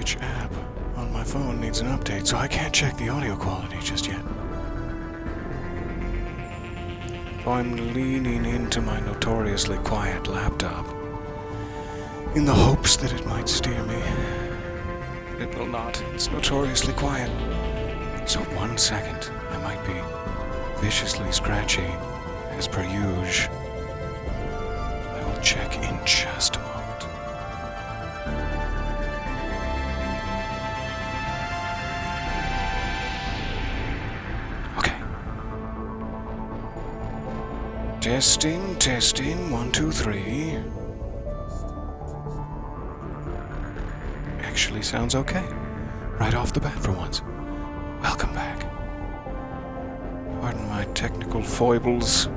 Which app on my phone needs an update, so I can't check the audio quality just yet. So I'm leaning into my notoriously quiet laptop in the hopes that it might steer me. It will not. It's notoriously quiet. So 1 second, I might be viciously scratchy, as per usual. I will check in just a moment. Testing, 1, 2, 3. Actually sounds okay. Right off the bat for once. Welcome back. Pardon my technical foibles.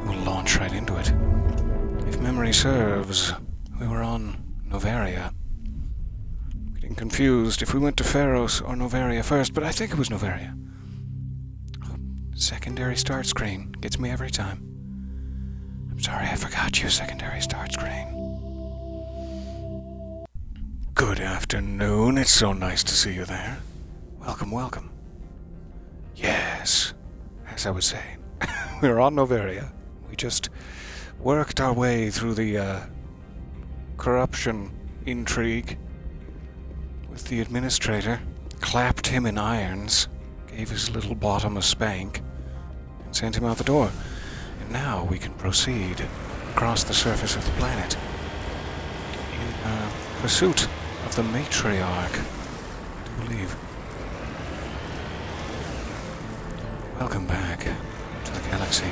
We'll launch right into it. If memory serves, we were on Noveria. Getting confused if we went to Pharos or Noveria first, but I think it was Noveria. Secondary start screen gets me every time. I'm sorry I forgot you, secondary start screen. Good afternoon. It's so nice to see you there. Welcome. Yes, as I was saying, we're on Noveria. We just worked our way through the corruption intrigue with the administrator, clapped him in irons, gave his little bottom a spank, and sent him out the door. And now we can proceed across the surface of the planet in pursuit of the matriarch, I do believe. Welcome back to the galaxy.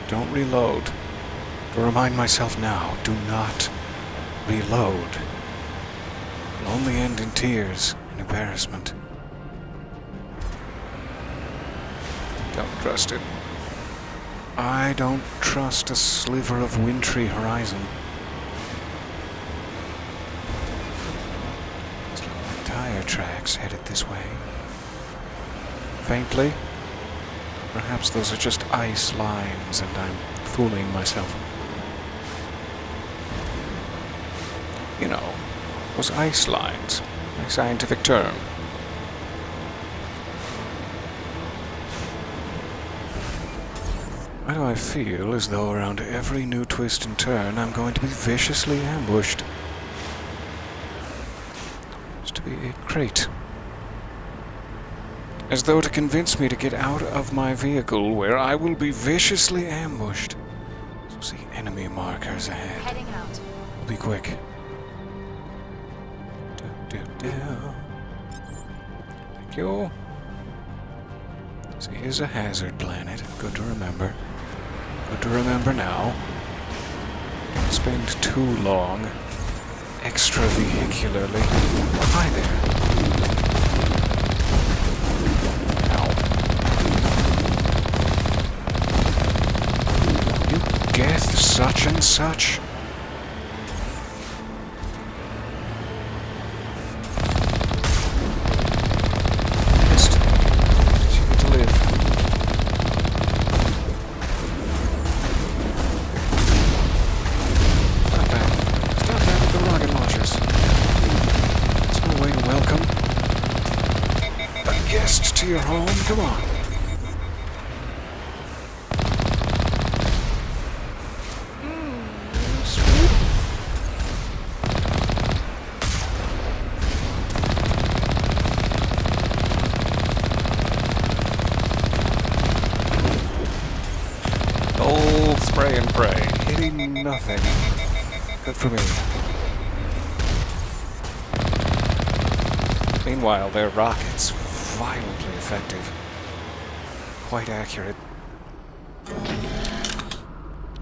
Don't reload. To remind myself now, do not reload. It'll only end in tears and embarrassment. Don't trust it. I don't trust a sliver of wintry horizon. It's like my tire tracks headed this way. Faintly. Perhaps those are just ice lines and I'm fooling myself. You know, those ice lines, a scientific term. Why do I feel as though around every new twist and turn I'm going to be viciously ambushed? It's to be a crate. As though to convince me to get out of my vehicle where I will be viciously ambushed. So see enemy markers ahead. Heading out. Be quick. Thank you. See, here's a hazard planet. Good to remember. Good to remember now. Don't spend too long extravehicularly. Hi there. Ow. You geth such and such. To your home, come on. Sweet. Old spray and pray, hitting nothing. Good for me. Meanwhile, their rockets violently effective. Quite accurate.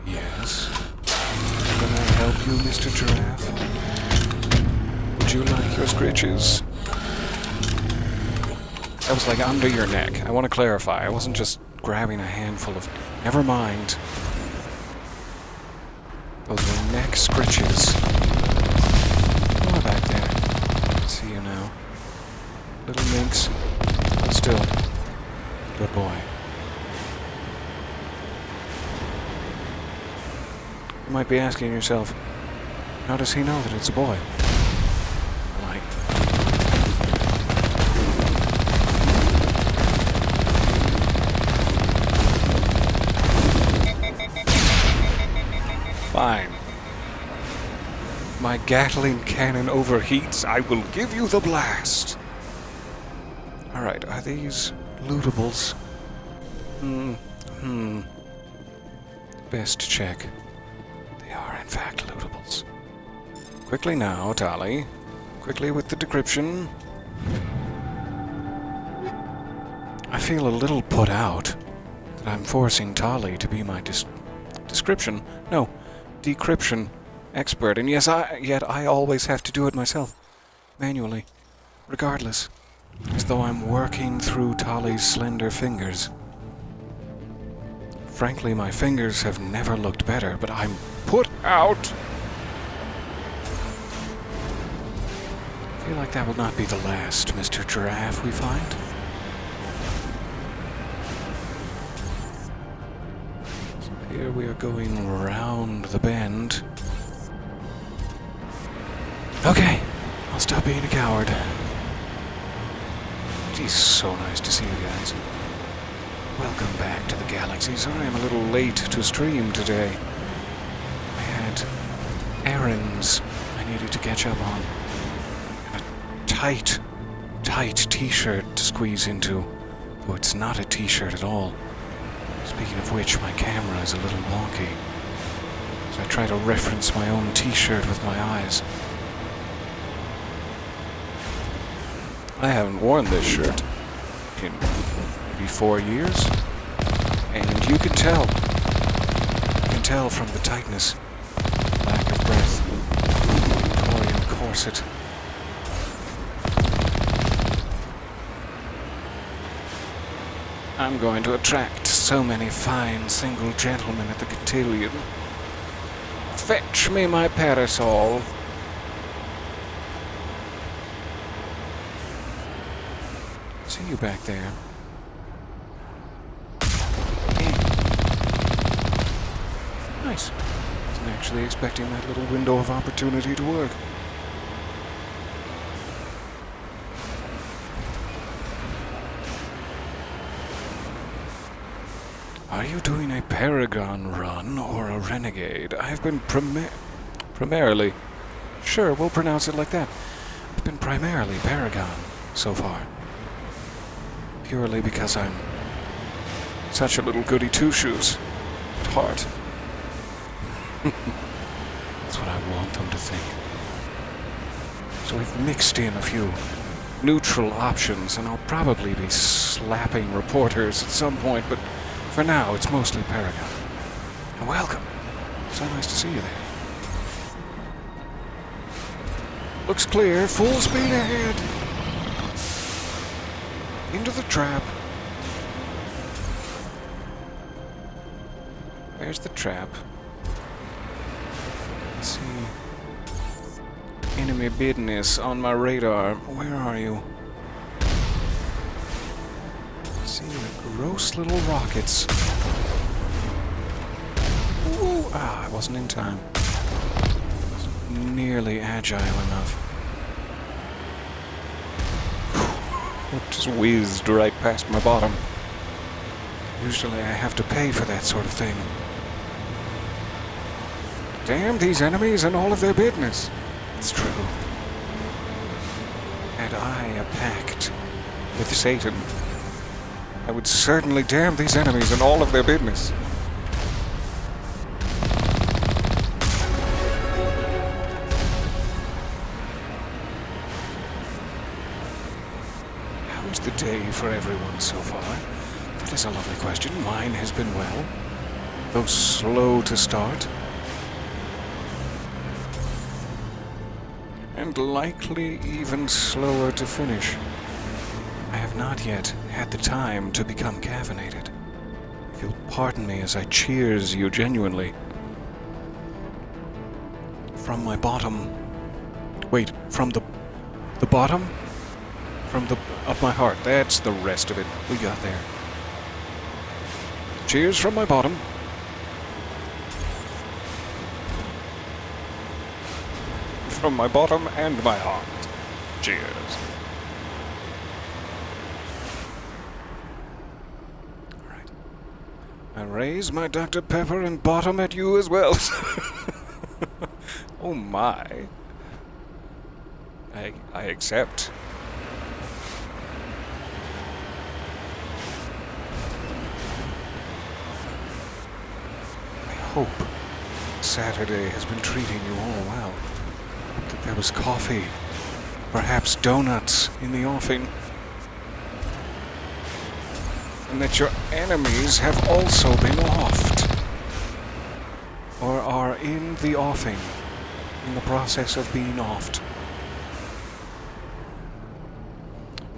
Yes. Can I help you, Mr. Giraffe? Would you like your scritches? That was like under your neck. I want to clarify. I wasn't just grabbing a handful of... Never mind. Those were neck scritches. Come on back there. I see you now. Little minx. But still. Good boy. might be asking yourself, how does he know that it's a boy? Like, fine. My Gatling cannon overheats. I will give you the blast. Alright, are these lootables? Best to check. They are, in fact, lootables. Quickly now, Tali. Quickly with the decryption. I feel a little put out that I'm forcing Tali to be my decryption expert. And yes, yet I always have to do it myself. Manually. Regardless. As though I'm working through Tali's slender fingers. Frankly, my fingers have never looked better, but I'm put out! I feel like that will not be the last Mr. Giraffe we find. So here we are going round the bend. Okay, I'll stop being a coward. Geez, so nice to see you guys. Welcome back to the galaxy. Sorry I'm a little late to stream today. I had errands I needed to catch up on. And a tight t-shirt to squeeze into. Though it's not a t-shirt at all. Speaking of which, my camera is a little wonky. So I try to reference my own t-shirt with my eyes. I haven't worn this shirt in maybe 4 years, and you can tell. You can tell from the tightness, lack of breath, Victorian corset. I'm going to attract so many fine single gentlemen at the cotillion. Fetch me my parasol. See you back there. Nice. Wasn't actually expecting that little window of opportunity to work. Are you doing a Paragon run or a Renegade? I've been primarily... Sure, we'll pronounce it like that. I've been primarily Paragon so far. Purely because I'm such a little goody two-shoes at heart. That's what I want them to think. So we've mixed in a few neutral options, and I'll probably be slapping reporters at some point, but for now it's mostly Paragon. And welcome. So nice to see you there. Looks clear. Full speed ahead. Into the trap. Where's the trap? Let's see. Enemy business on my radar. Where are you? Let's see the gross little rockets. Ooh, I wasn't in time. Wasn't nearly agile enough. Just whizzed right past my bottom. Usually I have to pay for that sort of thing. Damn these enemies and all of their business. It's true. Had I a pact with Satan, I would certainly damn these enemies and all of their business. How's the day for everyone so far? That is a lovely question. Mine has been well, though slow to start. And likely even slower to finish. I have not yet had the time to become caffeinated. If you'll pardon me as I cheers you genuinely. From my bottom... Wait, from the bottom? Of my heart. That's the rest of it we got there. Cheers from my bottom. from my bottom and my heart. Cheers. Alright. I raise my Dr. Pepper and bottom at you as well. Oh my. I accept. I hope Saturday has been treating you all well. That there was coffee, perhaps donuts in the offing, and that your enemies have also been offed, or are in the offing, in the process of being offed.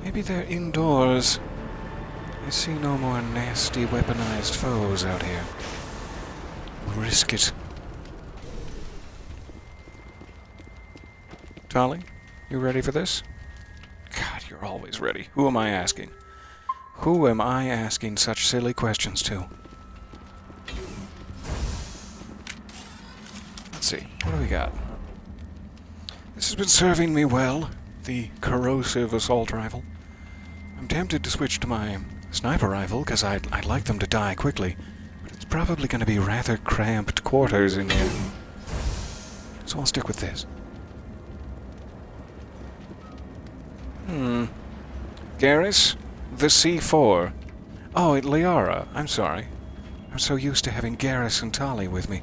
Maybe they're indoors. I see no more nasty weaponized foes out here. Risk it. Tali, you ready for this? God, you're always ready. Who am I asking? Who am I asking such silly questions to? Let's see. What do we got? This has been serving me well. The corrosive assault rifle. I'm tempted to switch to my sniper rifle because I'd like them to die quickly. But it's probably going to be rather cramped quarters in here. So I'll stick with this. Garrus, the C4. Oh, Liara. I'm sorry. I'm so used to having Garrus and Tali with me.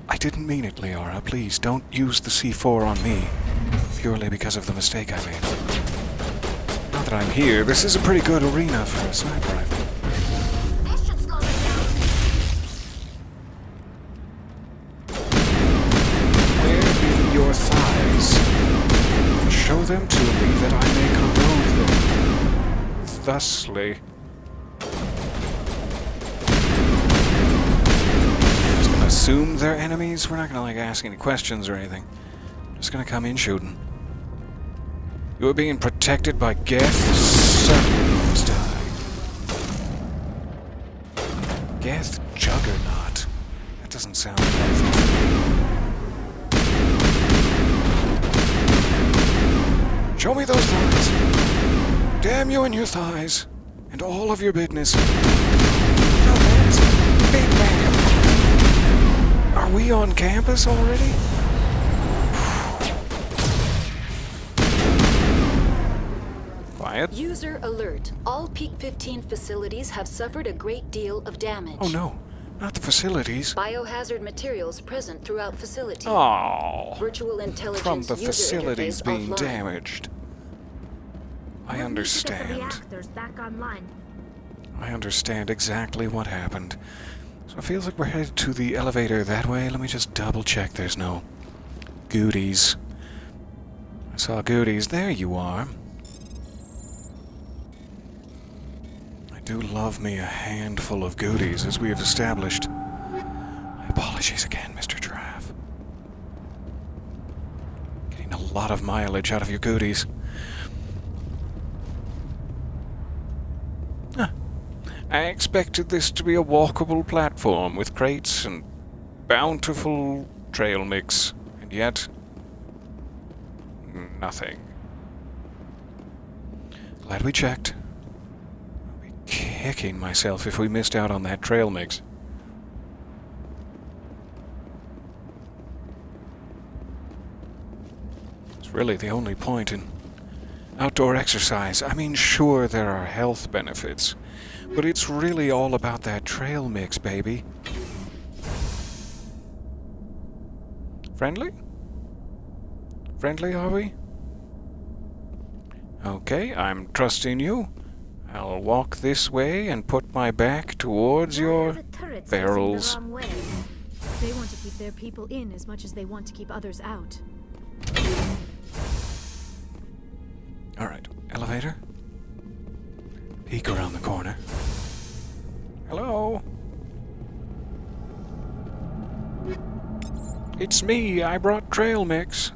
I didn't mean it, Liara. Please, don't use the C4 on me. Purely because of the mistake I made. Now that I'm here, this is a pretty good arena for a sniper rifle. This should slow them down. Where be your thighs? Show them to me that I may corrode them. Thusly. Just gonna assume they're enemies. We're not gonna ask any questions or anything. Just gonna come in shooting. You are being protected by Geth. Sons die. Geth Juggernaut. That doesn't sound helpful. Show me those thighs. Damn you and your thighs. And all of your business. Oh, that's Big Man. Are we on campus already? Quiet. User alert. All Peak 15 facilities have suffered a great deal of damage. Oh no, not the facilities. Biohazard materials present throughout facility. Oh, Virtual intelligence from the user facilities interface being offline. damaged. I We'll need to get the understand. reactors back online. I understand exactly what happened. So it feels like we're headed to the elevator that way. Let me just double check there's no goodies. I saw goodies. There you are. I do love me a handful of goodies, as we have established. My apologies again, Mr. Giraffe. Getting a lot of mileage out of your goodies. I expected this to be a walkable platform with crates and bountiful trail mix, and yet nothing. Glad we checked. I'll be kicking myself if we missed out on that trail mix. It's really the only point in outdoor exercise. I mean, sure, there are health benefits. But it's really all about that trail mix, baby. Friendly? Friendly, are we? Okay, I'm trusting you. I'll walk this way and put my back towards Why are your the turrets barrels. facing the wrong way? They want to keep their people in as much as they want to keep others out. Alright, elevator. Peek around the corner. Hello? It's me, I brought trail mix.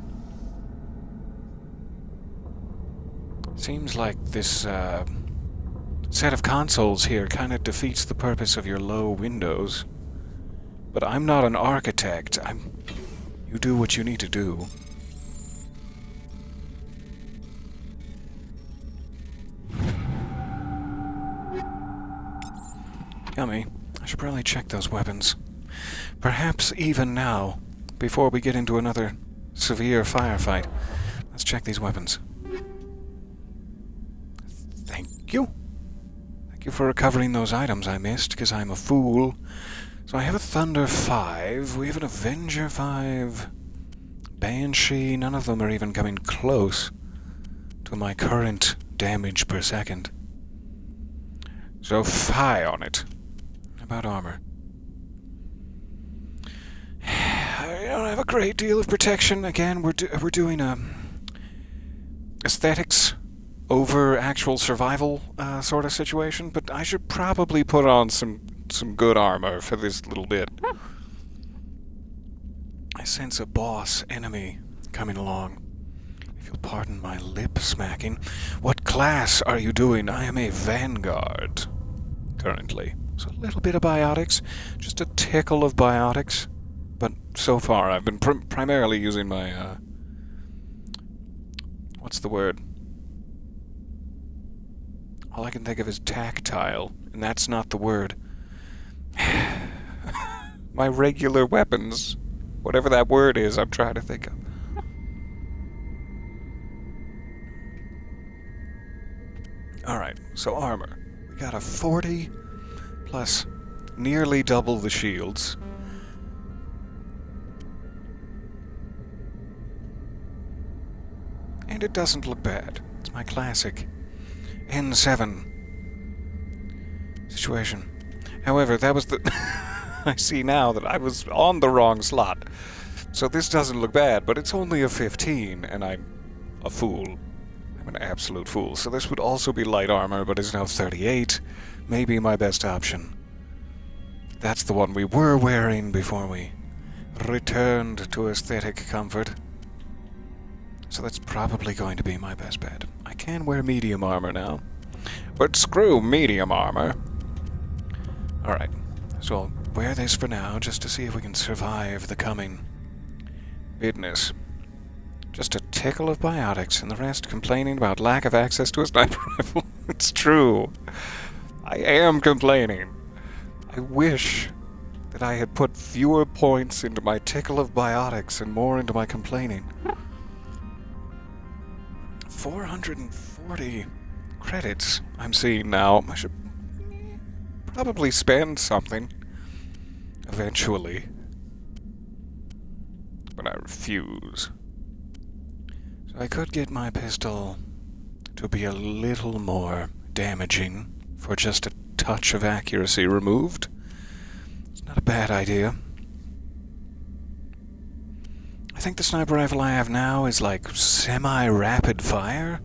Seems like this, set of consoles here kind of defeats the purpose of your low windows. But I'm not an architect. You do what you need to do. Yummy. I should probably check those weapons. Perhaps even now, before we get into another severe firefight. Let's check these weapons. Thank you. Thank you for recovering those items I missed, because I'm a fool. So I have a Thunder 5, we have an Avenger 5, Banshee, none of them are even coming close to my current damage per second. So fie on it. How about armor? I don't have a great deal of protection. Again, we're doing aesthetics over actual survival sort of situation, but I should probably put on some good armor for this little bit. I sense a boss enemy coming along. If you'll pardon my lip smacking. What class are you doing? I am a Vanguard currently. So a little bit of biotics, just a tickle of biotics. But so far I've been primarily using my, what's the word? All I can think of is tactile, and that's not the word. My regular weapons. Whatever that word is, I'm trying to think of. Alright, so armor. We got a 40 plus nearly double the shields. And it doesn't look bad. It's my classic N7 situation. However, that was the... I see now that I was on the wrong slot. So this doesn't look bad, but it's only a 15, and I'm a fool. I'm an absolute fool. So this would also be light armor, but it's now 38. Maybe my best option. That's the one we were wearing before we returned to aesthetic comfort. So that's probably going to be my best bet. I can wear medium armor now. But screw medium armor. Alright, so I'll wear this for now, just to see if we can survive the coming business. Just a tickle of biotics, and the rest complaining about lack of access to a sniper rifle. It's true. I am complaining. I wish that I had put fewer points into my tickle of biotics and more into my complaining. 440 credits I'm seeing now. I should probably spend something eventually, but I refuse. So I could get my pistol to be a little more damaging for just a touch of accuracy removed. It's not a bad idea. I think the sniper rifle I have now is like semi-rapid fire,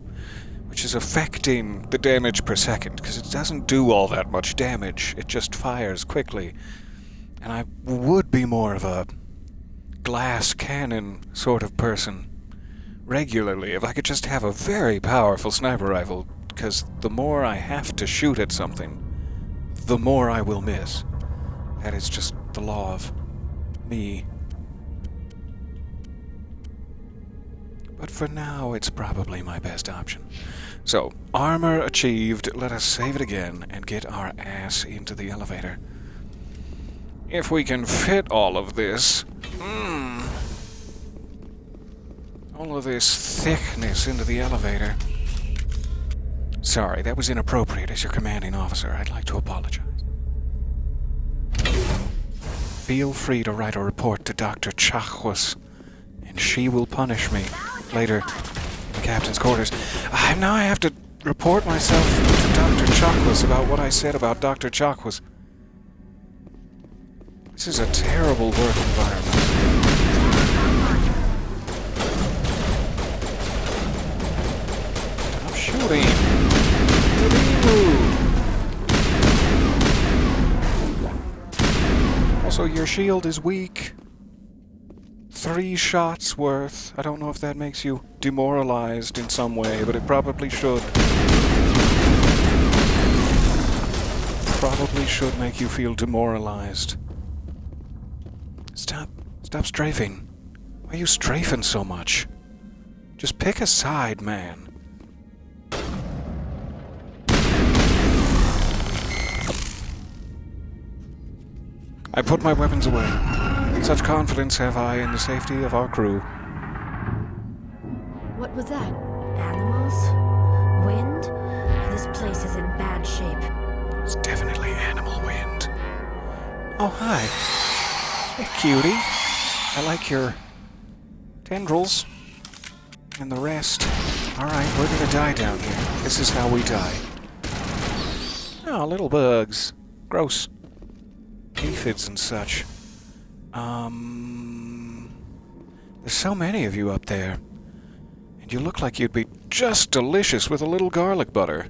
which is affecting the damage per second, because it doesn't do all that much damage, it just fires quickly. And I would be more of a glass cannon sort of person regularly if I could just have a very powerful sniper rifle, because the more I have to shoot at something, the more I will miss. That is just the law of me. But for now, it's probably my best option. So, armor achieved. Let us save it again and get our ass into the elevator. If we can fit all of this... all of this thickness into the elevator. Sorry, that was inappropriate as your commanding officer. I'd like to apologize. Feel free to write a report to Dr. Chakwas, and she will punish me later in the captain's quarters. Now I have to report myself to Dr. Chakwas about what I said about Dr. Chakwas. This is a terrible work environment. Stop shooting! Also, your shield is weak. 3 shots worth. I don't know if that makes you demoralized in some way, but it probably should. Probably should make you feel demoralized. Stop strafing. Why are you strafing so much? Just pick a side, man. I put my weapons away. Such confidence have I in the safety of our crew. What was that? Animals? Wind? This place is in bad shape. It's definitely animal wind. Oh, hi. Hey, cutie. I like your tendrils and the rest. Alright, we're gonna die down here. This is how we die. Oh, little bugs. Gross. Aphids and such. There's so many of you up there. And you look like you'd be just delicious with a little garlic butter.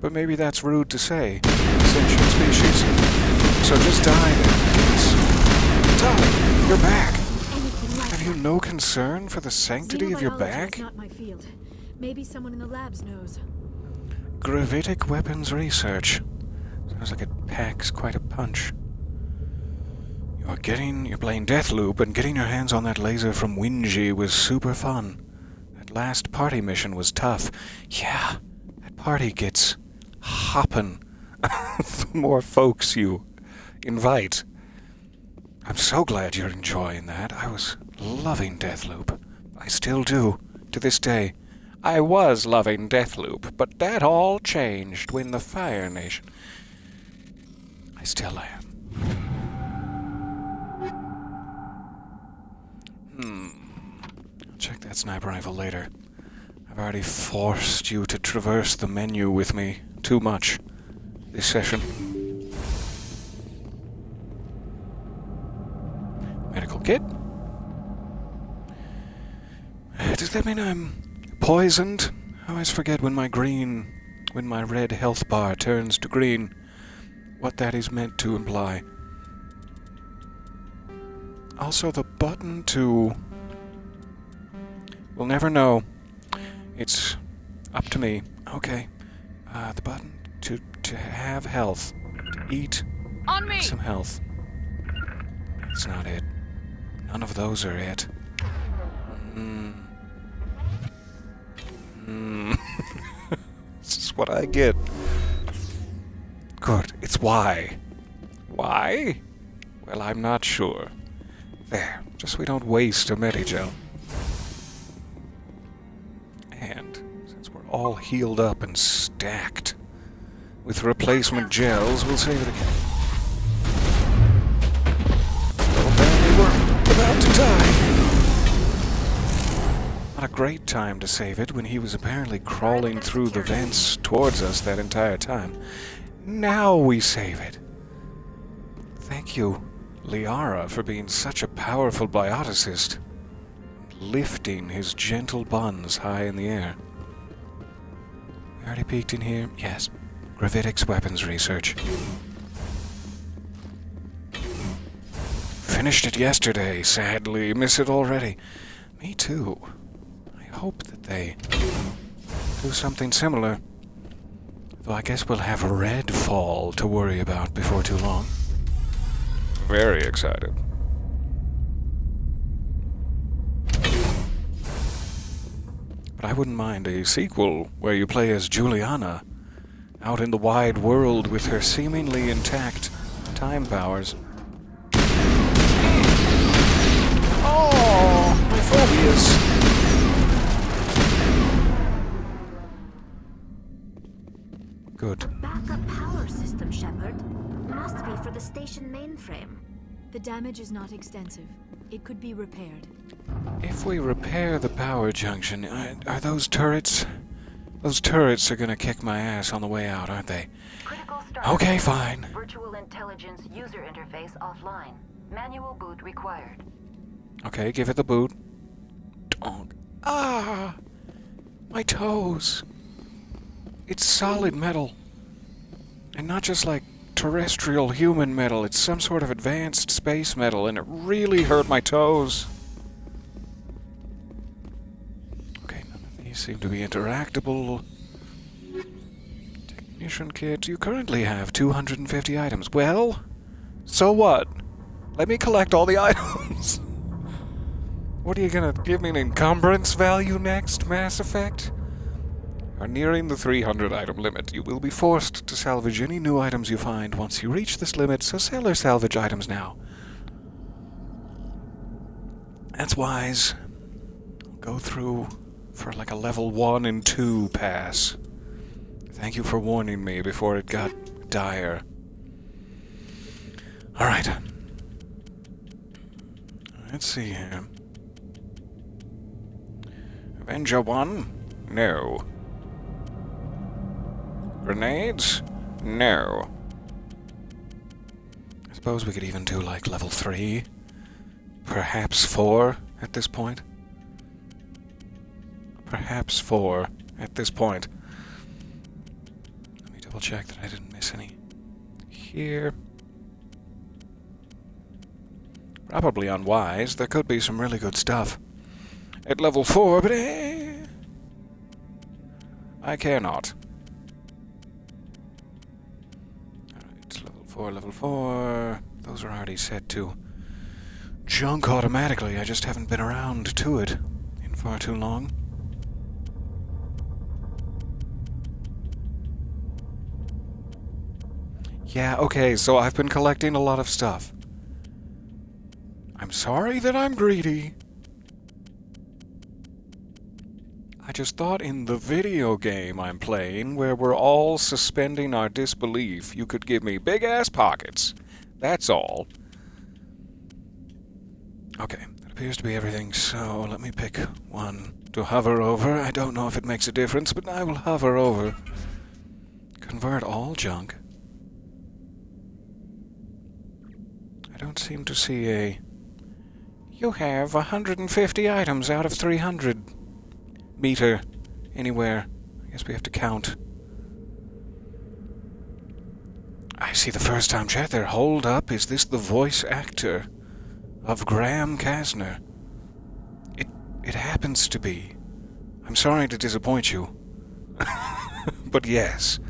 But maybe that's rude to say. Sentient species. So just die then, please. Dolly, you're back. Anything like Have you no concern for the sanctity of your Xenobiology back? is not my field. Maybe someone in the labs knows. Gravitic weapons research. Sounds like it packs quite a punch. You're playing Deathloop, and getting your hands on that laser from Wingy was super fun. That last party mission was tough. Yeah, that party gets hoppin' the more folks you invite. I'm so glad you're enjoying that. I was loving Deathloop. I still do, to this day. I was loving Deathloop, but that all changed when the Fire Nation... I still am. I'll check that sniper rifle later. I've already forced you to traverse the menu with me too much this session. Medical kit. Does that mean I'm poisoned? I always forget when my red health bar turns to green, what that is meant to imply. Also, the button to... We'll never know. It's up to me. Okay. The button to have health. To eat On me! some health. That's not it. None of those are it. This is what I get. Good. It's why. Why? Well, I'm not sure. There. Just so we don't waste a Medigel. And since we're all healed up and stacked with replacement gels, we'll save it again. Well, apparently we're about to die. Not a great time to save it when he was apparently crawling through the vents towards us that entire time. Now we save it. Thank you, Liara, for being such a powerful bioticist, lifting his gentle buns high in the air. We already peeked in here? Yes. Gravitics weapons research. Finished it yesterday, sadly. Miss it already. Me too. I hope that they do something similar. Though I guess we'll have Redfall to worry about before too long. Very excited. But I wouldn't mind a sequel where you play as Juliana, out in the wide world with her seemingly intact time powers. Oh, my phobias! Good. Backup power system, Shepard. Must be for the station mainframe. The damage is not extensive. It could be repaired. If we repair the power junction, are those turrets? Those turrets are gonna kick my ass on the way out, aren't they? Critical start. Okay, fine. Virtual intelligence user interface offline. Manual boot required. Okay, give it the boot. Donk. Ah! My toes! It's solid metal. And not just like terrestrial human metal, it's some sort of advanced space metal, and it really hurt my toes. Okay, none of these seem to be interactable. Technician kit. You currently have 250 items. Well, so what? Let me collect all the items. What are you gonna give me an encumbrance value next, Mass Effect? are nearing the 300 item limit. You will be forced to salvage any new items you find once you reach this limit, so sell or salvage items now. That's wise. Go through for like a level 1 and 2 pass. Thank you for warning me before it got dire. Alright. Let's see here. Avenger 1? No. Grenades? No. I suppose we could even do like level 3. Perhaps 4 at this point. Perhaps 4 at this point. Let me double check that I didn't miss any here. Probably unwise. There could be some really good stuff at level 4, but I care not. Alright, level 4. Those are already set to junk automatically. I just haven't been around to it in far too long. Yeah, okay, so I've been collecting a lot of stuff. I'm sorry that I'm greedy. I just thought in the video game I'm playing, where we're all suspending our disbelief, you could give me big-ass pockets. That's all. Okay, that appears to be everything, so let me pick one to hover over. I don't know if it makes a difference, but I will hover over. Convert all junk. I don't seem to see a... You have 150 items out of 300 meter anywhere. I guess we have to count. I see the first time chat there. Hold up, is this the voice actor of Graham Casner? It happens to be. I'm sorry to disappoint you. But yes,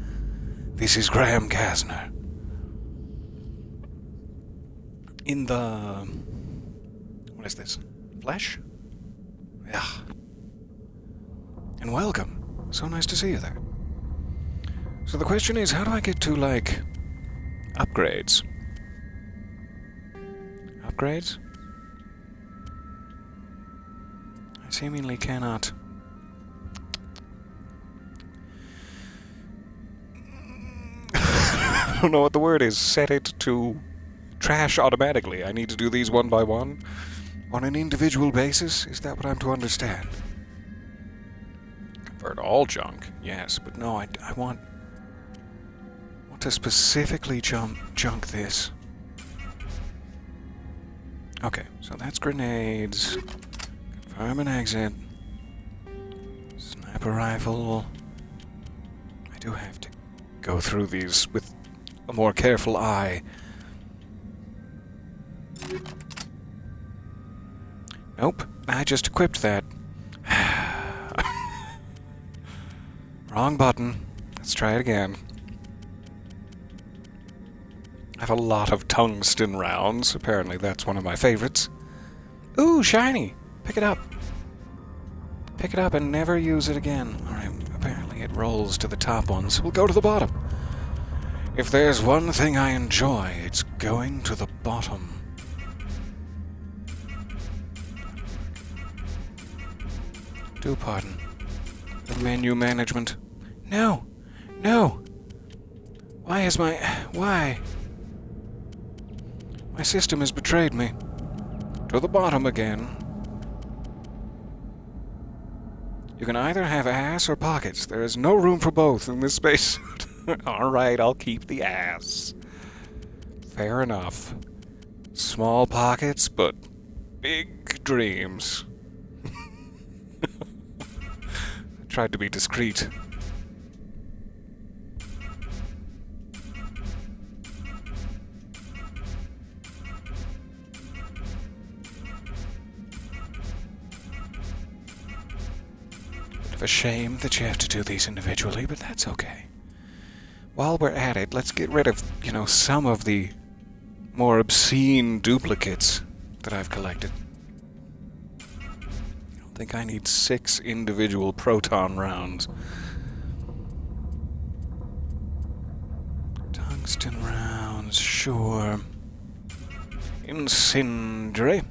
this is Graham Casner. In the... What is this? Flesh? Yeah. And welcome. So nice to see you there. So the question is, how do I get to, like, upgrades? Upgrades? I seemingly cannot... I don't know what the word is. Set it to trash automatically. I need to do these one by one? On an individual basis? Is that what I'm to understand? Convert all junk, yes, but no, I want to specifically junk this. Okay, so that's grenades. Confirm and exit. Sniper rifle. I do have to go through these with a more careful eye. Nope, I just equipped that. Wrong button. Let's try it again. I have a lot of tungsten rounds. Apparently that's one of my favorites. Ooh, shiny! Pick it up. Pick it up and never use it again. Alright, apparently it rolls to the top ones. We'll go to the bottom. If there's one thing I enjoy, it's going to the bottom. Do pardon. The menu management. No! No! Why? My system has betrayed me. To the bottom again. You can either have ass or pockets. There is no room for both in this spacesuit. Alright, I'll keep the ass. Fair enough. Small pockets, but big dreams. I tried to be discreet. Bit of a shame that you have to do these individually, but that's okay. While we're at it, let's get rid of, some of the more obscene duplicates that I've collected. I don't think I need 6 individual proton rounds. Piston rounds, sure. Incendiary.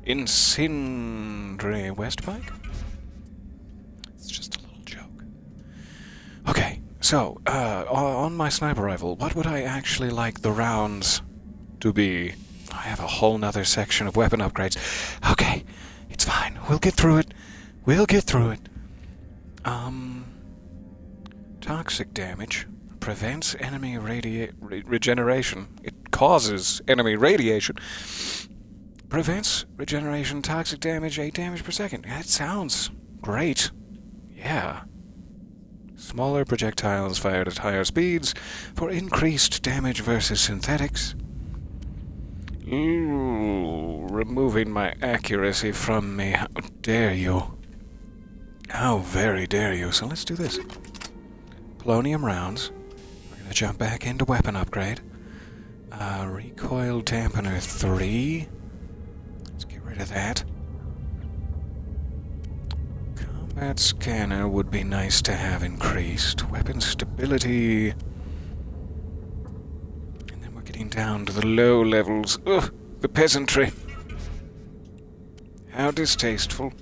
Incendiary Westpike? It's just a little joke. Okay, so, on my sniper rifle, what would I actually like the rounds to be? I have a whole nother section of weapon upgrades. Okay, it's fine. We'll get through it. We'll get through it. Toxic damage prevents enemy regeneration. It causes enemy radiation. Prevents regeneration, toxic damage, 8 damage per second. That sounds great. Yeah. Smaller projectiles fired at higher speeds for increased damage versus synthetics. Ooh, removing my accuracy from me. How dare you? How very dare you? So let's do this. Polonium rounds. We're going to jump back into weapon upgrade. Recoil dampener 3. Let's get rid of that. Combat scanner would be nice to have increased. Weapon stability. And then we're getting down to the low levels. Ugh, the peasantry. How distasteful.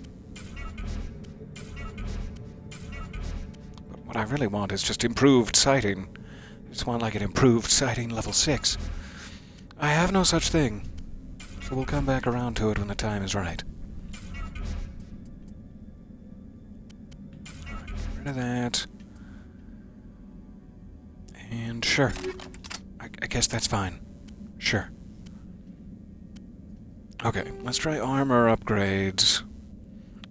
What I really want is just improved sighting. I just want like an improved sighting level 6. I have no such thing, so we'll come back around to it when the time is right. Alright, get rid of that. And sure. I guess that's fine. Sure. Okay, let's try armor upgrades.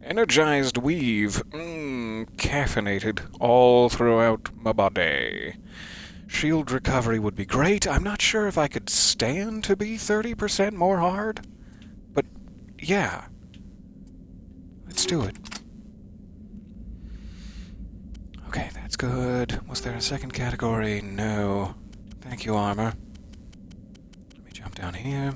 Energized weave. Caffeinated all throughout my body. Shield recovery would be great. I'm not sure if I could stand to be 30% more hard. But, yeah. Let's do it. Okay, that's good. Was there a second category? No. Thank you, armor. Let me jump down here.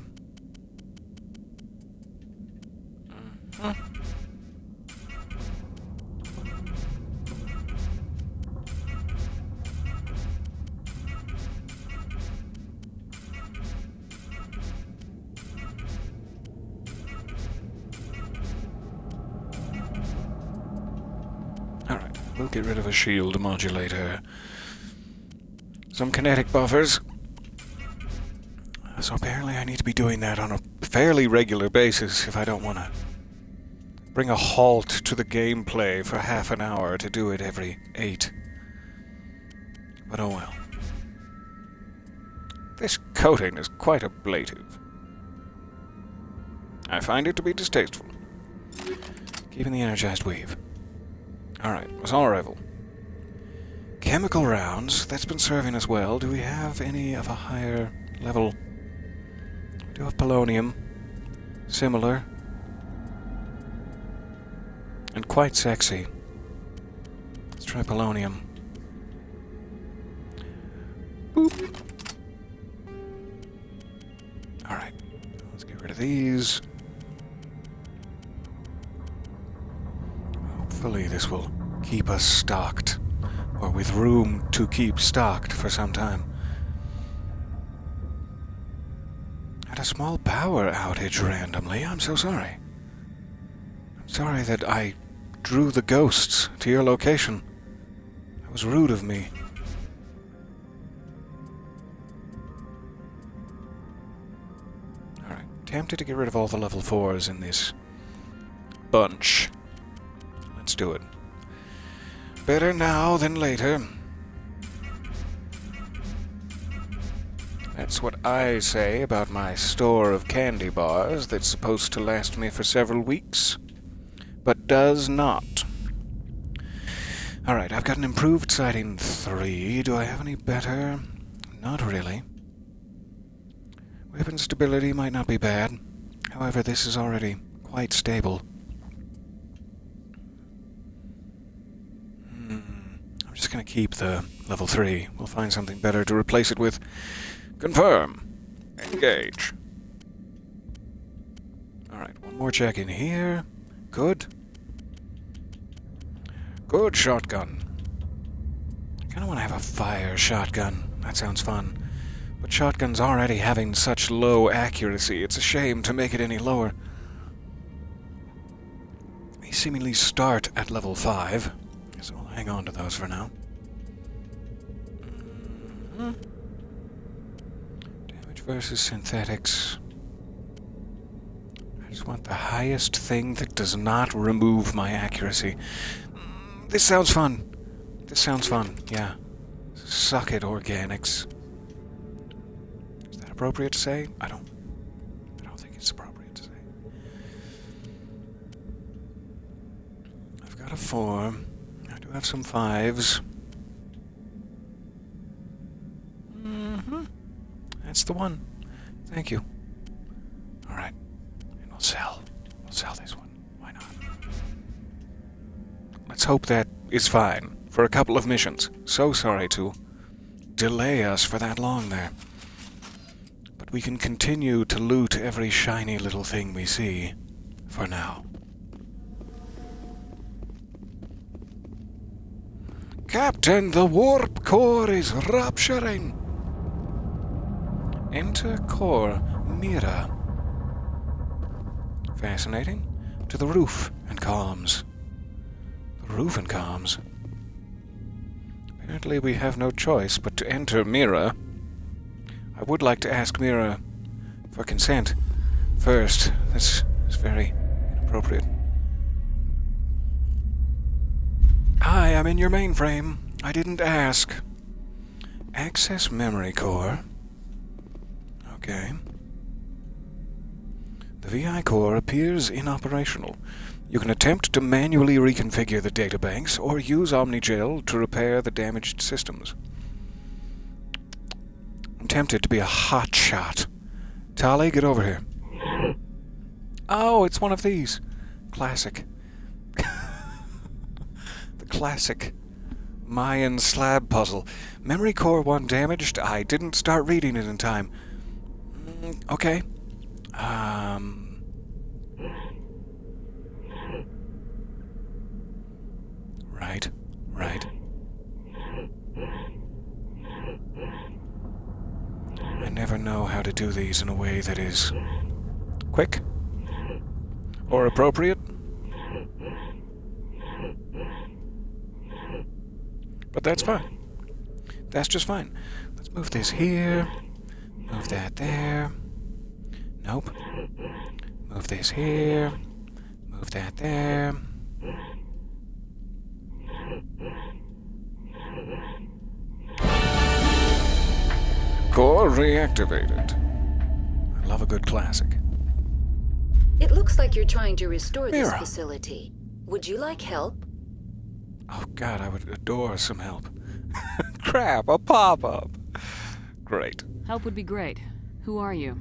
Alright, we'll get rid of a shield modulator. Some kinetic buffers. So apparently I need to be doing that on a fairly regular basis if I don't want to bring a halt to the gameplay for half an hour to do it every 8. But oh well. This coating is quite ablative. I find it to be distasteful. Keeping the energized weave. Alright, assault rifle. Chemical rounds, that's been serving us well. Do we have any of a higher level? We do have polonium. Similar. And quite sexy. Let's try polonium. Boop. Alright, let's get rid of these. Hopefully this will keep us stocked, or with room to keep stocked for some time. Had a small power outage randomly. I'm so sorry. I'm sorry that I drew the ghosts to your location. That was rude of me. Alright, tempted to get rid of all the level 4s in this bunch. Let's do it. Better now than later. That's what I say about my store of candy bars that's supposed to last me for several weeks, but does not. Alright, I've got an improved sighting 3. Do I have any better? Not really. Weapon stability might not be bad. However, this is already quite stable. I'm just going to keep the level 3. We'll find something better to replace it with. Confirm. Engage. Alright, one more check in here. Good. Good shotgun. Kinda wanna have a fire shotgun. That sounds fun. But shotguns already having such low accuracy, it's a shame to make it any lower. They seemingly start at level 5, so we'll hang on to those for now. Damage versus synthetics. I just want the highest thing that does not remove my accuracy. This sounds fun. This sounds fun, yeah. Suck it, organics. Is that appropriate to say? I don't think it's appropriate to say. I've got a 4. I do have some 5s. That's the one. Thank you. Alright. And we'll sell. We'll sell this one. Why not? Let's hope that is fine for a couple of missions. So sorry to delay us for that long there. But we can continue to loot every shiny little thing we see for now. Captain, the warp core is rupturing. Enter core Mira. Fascinating. To the roof and comms. The roof and comms. Apparently we have no choice but to enter Mira. I would like to ask Mira for consent first. This is very inappropriate. Hi, I'm in your mainframe. I didn't ask. Access memory core. Okay. The VI core appears inoperational. You can attempt to manually reconfigure the databanks or use Omnigel to repair the damaged systems. I'm tempted to be a hotshot. Tali, get over here. Oh, it's one of these. Classic. The classic Mayan slab puzzle. Memory core 1 damaged. I didn't start reading it in time. Okay. Right. I never know how to do these in a way that is quick or appropriate. But that's fine. That's just fine. Let's move this here. Move that there. Nope. Move this here. Move that there. Core reactivated. I love a good classic. It looks like you're trying to restore this Mira. facility. Would you like help? Oh God, I would adore some help. Crap, a pop-up. Great. Help would be great. Who are you?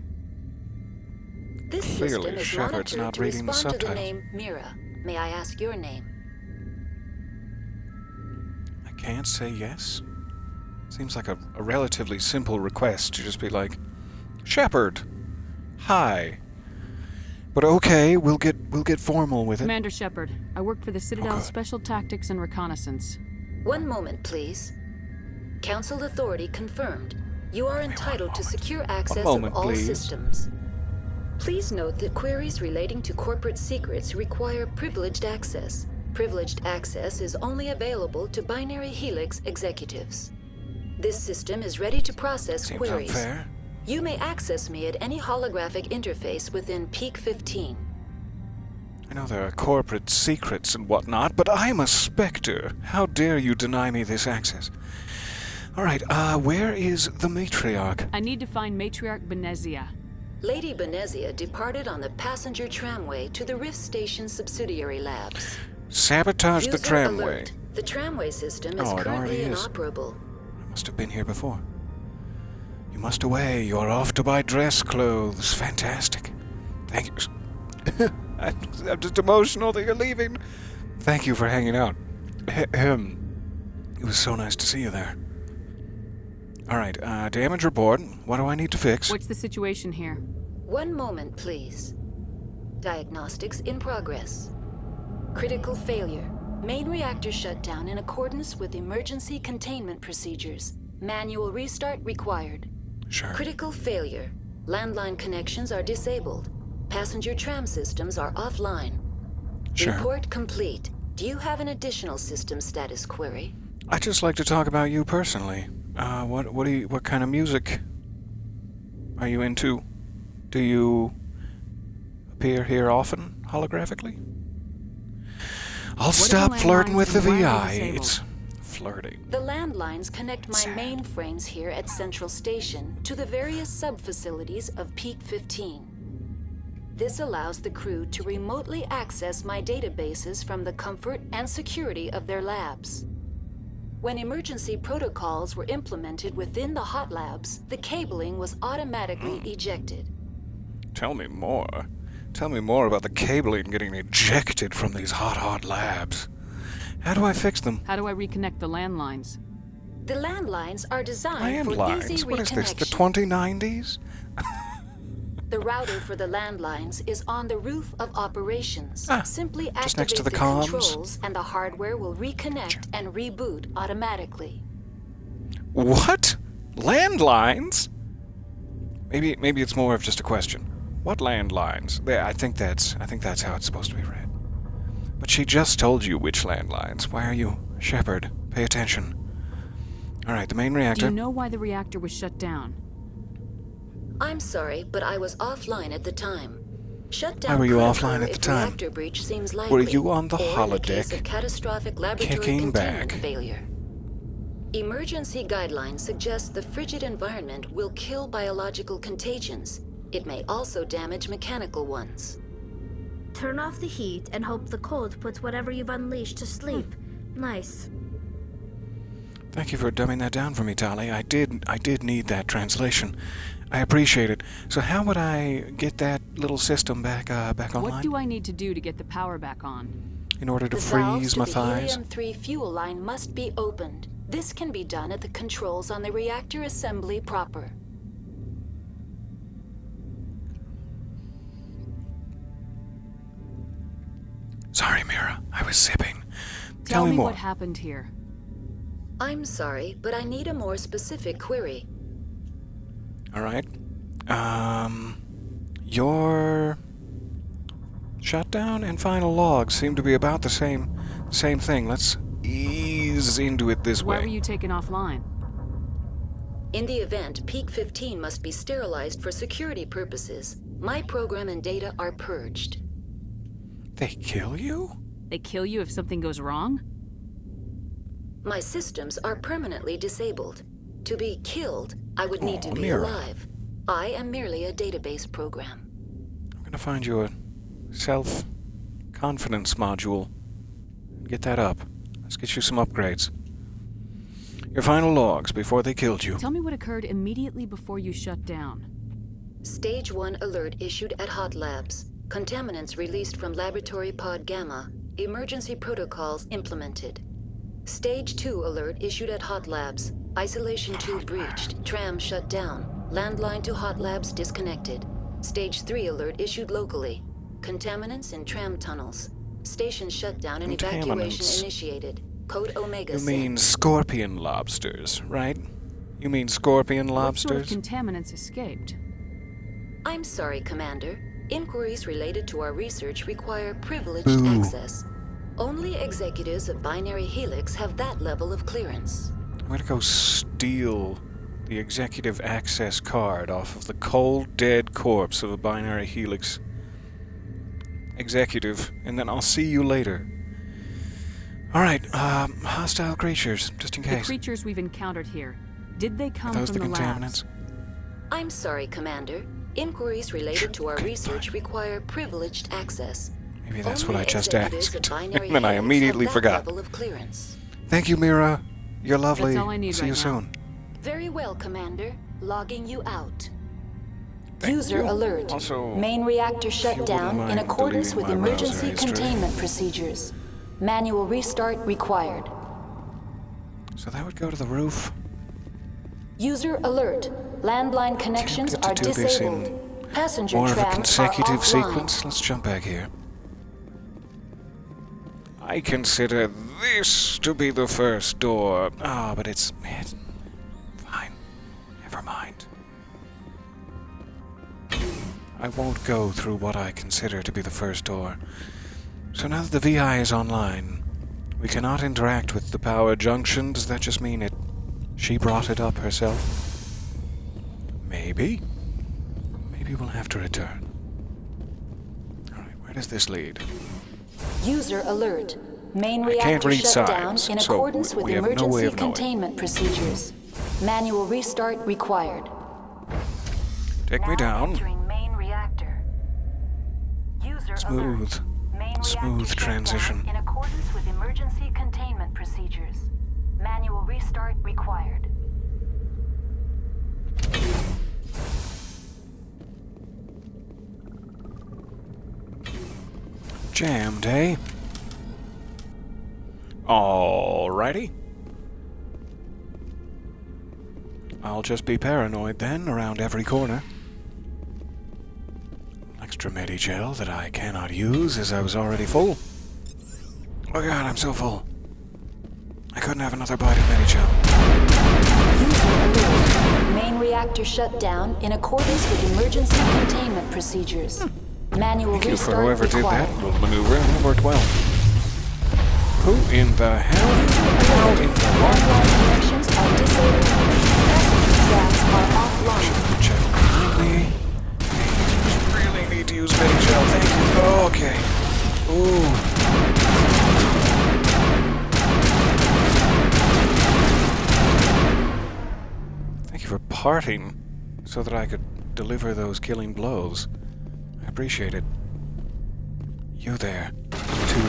This Clearly, system is Shepard's monitored not to reading the respond to the subtitles. name Mira. May I ask your name? I can't say yes. Seems like a relatively simple request to just be like, Shepard, hi. But okay, we'll get formal with it. Commander Shepard. I work for the Citadel Okay. Special Tactics and Reconnaissance. One moment, please. Council authority confirmed. You are entitled to secure access moment, of all please. systems. Please note that queries relating to corporate secrets require privileged access. Privileged access is only available to Binary Helix executives. This system is ready to process Seems queries. unfair. You may access me at any holographic interface within Peak 15. I know there are corporate secrets and whatnot, but I'm a Spectre. How dare you deny me this access? Alright, where is the matriarch? I need to find Matriarch Benezia. Lady Benezia departed on the passenger tramway to the Rift Station subsidiary labs. Sabotage the User tramway. alert. The tramway system is Oh, it currently already is. inoperable. I must have been here before. You must away. You're off to buy dress clothes. Fantastic. Thank you. I'm just emotional that you're leaving. Thank you for hanging out. It was so nice to see you there. Alright, damage report. What do I need to fix? What's the situation here? One moment, please. Diagnostics in progress. Critical failure. Main reactor shutdown in accordance with emergency containment procedures. Manual restart required. Sure. Critical failure. Landline connections are disabled. Passenger tram systems are offline. Sure. Report complete. Do you have an additional system status query? I'd just like to talk about you personally. What kind of music are you into? Do you appear here often, holographically? I'll stop flirting with the VI. It's flirting. The landlines connect my mainframes here at Central Station to the various sub-facilities of Peak 15. This allows the crew to remotely access my databases from the comfort and security of their labs. When emergency protocols were implemented within the hot labs, the cabling was automatically ejected. Tell me more. Tell me more about the cabling getting ejected from these hot labs. How do I fix them? How do I reconnect the landlines? The landlines are designed for easy Landlines? What is this, the reconnection. 2090s? The router for the landlines is on the roof of operations. Simply just activate next to the the comms? controls and the hardware will reconnect and reboot automatically. What? Landlines? Maybe it's more of just a question. What landlines? I think that's how it's supposed to be read. But she just told you which landlines. Why are you, Shepard? Pay attention. All right, the main Do reactor. you know why the reactor was shut down? I'm sorry, but I was offline at the time. Shutdown Why were you could offline occur at the if time? reactor breach seems likely, Were you on the or in the case holodeck, of catastrophic laboratory kicking containment back? failure. Emergency guidelines suggest the frigid environment will kill biological contagions. It may also damage mechanical ones. Turn off the heat and hope the cold puts whatever you've unleashed to sleep. Nice. Thank you for dumbing that down for me, Tali. I did need that translation. I appreciate it. So how would I get that little system back online? What do I need to do to get the power back on? In order to The valves freeze to my the thighs? helium-3 fuel line must be opened. This can be done at the controls on the reactor assembly proper. Sorry, Mira. I was sipping. Tell me more. what happened here. I'm sorry, but I need a more specific query. All right. Your shutdown and final logs seem to be about the same thing. Let's ease into it this Why way. were you taken offline? In the event, Peak 15 must be sterilized for security purposes. My program and data are purged. They kill you? They kill you if something goes wrong? My systems are permanently disabled. To be killed, I would need to be Mira. alive. I am merely a database program. I'm gonna find you a self-confidence module. Get that up. Let's get you some upgrades. Your final logs before they killed you. Tell me what occurred immediately before you shut down. Stage 1 alert issued at Hot Labs. Contaminants released from Laboratory Pod Gamma. Emergency protocols implemented. Stage 2 alert issued at Hot Labs. Isolation 2 breached. Tram shut down. Landline to Hot Labs disconnected. Stage 3 alert issued locally. Contaminants in tram tunnels. Station shutdown and evacuation Contaminants. initiated. Code Omega You sent. mean scorpion lobsters, right? You mean scorpion What sort of lobsters? contaminants escaped? I'm sorry, Commander. Inquiries related to our research require privileged Boo. access. Only executives of Binary Helix have that level of clearance. I'm gonna go steal the executive access card off of the cold, dead corpse of a Binary Helix executive, and then I'll see you later. Alright, hostile creatures, just in The case. creatures we've encountered here, did they Are come those from the the contaminants? labs? I'm sorry, Commander. Inquiries related to our Okay, research fine. require privileged access. Maybe that's Only what I just executives of asked. Binary And then I Helix immediately have that forgot. level of clearance. Thank you, Mira. You're lovely. That's all I need See right you now. soon. Very well, Commander. Logging you out. Thank User you. alert. Also, Main reactor shut wouldn't down in mind accordance deleting with my browser emergency history. containment procedures. Manual restart required. so that would go to the roof. User alert. Landline connections Tempted are to do this in disabled. Passenger more of a trams consecutive are offline. sequence. Let's jump back here. I consider this to be the first door. Ah, but it's fine. Never mind. I won't go through what I consider to be the first door. So now that the VI is online, we cannot interact with the power junction. Does that just mean she brought it up herself? Maybe. Maybe we'll have to return. Alright, where does this lead? User alert. Main I can't reactor read shut down signs, in so accordance with we have no way emergency of knowing. containment procedures. Manual restart required. Take me Now down. entering main reactor. User Smooth. alert. Main Smooth reactor shut transition. down in accordance with emergency containment procedures. Manual restart required. Jammed, eh? Alrighty. I'll just be paranoid then, around every corner. Extra Medi-Gel that I cannot use as I was already full. Oh god, I'm so full. I couldn't have another bite of Medi-Gel. User alert. Main reactor shut down in accordance with emergency containment procedures. Manual Thank you restart for whoever required. did that little maneuver. It worked well. Who in the hell? How in the world? Landline connections are disabled. Passenger trams are offline. Check immediately. I really need to use Medi-Gel. Thank you. Oh, okay. Ooh. Thank you for parting so that I could deliver those killing blows. I appreciate it. You there. Too.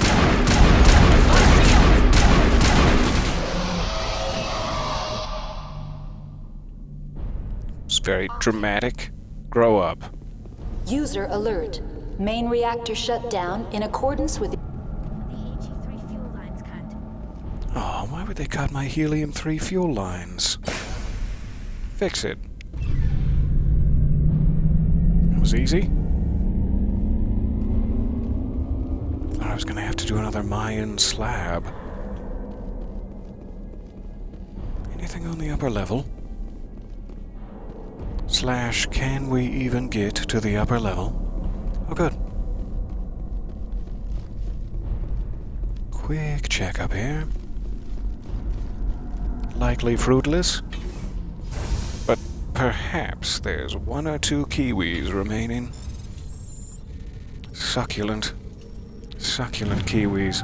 It's very dramatic. Grow up. User alert. Main reactor shut down in accordance with The HE3 fuel lines cut. Oh, why would they cut my helium-3 fuel lines? Fix it. It was easy. Thought I was gonna have to do another Mayan slab. Anything on the upper level? / can we even get to the upper level? Oh, good. Quick checkup here. Likely fruitless, but perhaps there's 1 or 2 kiwis remaining. Succulent. Succulent kiwis.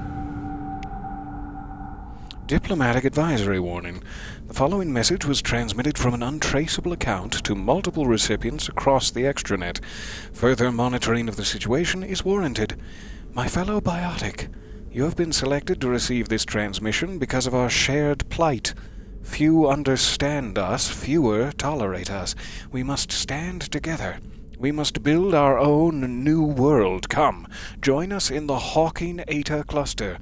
Diplomatic advisory warning. The following message was transmitted from an untraceable account to multiple recipients across the extranet. Further monitoring of the situation is warranted. My fellow biotic, you have been selected to receive this transmission because of our shared plight. Few understand us, fewer tolerate us. We must stand together. We must build our own new world. Come, join us in the Hawking Eta cluster.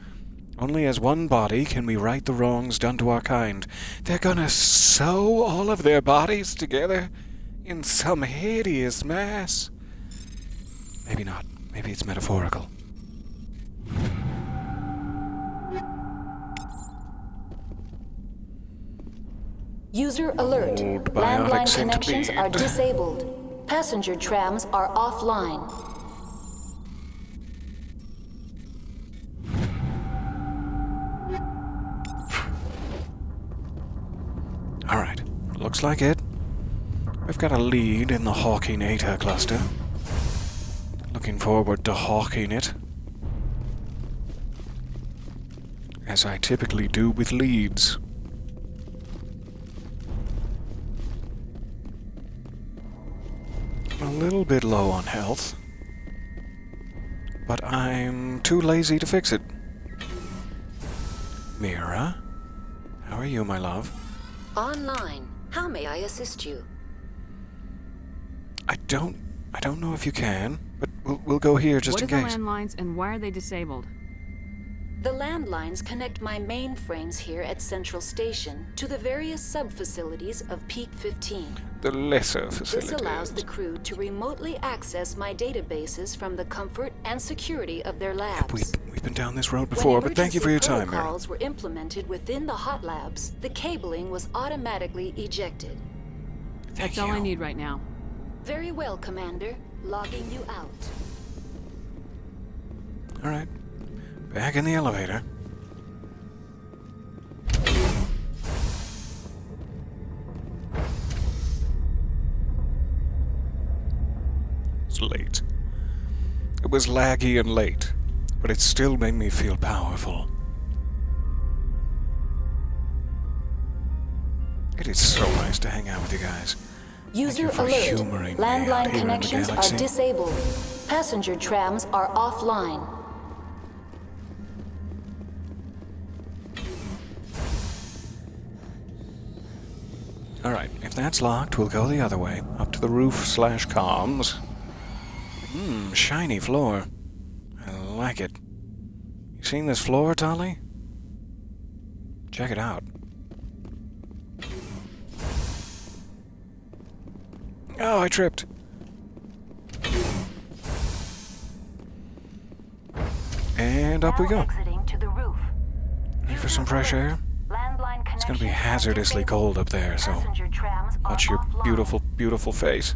Only as one body can we right the wrongs done to our kind. They're gonna sew all of their bodies together in some hideous mass. Maybe not. Maybe it's metaphorical. User alert. Old biotic Landline connections centipede. are disabled. Passenger trams are offline. Alright, looks like it. We've got a lead in the Hawking Eta cluster. Looking forward to hawking it. As I typically do with leads. I'm a little bit low on health, but I'm too lazy to fix it. Mira, how are you, my love? Online. How may I assist you? I don't know if you can, but we'll go here just What in are the case. landlines and why are they disabled? The landlines connect my mainframes here at Central Station to the various sub-facilities of Peak 15. The lesser facilities. This allows the crew to remotely access my databases from the comfort and security of their labs. We've been down this road before, but thank you for your time, Mira. When protocols were implemented within the hot labs, the cabling was automatically ejected. That's all I need right now. Very well, Commander. Logging you out. All right. Back in the elevator. It's late. It was laggy and late, but it still made me feel powerful. It is so nice to hang out with you guys. User for alert. humoring me out Landline here in the connections are galaxy. disabled. Passenger trams are offline. Alright, if that's locked, we'll go the other way, up to the roof/comms. Shiny floor. I like it. You seen this floor, Tali? Check it out. Oh, I tripped. And up we go. Exiting to the roof. Ready for some fresh air? Landline It's gonna be connections hazardously disabled. cold up there, so Passenger trams are watch your offline. beautiful, beautiful face.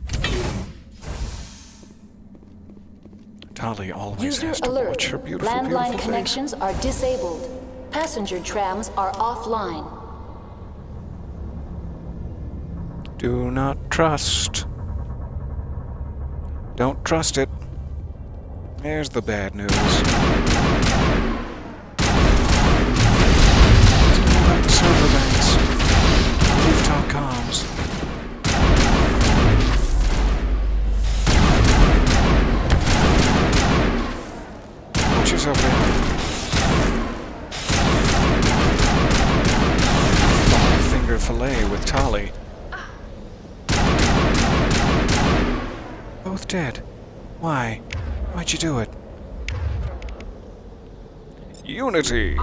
Tali always User has to alert. watch her beautiful, Landline beautiful face. connections are disabled. Passenger trams are offline. Do not trust. Don't trust it. There's the bad news. About the server banks. Rooftop comms. Watch yourself there. Finger fillet with Tali. Both dead. Why? Why'd you do it? Unity!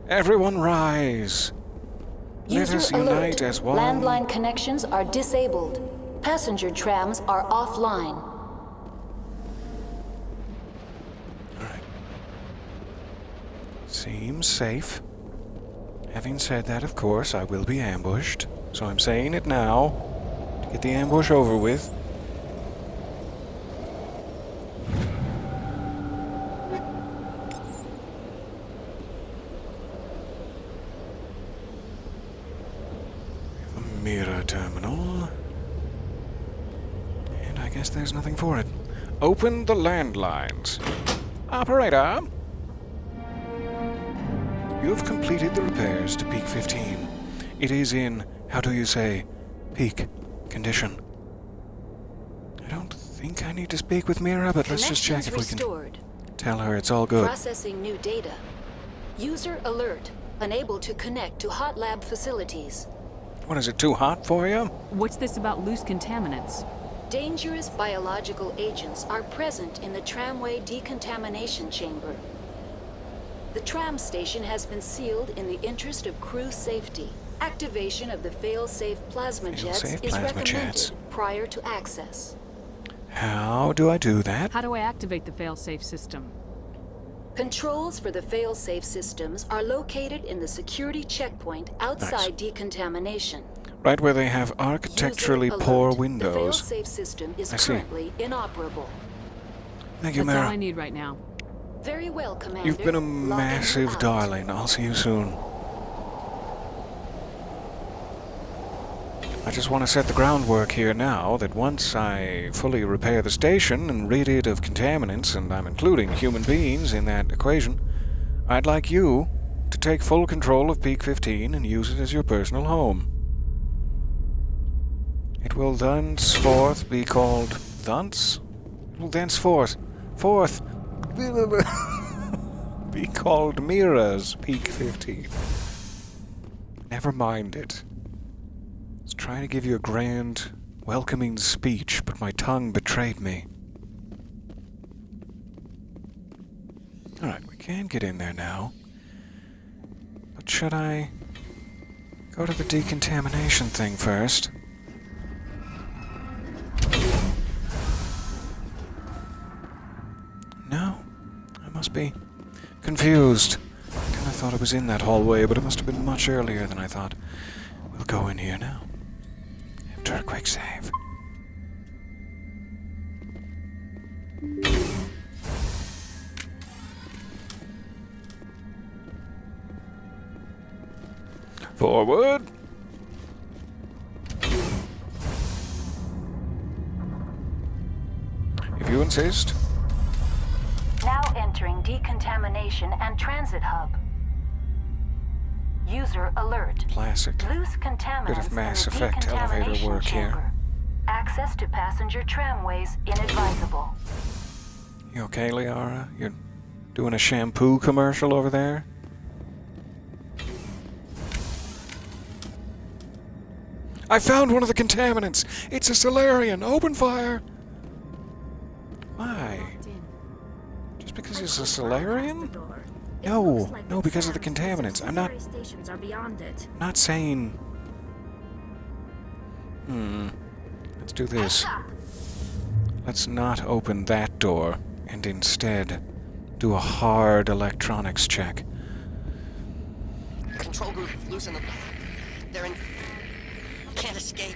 Everyone rise! Let us User alert. unite as one. Landline connections are disabled. Passenger trams are offline. Alright. Seems safe. Having said that, of course, I will be ambushed. So I'm saying it now, to get the ambush over with. A Mira terminal. And I guess there's nothing for it. Open the landlines. Operator! You have completed the repairs to Peak 15. It is in, how do you say, peak condition. I don't think I need to speak with Mira, but let's just check if we can restored. tell her it's all good. Processing new data. User alert. Unable to connect to hot lab facilities. What, is it too hot for you? What's this about loose contaminants? Dangerous biological agents are present in the tramway decontamination chamber. The tram station has been sealed in the interest of crew safety. Activation of the fail-safe plasma jets Fail-safe is plasma recommended jets. prior to access. How do I do that? How do I activate the failsafe system? Controls for the fail-safe systems are located in the security checkpoint outside decontamination. Right where they have architecturally User poor alert. windows. The fail-safe system is I see. currently inoperable. Thank you, That's all Mira. I need right now. Very well, Commander. You've been a Logging you massive out. darling. I'll see you soon. I just want to set the groundwork here now that once I fully repair the station and rid it of contaminants, and I'm including human beings in that equation, I'd like you to take full control of Peak 15 and use it as your personal home. It will thenceforth be called Thunce? It will thenceforth be called Mira's Peak 15. Never mind it. I was trying to give you a grand, welcoming speech, but my tongue betrayed me. Alright, we can get in there now. But should I go to the decontamination thing first? No, I must be confused. I kind of thought it was in that hallway, but it must have been much earlier than I thought. We'll go in here now. After a quick save. Forward! If you insist. Now entering decontamination and transit hub. User alert. Classic. Loose contaminants Bit of Mass in the Effect elevator decontamination work here. chamber. Access to passenger tramways inadvisable. You okay, Liara? You're doing a shampoo commercial over there? I found one of the contaminants! It's a Solarian! Open fire! Why? Locked in. Just because I it's a can't Solarian? bypass the door. It No, looks like no, it's because of the jammed, contaminants. I'm not- auxiliary stations are beyond it. Not saying... Let's do this. Let's not open that door, and instead do a hard electronics check. Control group, loosen them. They're in... Can't escape.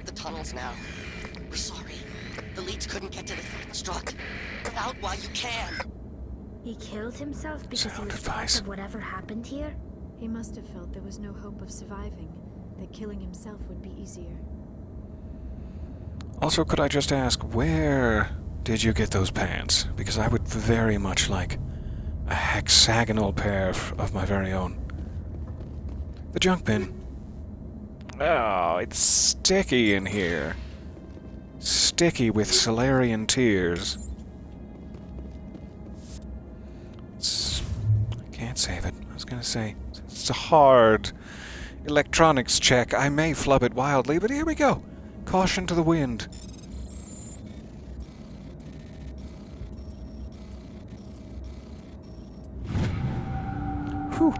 The tunnels now. We're sorry. The leads couldn't get to the struct. Get out while you can. He killed himself because he Sound was advice. part of whatever happened here? He must have felt there was no hope of surviving, that killing himself would be easier. Also, could I just ask, where did you get those pants? Because I would very much like a hexagonal pair of my very own. The junk bin. Oh, it's sticky in here. Sticky with Solarian tears. I can't save it. I was gonna say, it's a hard electronics check. I may flub it wildly, but here we go. Caution to the wind. Whew.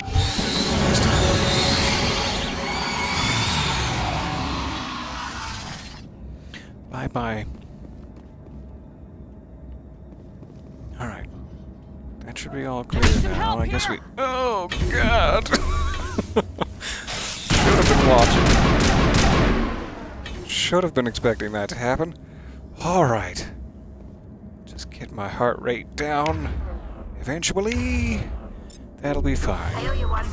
Bye-bye. Alright. That should be all clear now. I guess we... Oh, God! Should have been watching. Should have been expecting that to happen. Alright. Just get my heart rate down. Eventually, that'll be fine. I owe you one.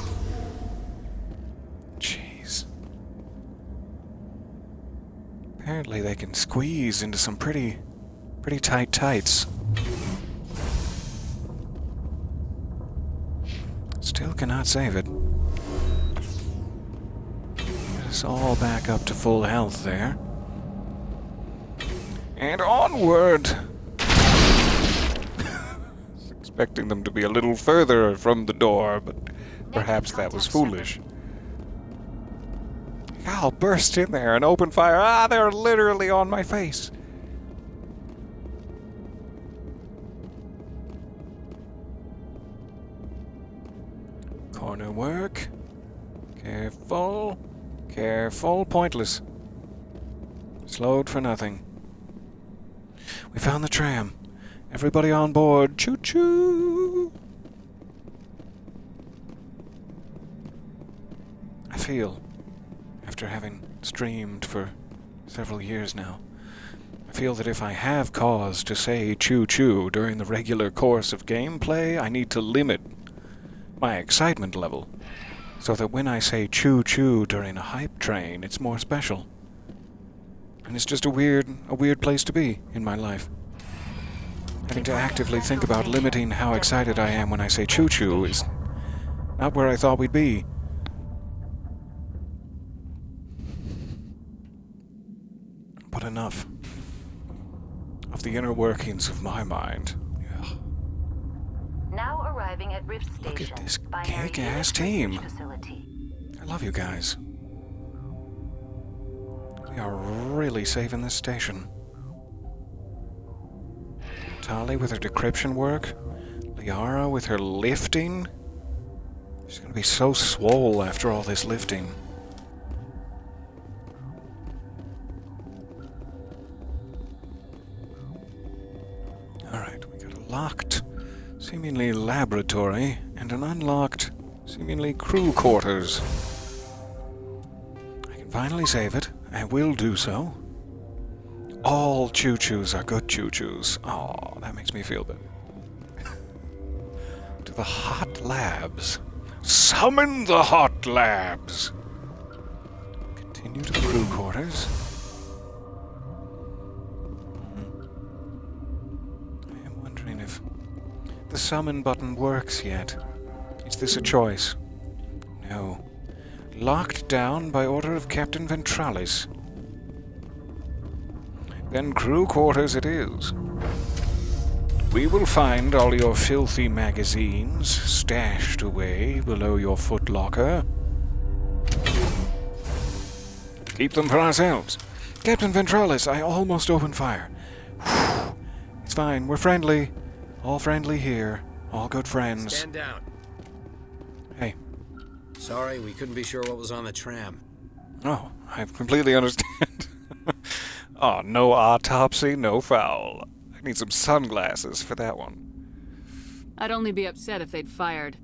Jeez. Apparently they can squeeze into some pretty tight tights. Still cannot save it. Get us all back up to full health there. And onward! Expecting them to be a little further from the door, but perhaps that was foolish. I'll burst in there and open fire. Ah, they're literally on my face. Corner work. Careful. Careful. Pointless. Slowed for nothing. We found the tram. Everybody on board. Choo-choo! I feel, after having streamed for several years now, I feel that if I have cause to say choo-choo during the regular course of gameplay, I need to limit my excitement level, so that when I say choo-choo during a hype train, it's more special. And it's just a weird place to be in my life. Having to actively think about limiting how excited I am when I say choo-choo is not where I thought we'd be. But enough of the inner workings of my mind. Ugh. Now arriving at Rift Station. Look at this binary kick-ass unit team. research facility. I love you guys. We are really saving this station. Tali with her decryption work. Liara with her lifting? She's gonna be so swole after all this lifting. Alright, we got a locked, seemingly laboratory, and an unlocked, seemingly crew quarters. I can finally save it. I will do so. All choo-choos are good choo-choos. Oh, that makes me feel better. To the hot labs. Summon the hot labs! Continue to the crew quarters. I am wondering if the summon button works yet. Is this a choice? No. Locked down by order of Captain Ventralis. Then crew quarters it is. We will find all your filthy magazines stashed away below your footlocker. Keep them for ourselves. Captain Ventralis, I almost opened fire. It's fine, we're friendly. All friendly here. All good friends. Stand down. Hey. Sorry, we couldn't be sure what was on the tram. Oh, I completely understand. Oh, no autopsy, no foul. I need some sunglasses for that one. I'd only be upset if they'd fired.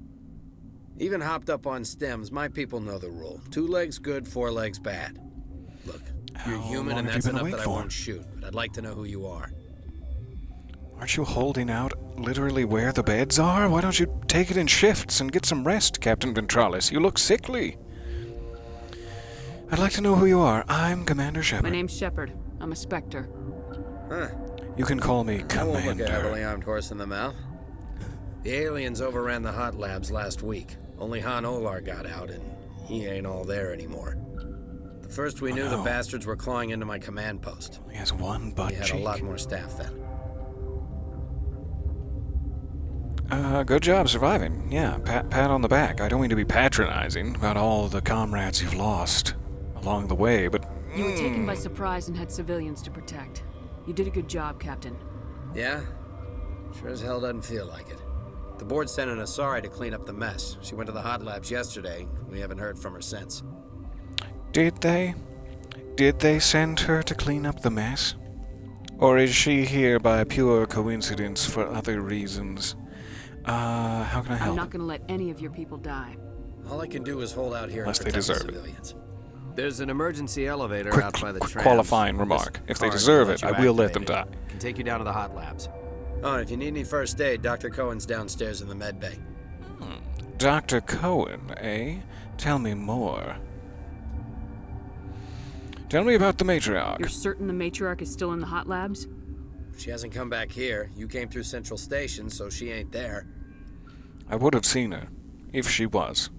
Even hopped up on stems, my people know the rule. 2 legs good, 4 legs bad. Look, you're How human long and have you that's been enough awake that I for? won't shoot, but I'd like to know who you are. Aren't you holding out literally where the beds are? Why don't you take it in shifts and get some rest, Captain Ventralis? You look sickly. I'd like to know who you are. I'm Commander Shepard. My name's Shepard. I'm a Spectre. Huh. You can call me I won't look a Commander. heavily armed horse in the mouth. The aliens overran the hot labs last week. Only Han Olar got out, and he ain't all there anymore. The first we knew, no. the bastards were clawing into my command post. He has one butt We had cheek. a lot more staff then. Good job surviving. Yeah, pat on the back. I don't mean to be patronizing about all the comrades you've lost along the way, but... You were taken by surprise and had civilians to protect. You did a good job, Captain. Yeah? Sure as hell doesn't feel like it. The board sent an Asari to clean up the mess. She went to the hot labs yesterday. We haven't heard from her since. Did they? Did they send her to clean up the mess? Or is she here by pure coincidence for other reasons? How can I help? I'm not gonna let any of your people die. All I can do is hold out here Unless and they protect the deserve it. civilians. There's an emergency elevator Quick, out by the quick trams. qualifying This remark. If they card deserve will it, let I you will let them die. activate it. Can take you down to the hot labs. Oh, and if you need any first aid, Dr. Cohen's downstairs in the med bay. Dr. Cohen, eh? Tell me more. Tell me about the matriarch. You're certain the matriarch is still in the hot labs? She hasn't come back here. You came through Central Station, so she ain't there. I would have seen her, if she was.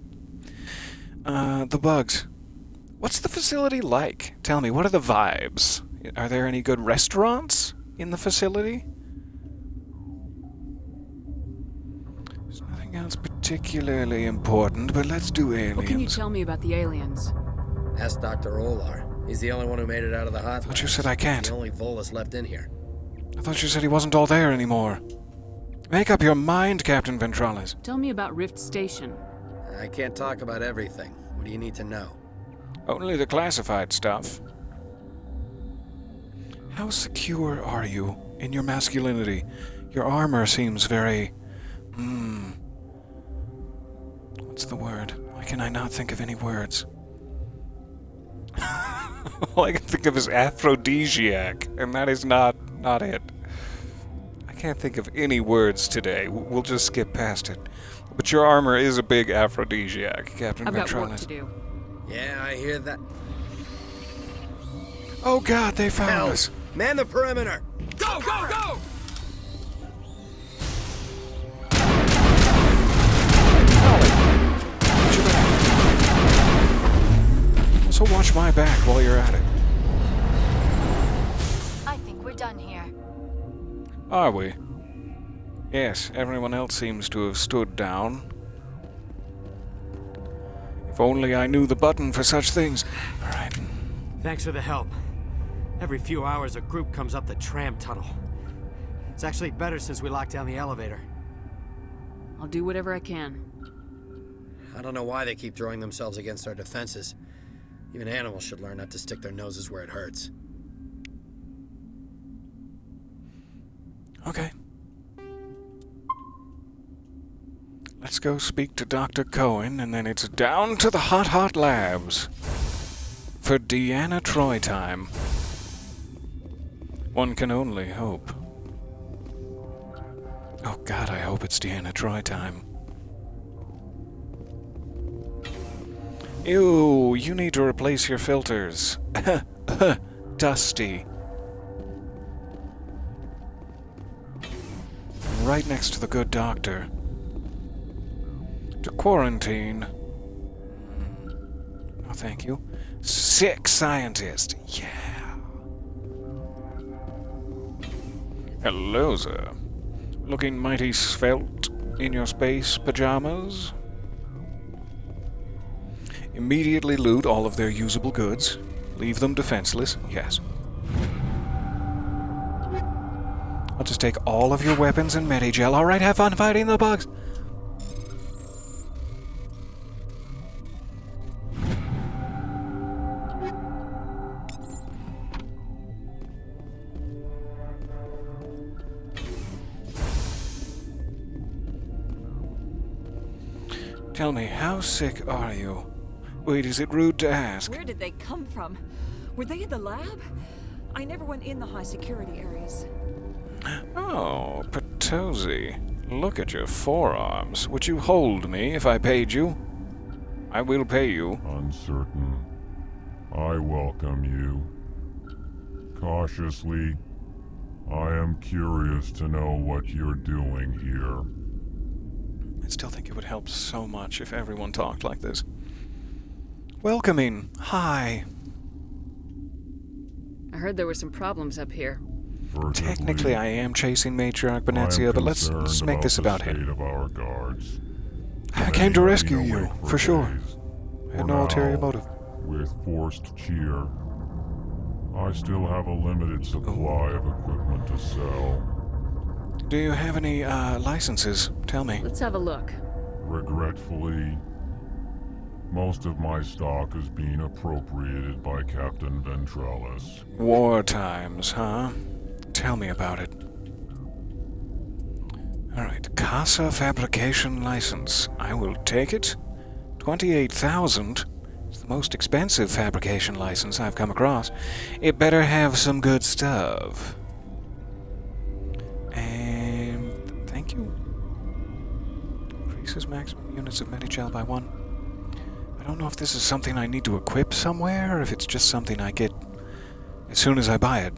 The bugs. What's the facility like? Tell me, what are the vibes? Are there any good restaurants in the facility? There's nothing else particularly important, but let's do aliens. What can you tell me about the aliens? Ask Dr. Olar. He's the only one who made it out of the hot Thought you labs. said I can't. The only Volus left in here. I thought you said he wasn't all there anymore. Make up your mind, Captain Ventralis. Tell me about Rift Station. I can't talk about everything. What do you need to know? Only the classified stuff. How secure are you in your masculinity? Your armor seems very... What's the word? Why can I not think of any words? All I can think of is aphrodisiac, and that is not it. I can't think of any words today. We'll just skip past it. But your armor is a big aphrodisiac, Captain I've got work Ventralis. to do. Yeah, I hear that. Oh God, they found Hell, us. man the perimeter! Go, go, go! Watch your back. Also watch my back while you're at it. I think we're done here. Are we? Yes, everyone else seems to have stood down. If only I knew the button for such things. Alright. Thanks for the help. Every few hours a group comes up the tram tunnel. It's actually better since we locked down the elevator. I'll do whatever I can. I don't know why they keep throwing themselves against our defenses. Even animals should learn not to stick their noses where it hurts. Okay. Let's go speak to Dr. Cohen, and then it's down to the Hot Labs for Deanna Troy time. One can only hope. Oh God, I hope it's Deanna Troy time. Ew, you need to replace your filters. Dusty. Right next to the good doctor. To quarantine. Oh, thank you. Sick scientist. Yeah. Hello, sir. Looking mighty svelte in your space pajamas? Immediately loot all of their usable goods. Leave them defenseless. Yes. I'll just take all of your weapons and Medigel. Alright, have fun fighting the bugs. Tell me, how sick are you? Wait, is it rude to ask? Where did they come from? Were they in the lab? I never went in the high security areas. Oh, Potosi. Look at your forearms. Would you hold me if I paid you? I will pay you. Uncertain. I welcome you. Cautiously, I am curious to know what you're doing here. I still think it would help so much if everyone talked like this. Welcoming. Hi. I heard there were some problems up here. Technically, I am chasing Matriarch Benezia, but let's make this about him. Of our guards. I came to rescue you, for sure. I had no ulterior motive. With forced cheer, I still have a limited supply of equipment to sell. Do you have any, licenses? Tell me. Let's have a look. Regretfully, most of my stock is being appropriated by Captain Ventrellis. War times, huh? Tell me about it. Alright, Casa Fabrication License. I will take it. 28,000. It's the most expensive fabrication license I've come across. It better have some good stuff. And thank you. Increases maximum units of Medigel by 1. I don't know if this is something I need to equip somewhere, or if it's just something I get as soon as I buy it.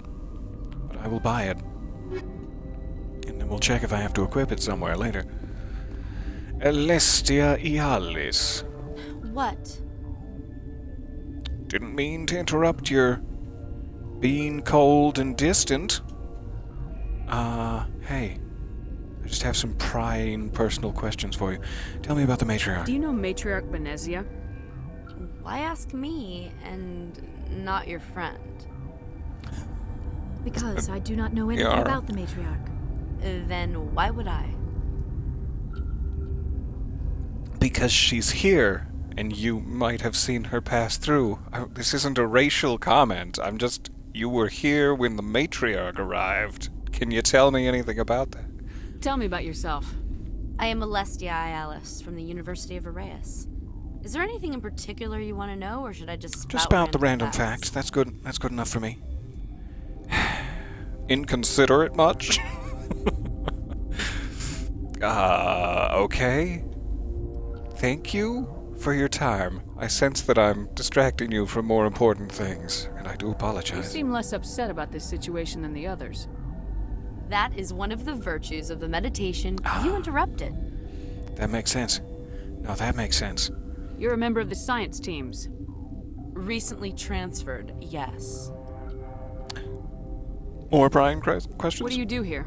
But I will buy it. And then we'll check if I have to equip it somewhere later. Alestia Ialis. What? Didn't mean to interrupt your being cold and distant. Hey. I just have some prying personal questions for you. Tell me about the Matriarch. Do you know Matriarch Benezia? Why ask me and not your friend? Because I do not know anything about the Matriarch. Then why would I? Because she's here, and you might have seen her pass through. This isn't a racial comment. You were here when the Matriarch arrived. Can you tell me anything about that? Tell me about yourself. I am Alestia Ialis from the University of Arrayus. Is there anything in particular you want to know, or should I just spout the random facts? That's good. That's good enough for me. Inconsiderate much? Okay. Thank you for your time. I sense that I'm distracting you from more important things, and I do apologize. You seem less upset about this situation than the others. That is one of the virtues of the meditation you interrupted. That makes sense. No, that makes sense. You're a member of the science teams. Recently transferred, yes. More prying questions? What do you do here?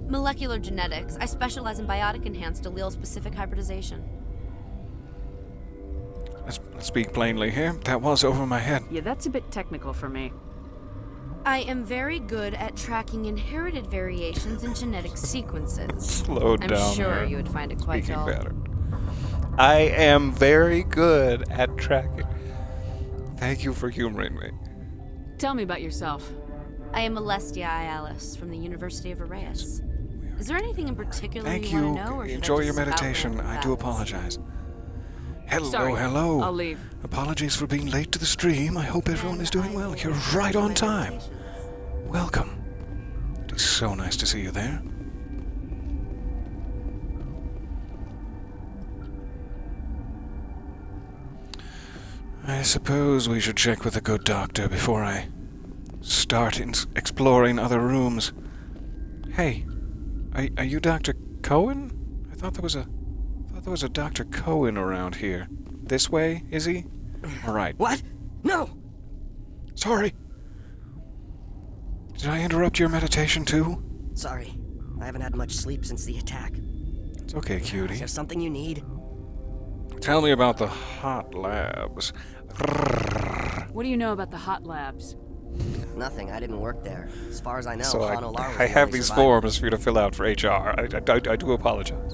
Molecular genetics. I specialize in biotic-enhanced allele-specific hybridization. Let's speak plainly here. That was over my head. Yeah, that's a bit technical for me. I am very good at tracking inherited variations in genetic sequences. Slow down. I'm sure there. you would find it quite Speaking dull. better. I am very good at tracking. Thank you for humoring me. Tell me about yourself. I am Alestia Ialis from the University of Arraeus. Is there anything in particular Thank you you. want to know, or should I Enjoy just your spout meditation. random I do facts? apologize. Hello, Sorry, hello. I'll leave. Apologies for being late to the stream. I hope everyone is doing well. You're right on time. Welcome. It is so nice to see you there. I suppose we should check with the good doctor before I start exploring other rooms. Hey, are you Dr. Cohen? I thought there was a Dr. Cohen around here. This way, is he? All right. What? No! Sorry. Did I interrupt your meditation too? Sorry. I haven't had much sleep since the attack. It's okay, cutie. Is there something you need? Tell me about the hot labs. What do you know about the hot labs? Nothing. I didn't work there. As far as I know, So Han Olar was I the have only these survivor. forms for you to fill out for HR. I do apologize.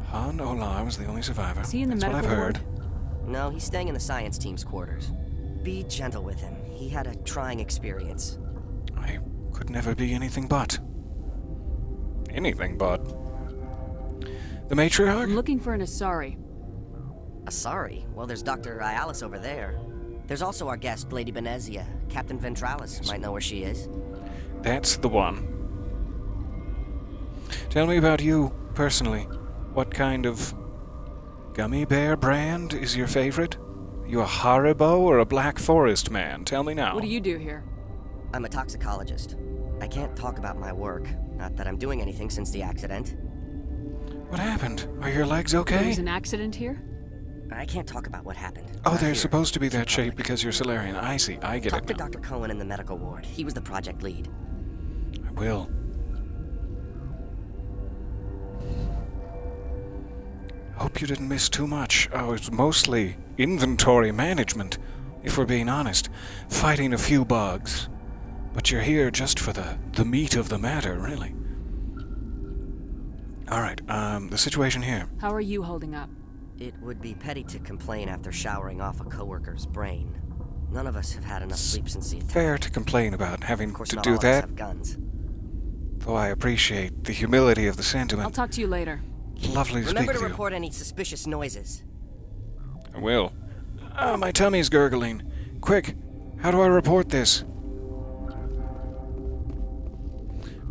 Han Olar was the only survivor. Is he in the That's what I've medical heard. ward? No, he's staying in the science team's quarters. Be gentle with him. He had a trying experience. I could never be anything but. Anything but. The matriarch? I'm looking for an Asari. Sorry. Well, there's Dr. Ialis over there. There's also our guest, Lady Benezia. Captain Ventralis might know where she is. That's the one. Tell me about you, personally. What kind of gummy bear brand is your favorite? Are you a Haribo or a Black Forest man? Tell me now. What do you do here? I'm a toxicologist. I can't talk about my work. Not that I'm doing anything since the accident. What happened? Are your legs There okay? was an accident here? I can't talk about what happened. Oh, Not they're here. supposed to be that Too shape public. because you're Solarian. I see. I get Talk it to now. Dr. Cohen in the medical ward. He was the project lead. I will. Hope you didn't miss too much. Oh, it's mostly inventory management, if we're being honest. Fighting a few bugs. But you're here just for the meat of the matter, really. Alright, the situation here. How are you holding up? It would be petty to complain after showering off a coworker's brain. None of us have had enough sleep since the attack. Fair to complain about having Of course, to not do all of us that, have guns. though I appreciate the humility of the I'll sentiment. talk to you later. Lovely to Remember speak to with you. report any suspicious noises. I will. My tummy's gurgling. Quick, how do I report this?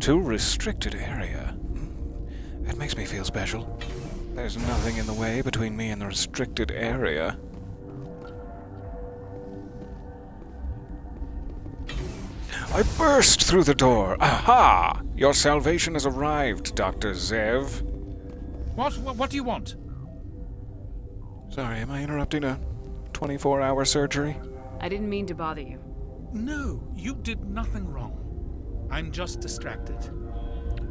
To restricted area. That makes me feel special. There's nothing in the way between me and the restricted area. I burst through the door. Aha! Your salvation has arrived, Dr. Zev. What do you want? Sorry, am I interrupting a 24-hour surgery? I didn't mean to bother you. No, you did nothing wrong. I'm just distracted.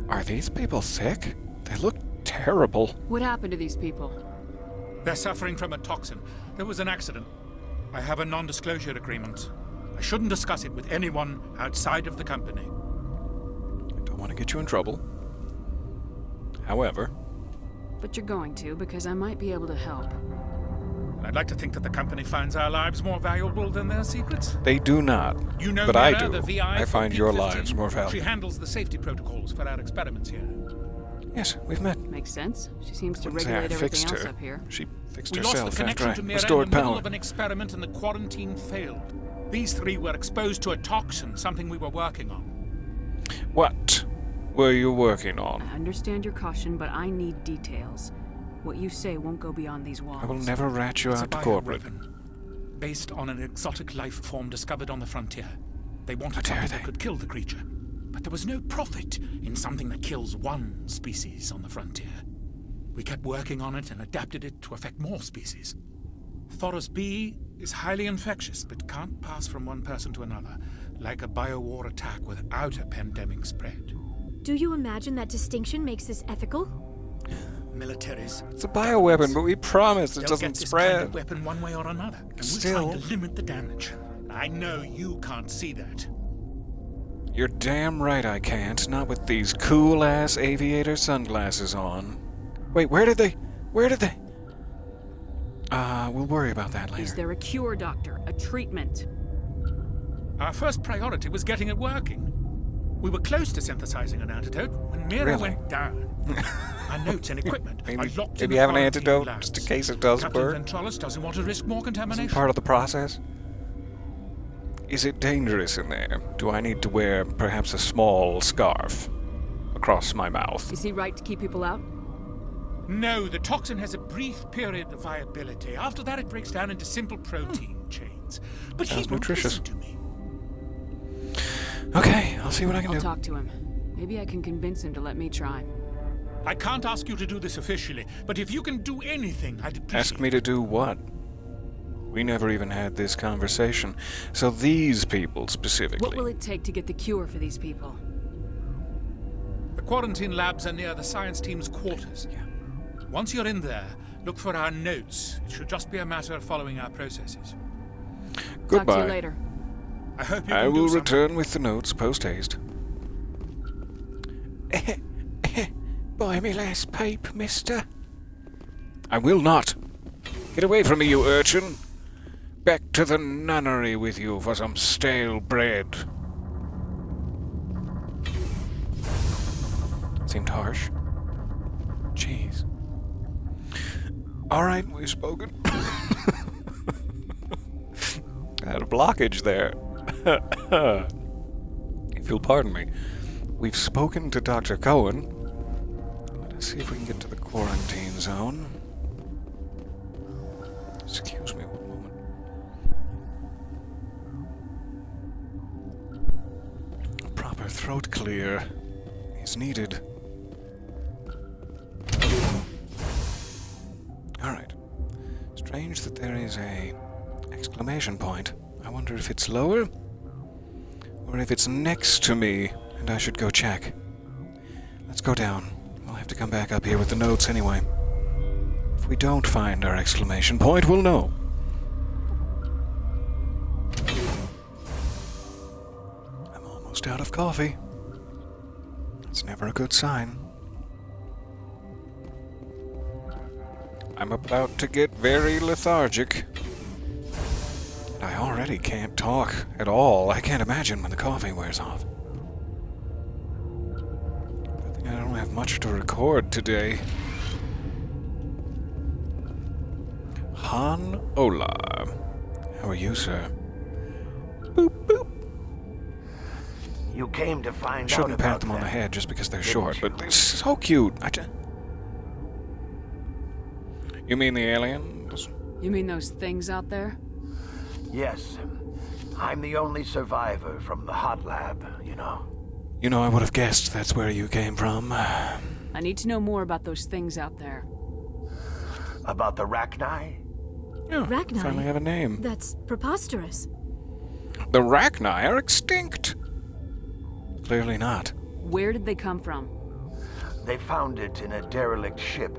Are these people sick? They look terrible. What happened to these people? They're suffering from a toxin. There was an accident. I have a non-disclosure agreement. I shouldn't discuss it with anyone outside of the company. I don't want to get you in trouble. However, But you're going to, because I might be able to help. I'd like to think that the company finds our lives more valuable than their secrets. they do not. You know but I Nina, do. the VI I for find Peak your 15? lives more She valuable. handles the safety protocols for our experiments here. Yes, we've met. Makes sense. She seems to Wouldn't say I regulate fixed everything else her. up here. She fixed We lost herself the after connection I to Mira in the restored middle power. of an experiment and the quarantine failed. These three were exposed to a toxin, something we were working on. What were you working on? I understand your caution, but I need details. What you say won't go beyond these walls. I will never rat you It's out a to corporate. bioweapon, based on an exotic life form discovered on the frontier. They How wanted dare something they? that could kill the creature, but there was no profit in something that kills one species on the frontier. We kept working on it and adapted it to affect more species. Thoros B is highly infectious, but can't pass from one person to another, like a biowar attack without a pandemic spread. Do you imagine that distinction makes this ethical? Militaries It's a bioweapon, but we promise it they'll doesn't get this spread. kind of weapon one way or another, and Still. we're trying to limit the damage. I know you can't see that. You're damn right I can't. Not with these cool-ass aviator sunglasses on. Wait, where did they? We'll worry about that later. Is there a cure, Doctor? A treatment? Our first priority was getting it working. We were close to synthesizing an antidote when Mira Really? went down. Our notes and equipment are locked in maybe the have an quarantine antidote labs. just in case it does Captain work. Ventralis doesn't want to risk more Isn't contamination. part of the process? Is it dangerous in there? Do I need to wear perhaps a small scarf across my mouth? Is he right to keep people out? No, the toxin has a brief period of viability. After that, it breaks down into simple protein chains. But Sounds he won't nutritious. listen to me. Okay, I'll see what I can I'll do. talk to him. Maybe I can convince him to let me try. I can't ask you to do this officially, but if you can do anything, I'd appreciate Ask me to do what? We never even had this conversation. So these people specifically. What will it take to get the cure for these people? The quarantine labs are near the science team's quarters. Yeah. Once you're in there, look for our notes. It should just be a matter of following our processes. Goodbye. Talk to you later. I hope you I can will do something. return with the notes post-haste. Buy me last pipe, mister. I will not. Get away from me, you urchin. Back to the nunnery with you for some stale bread. Seemed harsh. Jeez. Alright, we've spoken. I had a blockage there. If you'll pardon me. We've spoken to Dr. Cohen. Let's see if we can get to the quarantine zone. Excuse me one moment. A proper throat clear is needed. Alright. Strange that there is a exclamation point. I wonder if it's lower? Or if it's next to me and I should go check. Let's go down. We'll have to come back up here with the notes anyway. If we don't find our exclamation point, we'll know. I'm almost out of coffee. That's never a good sign. I'm about to get very lethargic. And I already can't talk at all. I can't imagine when the coffee wears off. Good thing I don't have much to record today. Han Ola. How are you, sir? Boop, boop. You came to find out Shouldn't pat about them on the them, head just because they're didn't short, you? but they're so cute. You mean the aliens? You mean those things out there? Yes. I'm the only survivor from the hot lab, you know. You know, I would have guessed that's where you came from. I need to know more about those things out there. About the Rachni? Yeah, Rachni? finally have a name. That's preposterous. The Rachni are extinct. Clearly not. Where did they come from? They found it in a derelict ship.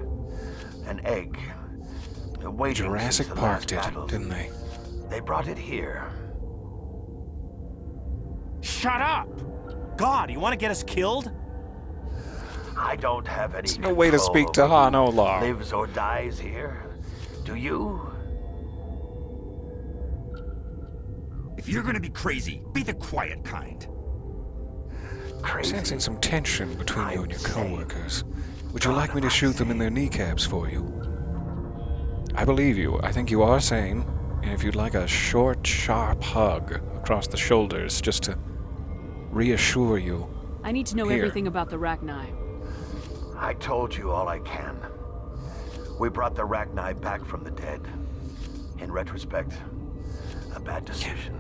An egg. Waiting Jurassic since the Park last did, battle. didn't they? They brought it here. Shut up! God, you want to get us killed? I don't have any There's no way to control speak to over Han who Ola. lives or dies here. Do you? If you're gonna be crazy, be the quiet kind. I'm Crazy. sensing some tension between you and your I'm coworkers. Would you like me to shoot them in their kneecaps for you? I believe you. I think you are sane. And if you'd like a short, sharp hug across the shoulders just to reassure you. I need to know Here. everything about the Rachni. I told you all I can. We brought the Rachni back from the dead. In retrospect, a bad decision.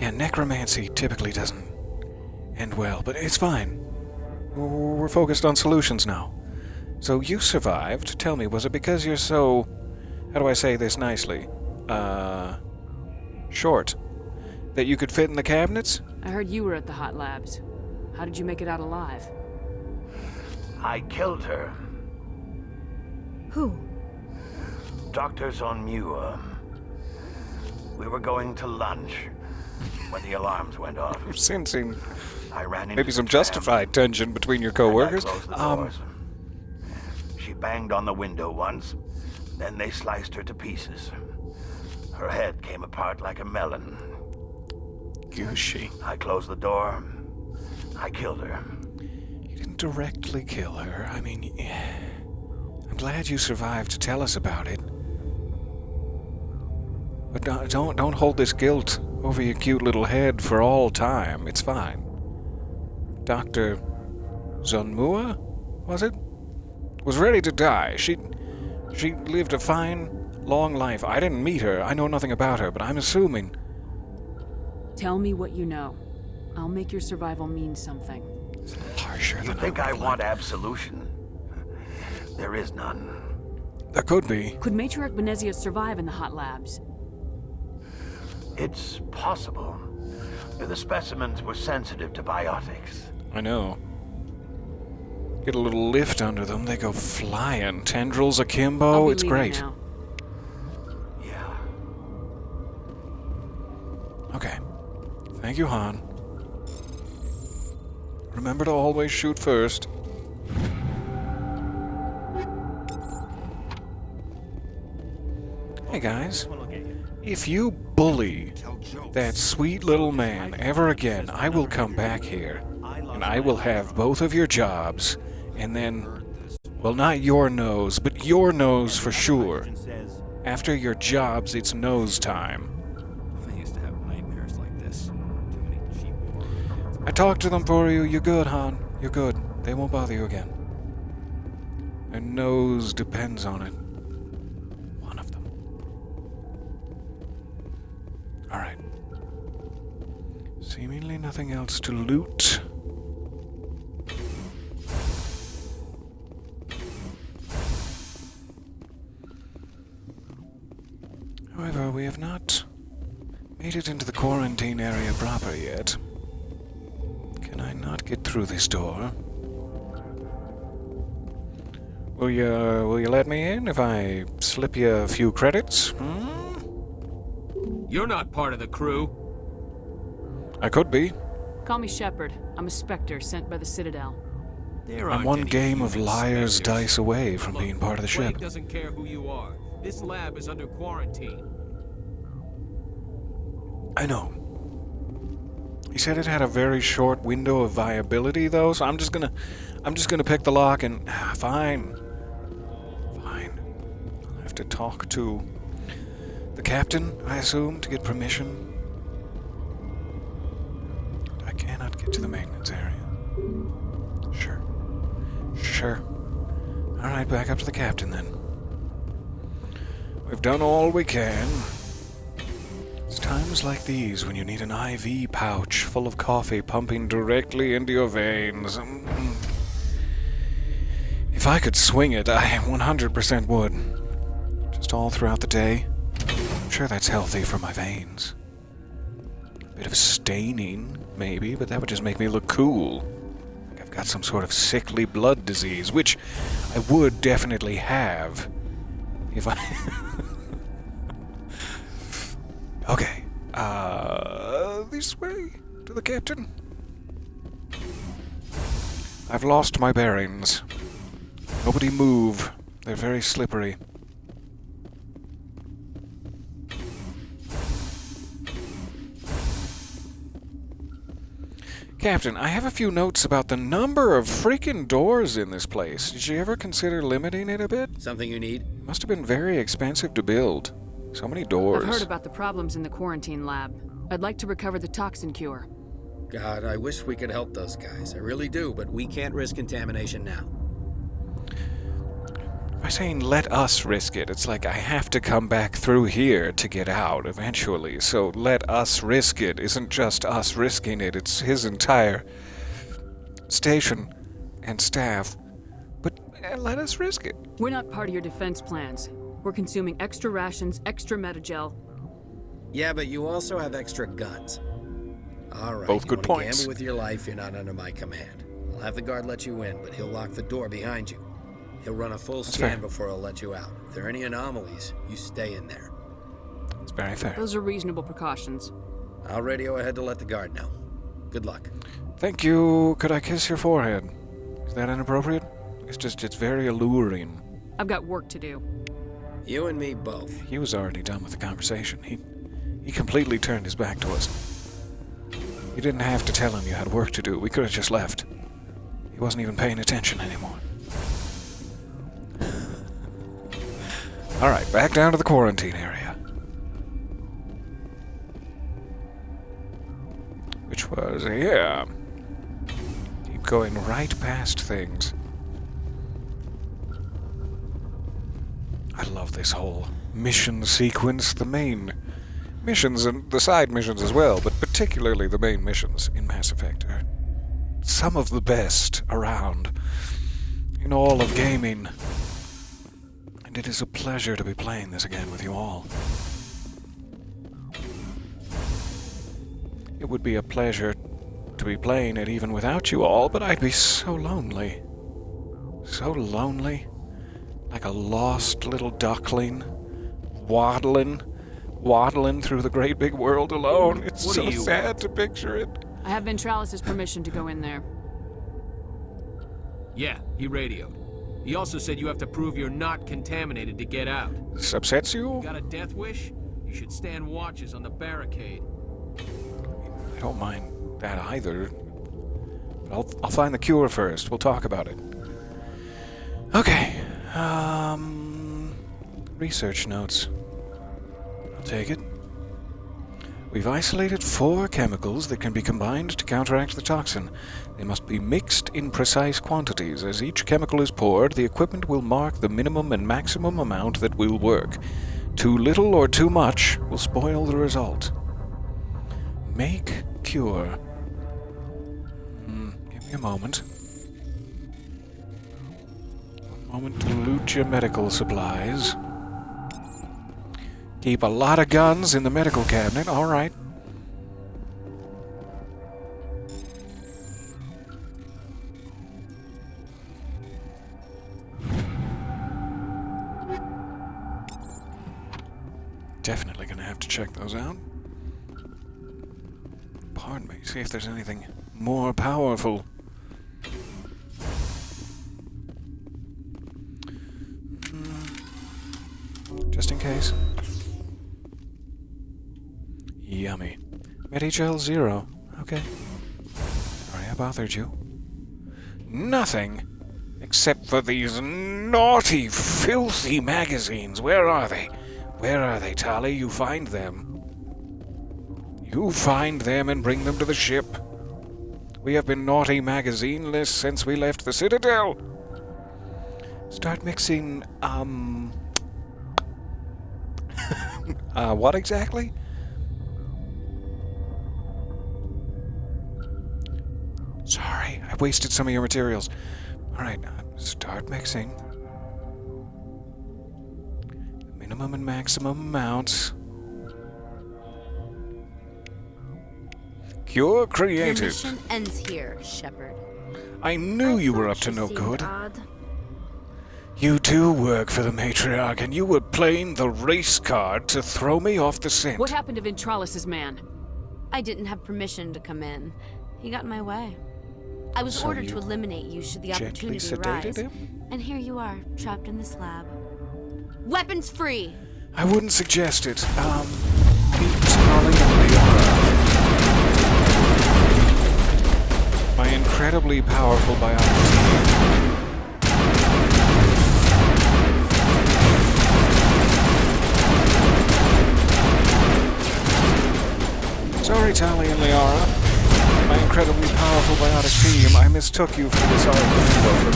Yeah, necromancy typically doesn't end well, but it's fine. We're focused on solutions now. So you survived. Tell me, was it because you're so... How do I say this nicely? Short. That you could fit in the cabinets? I heard you were at the hot labs. How did you make it out alive? I killed her. Who? Doctors on Muir. We were going to lunch when the alarms went off. I'm sensing I ran into maybe some the tram, justified tension between your and I coworkers. closed the doors. She banged on the window once, then they sliced her to pieces. Her head came apart like a melon. Gooshy. I closed the door. I killed her. You didn't directly kill her. I mean, I'm glad you survived to tell us about it. But don't hold this guilt over your cute little head for all time. It's fine. Dr. Zunmua, was it? Was ready to die. She lived a fine, long life. I didn't meet her. I know nothing about her, but I'm assuming. Tell me what you know. I'll make your survival mean something. It's a little harsher You than think I I would want like. absolution? There is none. There could be. Could Matriarch Benezia survive in the hot labs? It's possible. The specimens were sensitive to biotics. I know. Get a little lift under them, they go flying. Tendrils akimbo, I'll be it's leaving great. now. Yeah. Okay. Thank you, Han. Remember to always shoot first. Hey guys. If you bully that sweet little man ever again, I will come back here and I will have both of your jobs and then, well, not your nose, but your nose for sure. After your jobs, it's nose time. I used to have nightmares like this. Too many cheap words. I talked to them for you. You're good, Han. You're good. They won't bother you again. Their nose depends on it. One of them. Alright. Seemingly nothing else to loot. However, we have not made it into the quarantine area proper yet. Can I not get through this door? Will you let me in if I slip you a few credits? You're not part of the crew. I could be. Call me Shepard. I'm a Spectre sent by the Citadel. I'm one game of liar's dice away from being part of the ship. Blake doesn't care who you are. This lab is under quarantine. I know. He said it had a very short window of viability, though, so I'm just gonna pick the lock and fine. I'll have to talk to the captain, I assume, to get permission. I cannot get to the maintenance area. Sure. All right, back up to the captain then. We've done all we can. It's times like these when you need an IV pouch full of coffee pumping directly into your veins. If I could swing it, I 100% would. Just all throughout the day. I'm sure that's healthy for my veins. Bit of staining, maybe, but that would just make me look cool. Like I've got some sort of sickly blood disease, which I would definitely have if I... Okay, this way to the captain. I've lost my bearings. Nobody move. They're very slippery. Captain, I have a few notes about the number of freaking doors in this place. Did you ever consider limiting it a bit? Something you need? Must have been very expensive to build. So many doors. I've heard about the problems in the quarantine lab. I'd like to recover the toxin cure. God, I wish we could help those guys. I really do, but we can't risk contamination now. By saying let us risk it, it's like I have to come back through here to get out eventually. So let us risk it isn't just us risking it, it's his entire station and staff. But let us risk it. We're not part of your defense plans. We're consuming extra rations, extra metagel. Yeah, but you also have extra guns. All right, Both good you wanna points. Gamble with your life, you're not under my command. I'll have the guard let you in, but he'll lock the door behind you. He'll run a full scan fair. before he'll let you out. If there are any anomalies, you stay in there. It's Very fair. Those are reasonable precautions. I'll radio ahead to let the guard know. Good luck. Thank you. Could I kiss your forehead? Is that inappropriate? It's very alluring. I've got work to do. You and me both. He was already done with the conversation. He completely turned his back to us. You didn't have to tell him you had work to do. We could have just left. He wasn't even paying attention anymore. Alright, back down to the quarantine area. Which was here. Keep going right past things. I love this whole mission sequence. The main missions and the side missions as well, but particularly the main missions in Mass Effect are some of the best around in all of gaming. And it is a pleasure to be playing this again with you all. It would be a pleasure to be playing it even without you all, but I'd be so lonely. So lonely. Like a lost little duckling, waddling through the great big world alone. It's so sad to picture it. I have Ventralis' permission to go in there. Yeah, he radioed. He also said you have to prove you're not contaminated to get out. This upsets you? Got a death wish? You should stand watches on the barricade. I don't mind that either. But I'll find the cure first. We'll talk about it. Okay. Research notes. I'll take it. We've isolated 4 chemicals that can be combined to counteract the toxin. They must be mixed in precise quantities. As each chemical is poured, the equipment will mark the minimum and maximum amount that will work. Too little or too much will spoil the result. Make cure. Give me a moment. Moment to loot your medical supplies. Keep a lot of guns in the medical cabinet. All right. Definitely gonna have to check those out. Pardon me. See if there's anything more powerful. Just in case. Yummy. Medigel 0. Okay. Sorry I bothered you. Nothing! Except for these naughty, filthy magazines. Where are they? Where are they, Tali? You find them. You find them and bring them to the ship. We have been naughty magazine-less since we left the Citadel. Start mixing, what exactly? Sorry, I wasted some of your materials. Alright, start mixing. Minimum and maximum amounts. Cure created. Your mission ends here, Shepard. I knew you were up to no good. You do work for the Matriarch, and you were playing the race card to throw me off the scent. What happened to Ventralis' man? I didn't have permission to come in. He got in my way. I was So ordered you to eliminate you should the gently opportunity sedated arise. him? And here you are, trapped in this lab. Weapons free! I wouldn't suggest it. Meet Tali and Liara. My incredibly powerful bionic team. Sorry, Tali and Liara. My incredibly powerful biotic team, I mistook you for this argument.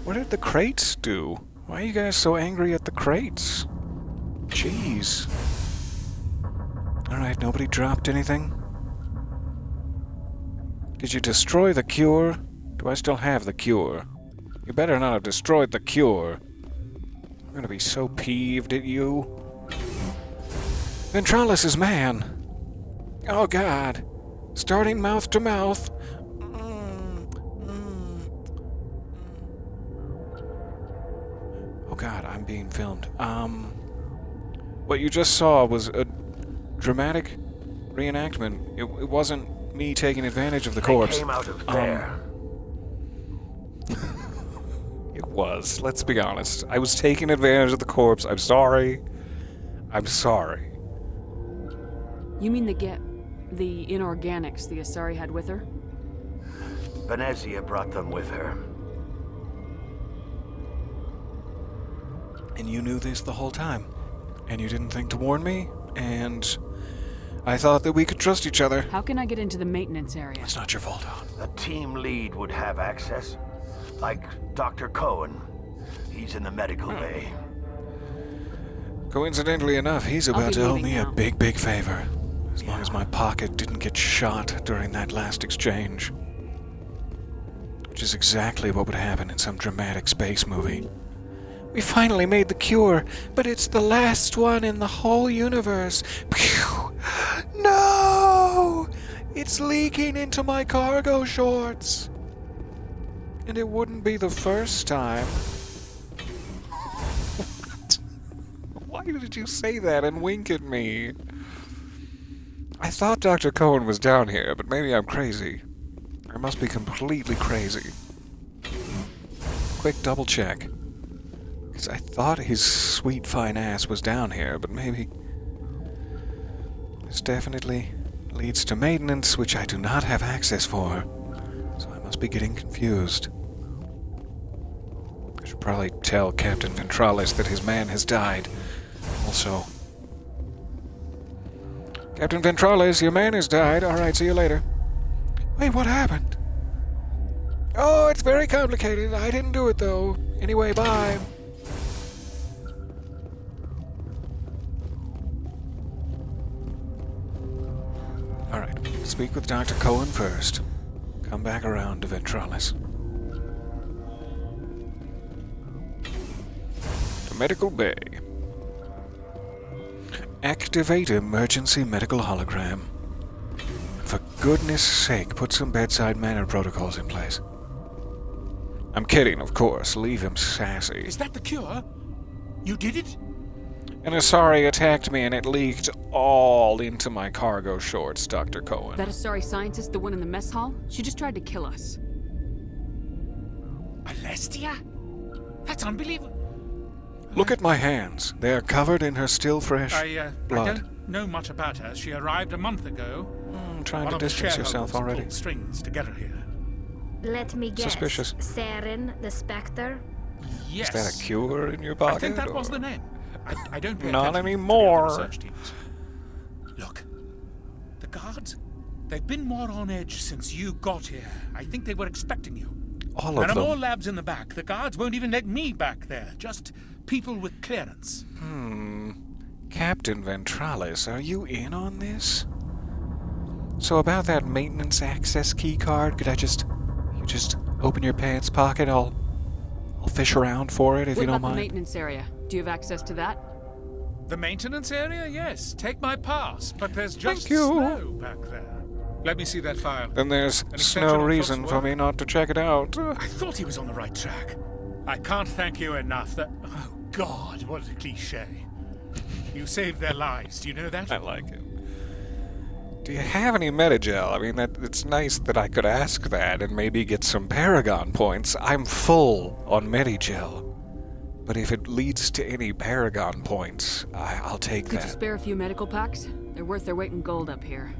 What did the crates do? Why are you guys so angry at the crates? Jeez. Alright, nobody dropped anything? Did you destroy the cure? Do I still have the cure? You better not have destroyed the cure. I'm gonna be so peeved at you. Ventralis' man! Oh god. Starting mouth to mouth. I'm being filmed. What you just saw was a dramatic reenactment. It wasn't me taking advantage of the corpse. Came out of there. It was. Let's be honest. I was taking advantage of the corpse. I'm sorry. I'm sorry. You mean the inorganics the Asari had with her? Venezia brought them with her. And you knew this the whole time. And you didn't think to warn me. And I thought that we could trust each other. How can I get into the maintenance area? It's not your fault, Hahn. A team lead would have access. Like Dr. Cohen. He's in the medical bay. Coincidentally enough, he's about to owe me a big, big favor. As long as my pocket didn't get shot during that last exchange. Which is exactly what would happen in some dramatic space movie. We finally made the cure, but it's the last one in the whole universe. Pew! No! It's leaking into my cargo shorts. And it wouldn't be the first time. Why did you say that and wink at me? I thought Dr. Cohen was down here, but maybe I'm crazy. I must be completely crazy. Quick double check. Because I thought his sweet fine ass was down here, but maybe... This definitely leads to maintenance, which I do not have access for. So I must be getting confused. I should probably tell Captain Ventralis that his man has died. Also... Captain Ventralis, your man has died. Alright, see you later. Wait, what happened? Oh, it's very complicated. I didn't do it, though. Anyway, bye. Alright, speak with Dr. Cohen first. Come back around to Ventralis. To Medical Bay. Activate emergency medical hologram. For goodness sake, put some bedside manner protocols in place. I'm kidding, of course. Leave him sassy. Is that the cure? You did it? An Asari attacked me and it leaked all into my cargo shorts, Dr. Cohen. That Asari scientist, the one in the mess hall? She just tried to kill us. Alestia? That's unbelievable. Look at my hands. They are covered in her still fresh blood. I don't know much about her. She arrived a month ago. Trying to distance yourself already. Pulled strings to get her here. Let me guess. Suspicious. Saren, the Spectre? Yes. Is that a cure in your pocket? I think that was the name. I don't pay Not attention anymore. to the research teams. Look, the guards, they've been more on edge since you got here. I think they were expecting you. All There of are them. more labs in the back. The guards won't even let me back there. Just people with clearance. Captain Ventralis, are you in on this? So about that maintenance access key card, could you just open your pants pocket? I'll fish around for it if you don't What about the mind. maintenance area? Do you have access to that? The maintenance area? Yes. Take my pass. But there's just you. snow back there. Let me see that file. Then there's An extension no on reason Fox for World? me not to check it out. I thought he was on the right track. I can't thank you enough that... Oh, God, what a cliche. You saved their lives. Do you know that? I like it. Do you have any Medigel? I mean, it's nice that I could ask that and maybe get some Paragon points. I'm full on Medigel. But if it leads to any Paragon points, I'll take Could that. you spare a few medical packs? They're worth their weight in gold up here.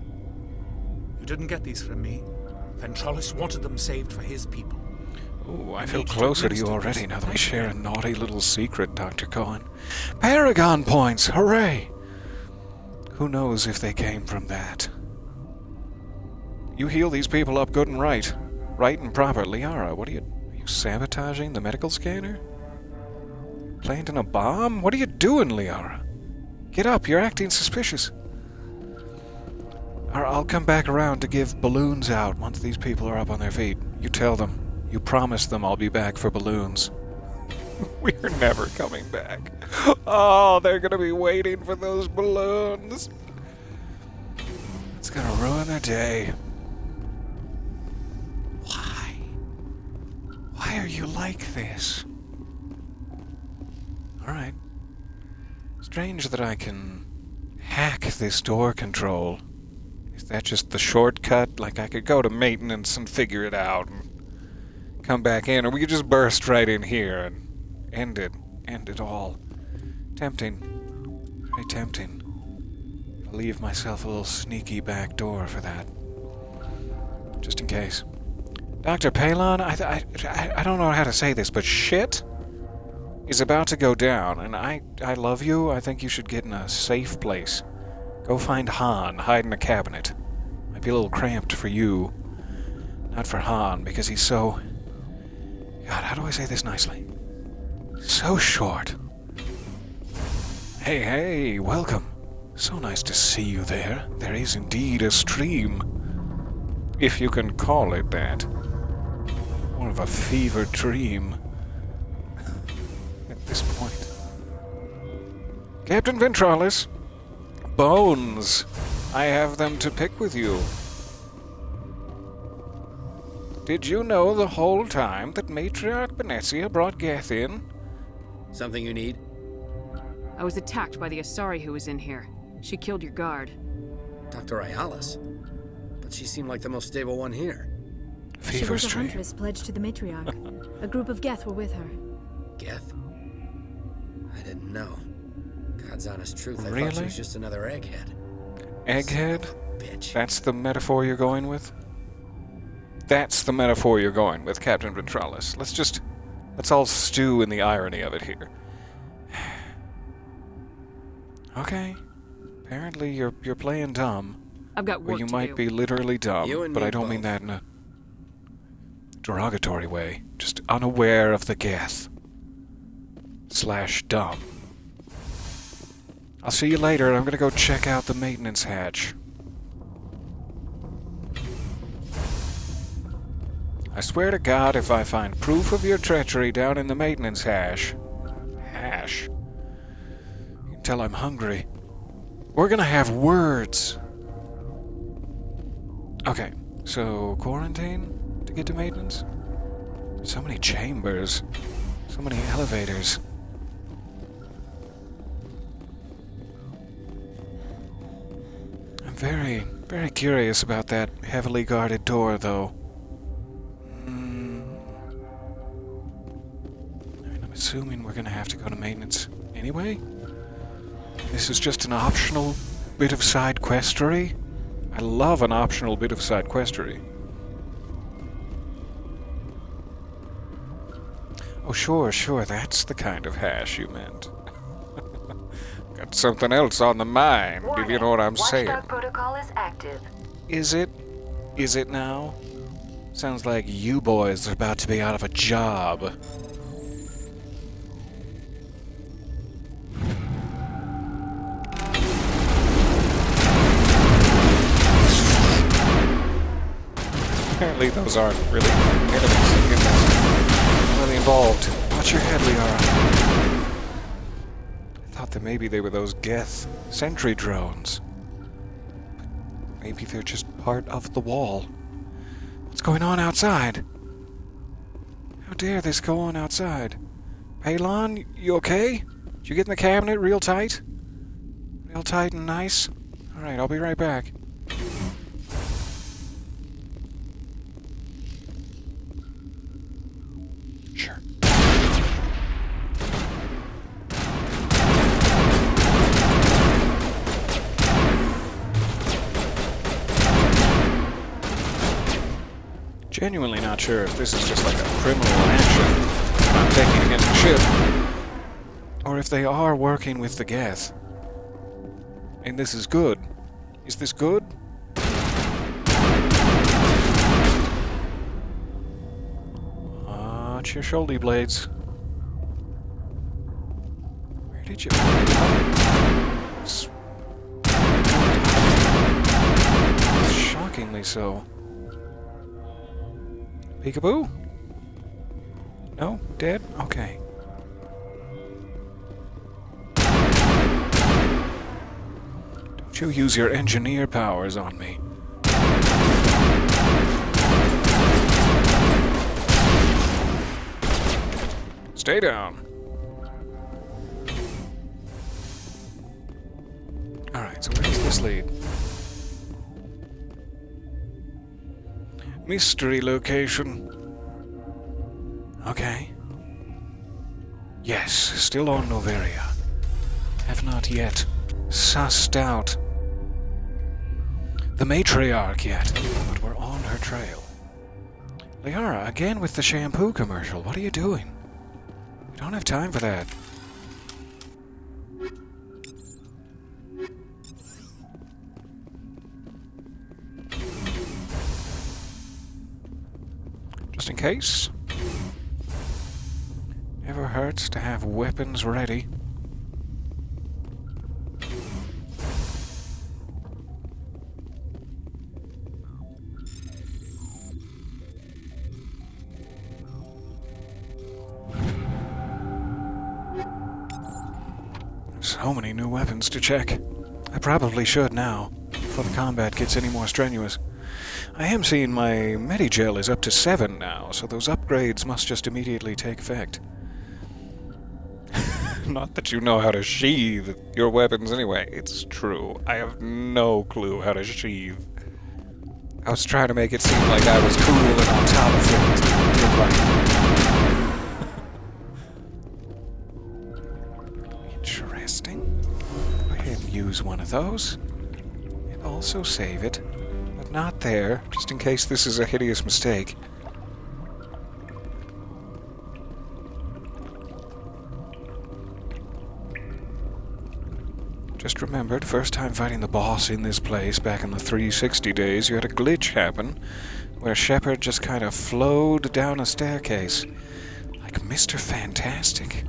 You didn't get these from me. Ventralis wanted them saved for his people. Ooh, I feel closer to you already now that we share a naughty little secret, Dr. Cohen. Paragon points! Hooray! Who knows if they came from that? You heal these people up good and right. Right and proper. Liara, what are you sabotaging the medical scanner? Planting a bomb? What are you doing, Liara? Get up, you're acting suspicious. I'll come back around to give balloons out once these people are up on their feet. You tell them. You promise them I'll be back for balloons. We're never coming back. Oh, they're gonna be waiting for those balloons. It's gonna ruin their day. Why? Why are you like this? Alright. Strange that I can hack this door control. Is that just the shortcut? Like, I could go to maintenance and figure it out and come back in, or we could just burst right in here and end it all. Tempting. Very tempting. I'll leave myself a little sneaky back door for that. Just in case. Dr. Palon, I don't know how to say this, but shit is about to go down, and I love you. I think you should get in a safe place. Go find Han, hide in a cabinet. Might be a little cramped for you. Not for Han, because he's so... God, how do I say this nicely? So short. Hey, welcome. So nice to see you there. There is indeed a stream. If you can call it that. More of a fever dream. At this point. Captain Ventralis. Bones. I have them to pick with you. Did you know the whole time that Matriarch Benessia brought Geth in? Something you need? I was attacked by the Asari who was in here. She killed your guard. Dr. Ayalis? But she seemed like the most stable one here. She was a huntress pledged to the Matriarch. A group of Geth were with her. Geth? I didn't know. God's honest truth, I Really? thought she was just another egghead. Egghead? Bitch. That's the metaphor you're going with? That's the metaphor you're going with, Captain Ventralis. Let's all stew in the irony of it here. Okay. Apparently you're playing dumb. I've got work Or you to might do. be literally dumb, You and but me I don't mean both. that in a derogatory way. Just unaware of the Geth. / dumb. I'll see you later. I'm gonna go check out the maintenance hatch. I swear to God, if I find proof of your treachery down in the maintenance hash, you can tell I'm hungry. We're gonna have words. Okay, so quarantine to get to maintenance? So many chambers, so many elevators. I'm very, very curious about that heavily guarded door, though. I'm assuming we're gonna have to go to maintenance anyway? This is just an optional bit of side questery? I love an optional bit of side questery. Oh, sure, that's the kind of hash you meant. Got something else on the mind, if you know what I'm saying. Watchdog protocol is active. Is it? Is it now? Sounds like you boys are about to be out of a job. Apparently those aren't really enemies in this. Not really involved. Watch your head, Liara. I thought that maybe they were those Geth sentry drones. But maybe they're just part of the wall. What's going on outside? How dare this go on outside? Palon, you okay? Did you get in the cabinet real tight? Real tight and nice? Alright, I'll be right back. Sure. Genuinely not sure if this is just like a criminal action I'm taking against the ship, or if they are working with the Geth. And this is good. Is this good? Watch your shoulder blades. Where did you... Shockingly so. Peekaboo? No? Dead? Okay. Don't you use your engineer powers on me. Stay down. Alright, so where does this lead? Mystery location. Okay. Yes, still on Noveria. Have not yet sussed out the matriarch yet, but we're on her trail. Liara, again with the shampoo commercial. What are you doing? We don't have time for that. Just in case. Never hurts to have weapons ready. So many new weapons to check. I probably should now, before the combat gets any more strenuous. I am seeing my Medigel is up to 7 now, so those upgrades must just immediately take effect. Not that you know how to sheathe your weapons anyway. It's true. I have no clue how to sheathe. I was trying to make it seem like I was cool and on top of things. You're right. Interesting. Go ahead and use one of those. And also save it. But not there, just in case this is a hideous mistake. Just remembered, first time fighting the boss in this place back in the 360 days, you had a glitch happen where Shepard just kind of flowed down a staircase like Mr. Fantastic.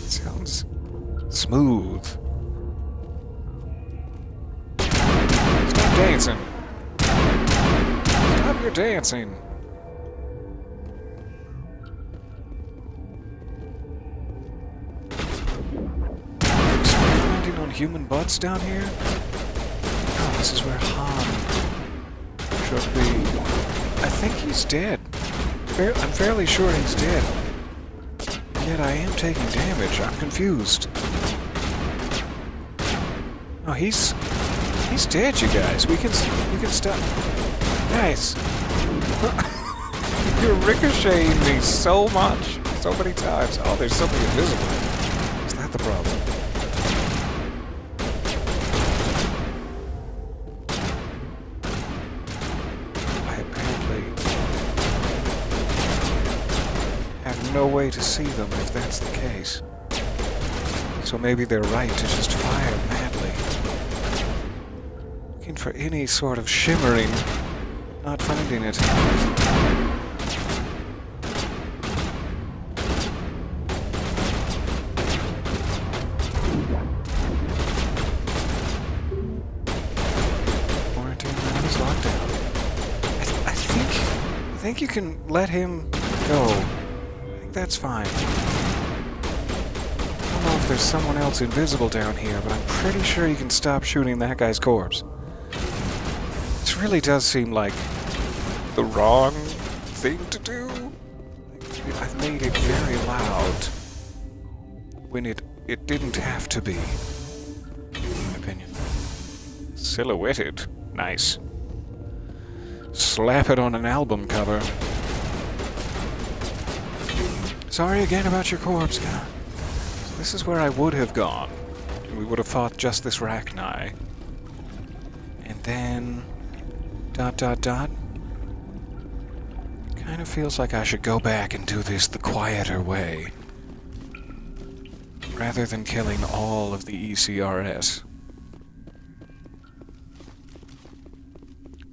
Sounds smooth. Stop dancing. Stop your dancing. On human butts down here? Oh, this is where Han should be. I think he's dead. I'm fairly sure he's dead. Yet I am taking damage. I'm confused. Oh, he's dead, you guys. We can stop. Guys, you're ricocheting me so much, so many times. Oh, there's something invisible. Is that the problem? No way to see them if that's the case. So maybe they're right to just fire madly. Looking for any sort of shimmering, not finding it. Quarantine round is locked down. I think you can let him go. That's fine. I don't know if there's someone else invisible down here, but I'm pretty sure you can stop shooting that guy's corpse. This really does seem like the wrong thing to do. I've made it very loud when it didn't have to be, in my opinion. Silhouetted. Nice. Slap it on an album cover. Sorry again about your corpse, guy. So this is where I would have gone. We would have fought just this Rachni. And then... ... Kind of feels like I should go back and do this the quieter way. Rather than killing all of the ECRS.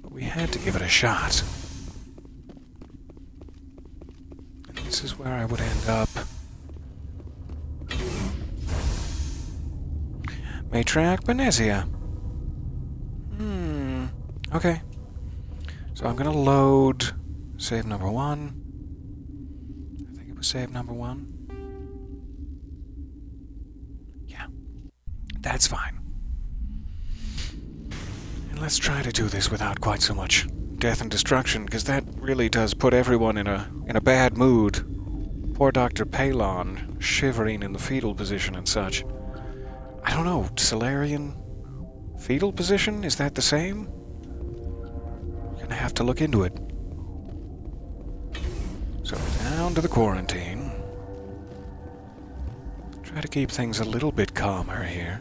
But we had to give it a shot. This is where I would end up. Matriarch Benezia. Okay. So I'm gonna load save number 1. I think it was save number 1. Yeah. That's fine. And let's try to do this without quite so much death and destruction, because that really does put everyone in a bad mood. Poor Dr. Palon, shivering in the fetal position and such. I don't know, Solarian fetal position? Is that the same? Gonna have to look into it. So down to the quarantine. Try to keep things a little bit calmer here.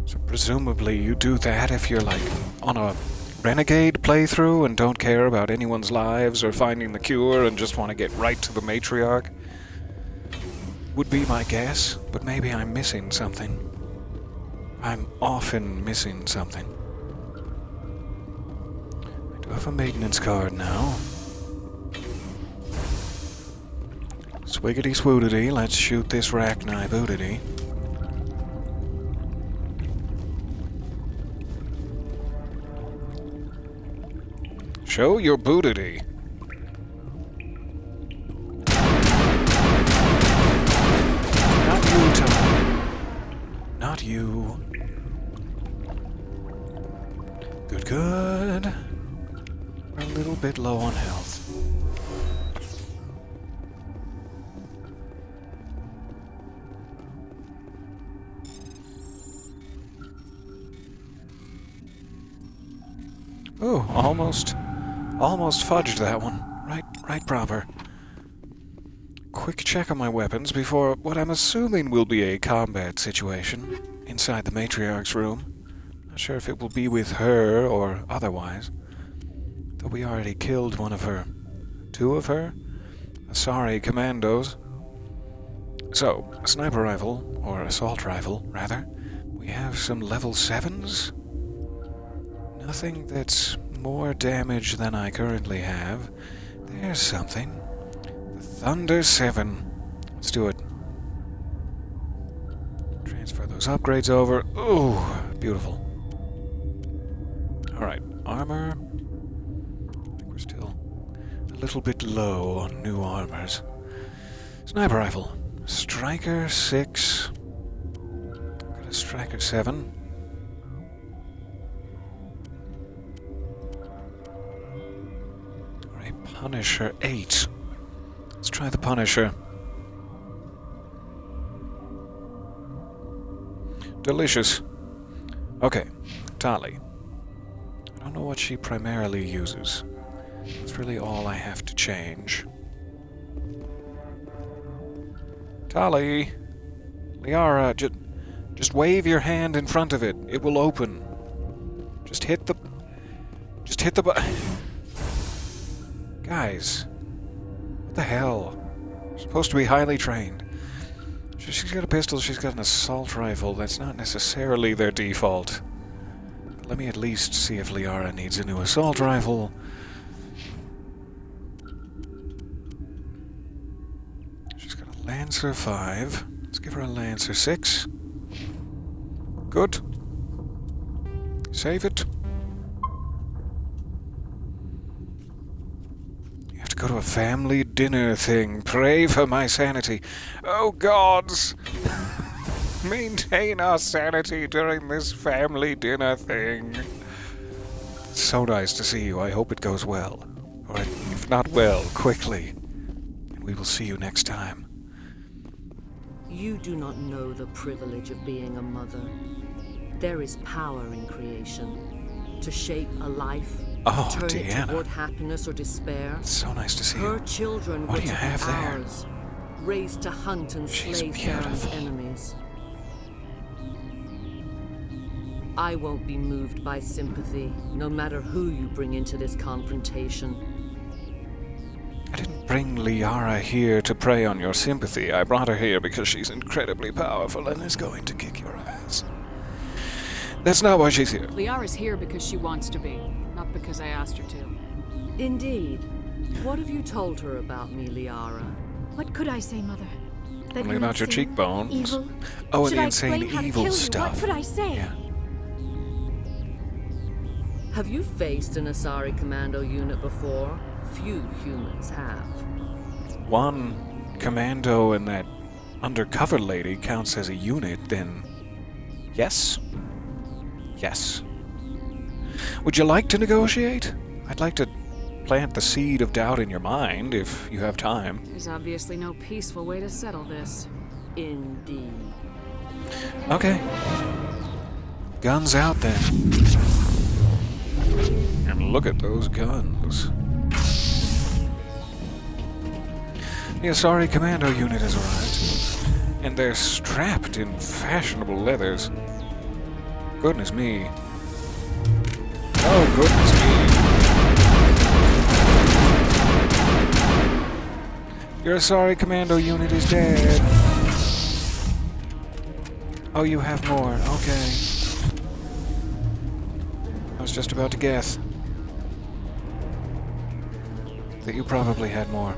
So presumably you do that if you're like on a renegade playthrough and don't care about anyone's lives or finding the cure and just want to get right to the matriarch. Would be my guess, but maybe I'm missing something. I'm often missing something. I do have a maintenance card now. Swiggity swoodity, let's shoot this Rachni bootity. Show your bootity. Not you, Tom. Not you. Good, good. We're a little bit low on health. Oh, almost fudged that one. Right proper. Quick check on my weapons before what I'm assuming will be a combat situation inside the matriarch's room. Not sure if it will be with her or otherwise. Though we already killed one of her. Two of her? Asari commandos. So, a sniper rifle, or assault rifle, rather. We have some level 7s. Nothing that's more damage than I currently have. There's something. The Thunder 7. Let's do it. Transfer those upgrades over. Ooh, beautiful. Alright, armor. I think we're still a little bit low on new armors. Sniper rifle. Striker 6. Got a Striker 7. Punisher 8. Let's try the Punisher. Delicious. Okay, Tali. I don't know what she primarily uses. That's really all I have to change. Tali! Liara, just wave your hand in front of it. It will open. Just hit the button. Guys, what the hell? You're supposed to be highly trained. She's got a pistol, she's got an assault rifle. That's not necessarily their default. But let me at least see if Liara needs a new assault rifle. She's got a Lancer 5. Let's give her a Lancer 6. Good. Save it. Go to a family dinner thing. Pray for my sanity. Oh, gods! Maintain our sanity during this family dinner thing. It's so nice to see you. I hope it goes well. Or if not well, quickly. And we will see you next time. You do not know the privilege of being a mother. There is power in creation. To shape a life. Oh, turn Deanna. it toward happiness or despair. It's so nice to see Her you. children What were do you to be have there? ours, raised to hunt and slay Theron's enemies. I won't be moved by sympathy, no matter who you bring into this confrontation. I didn't bring Liara here to prey on your sympathy. I brought her here because she's incredibly powerful and is going to kick your ass. That's not why she's here. Liara's here because she wants to be, not because I asked her to. Indeed. What have you told her about me, Liara? What could I say, Mother? That Only you're about your insane, cheekbones. Evil? Oh, and Should the I insane explain how to evil kill you? stuff. What could I say? Yeah. Have you faced an Asari commando unit before? Few humans have. One commando and that undercover lady counts as a unit, then yes? Yes. Would you like to negotiate? I'd like to plant the seed of doubt in your mind if you have time. There's obviously no peaceful way to settle this. Indeed. Okay. Guns out then. And look at those guns. The Asari Commando unit has arrived, and they're strapped in fashionable leathers. Goodness me. Oh, goodness me. Your Asari Commando unit is dead. Oh, you have more. Okay. I was just about to guess that you probably had more.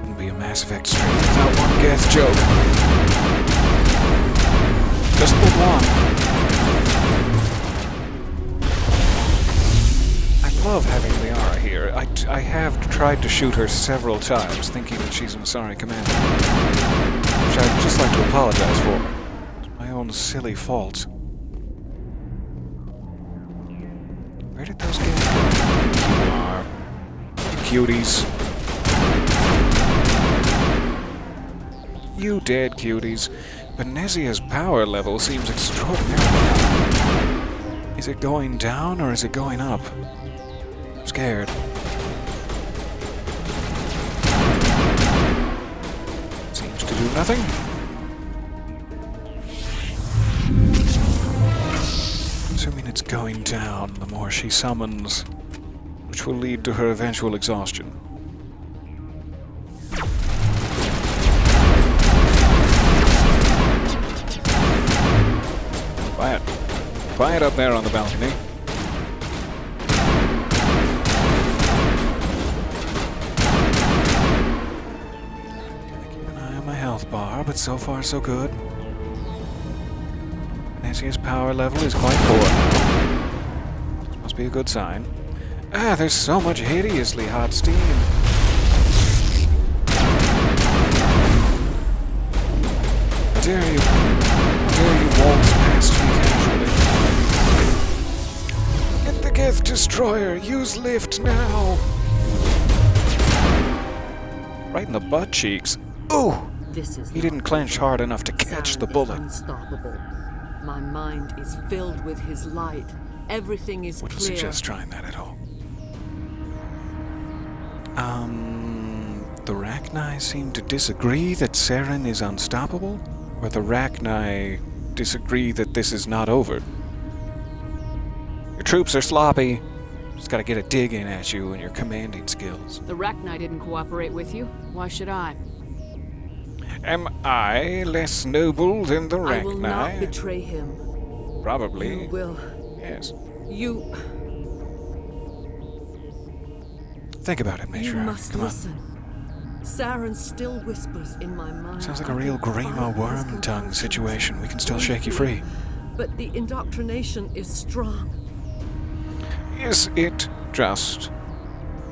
Wouldn't be a Mass Effect stream without one Geth joke. Just the one. I love having Liara here. I have tried to shoot her several times, thinking that she's an Asari commander, which I'd just like to apologize for. It's my own silly fault. Where did those guys go? You are. Cuties. You dead, cuties. Benezia's power level seems extraordinarily high. Is it going down or is it going up? I'm scared. Seems to do nothing. Assuming it's going down, the more she summons, which will lead to her eventual exhaustion. Quiet. Quiet up there on the balcony. Keep an eye on my health bar, but so far so good. Benezia's power level is quite poor now. This must be a good sign. Ah, there's so much hideously hot steam. How dare you? How dare you waltz past me casually? Get the Geth Destroyer! Use lift now! Right in the butt cheeks. Ooh! He didn't clench hard enough to catch the bullet. Unstoppable. My mind is filled with his light. Everything is Wouldn't clear. suggest trying that at all. The Rachni seem to disagree that Saren is unstoppable, or the Rachni disagree that this is not over. Your troops are sloppy. Just gotta get a dig in at you and your commanding skills. The Rachni didn't cooperate with you. Why should I? Am I less noble than the Rachni? I will not betray him. Probably. You will. Yes. You... Think about it, Matriarch. You must Come on. listen. Saren still whispers in my mind. Sounds like a real Grima worm tongue situation. We can still shake you free. But the indoctrination is strong. Is it just?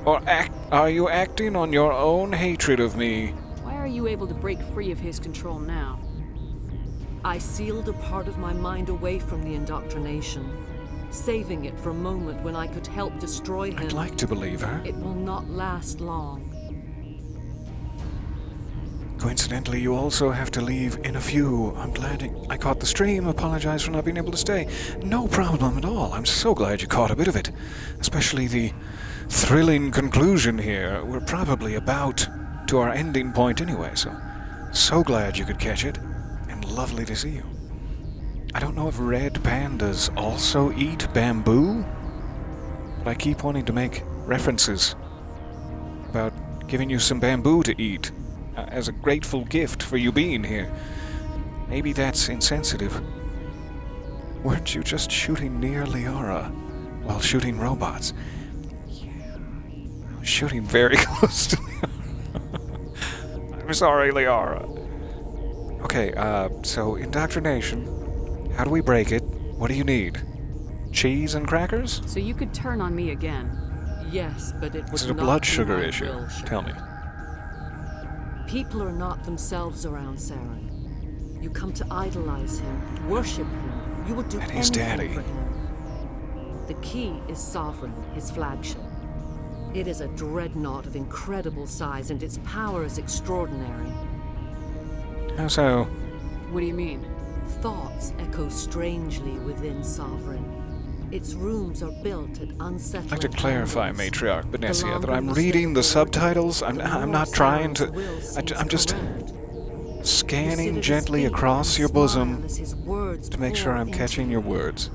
Or are you acting on your own hatred of me? Why are you able to break free of his control now? I sealed a part of my mind away from the indoctrination, saving it for a moment when I could help destroy him. I'd like to believe her. It will not last long. Coincidentally, you also have to leave in a few. I'm glad I caught the stream. Apologize for not being able to stay. No problem at all. I'm so glad you caught a bit of it. Especially the thrilling conclusion here. We're probably about to our ending point anyway, so glad you could catch it. And lovely to see you. I don't know if red pandas also eat bamboo, but I keep wanting to make references about giving you some bamboo to eat. As a grateful gift for you being here. Maybe that's insensitive. Weren't you just shooting near Liara while shooting robots? Yeah. I was shooting very close to Liara. I'm sorry, Liara. Okay, so indoctrination. How do we break it? What do you need? Cheese and crackers? So you could turn on me again. Yes, but it Is would it a not blood be sugar my issue? will, Shepard. Tell me. People are not themselves around Saren. You come to idolize him, worship him. You would do And his anything daddy. for him. The key is Sovereign, his flagship. It is a dreadnought of incredible size, and its power is extraordinary. How so? What do you mean? Thoughts echo strangely within Sovereign. Its rooms are built at unsettling I'd like to clarify, angles. Matriarch Benessia, that longer I'm you reading the stay forward, subtitles. I'm not trying to. I'm just scanning gently across your bosom to make sure I'm catching your words.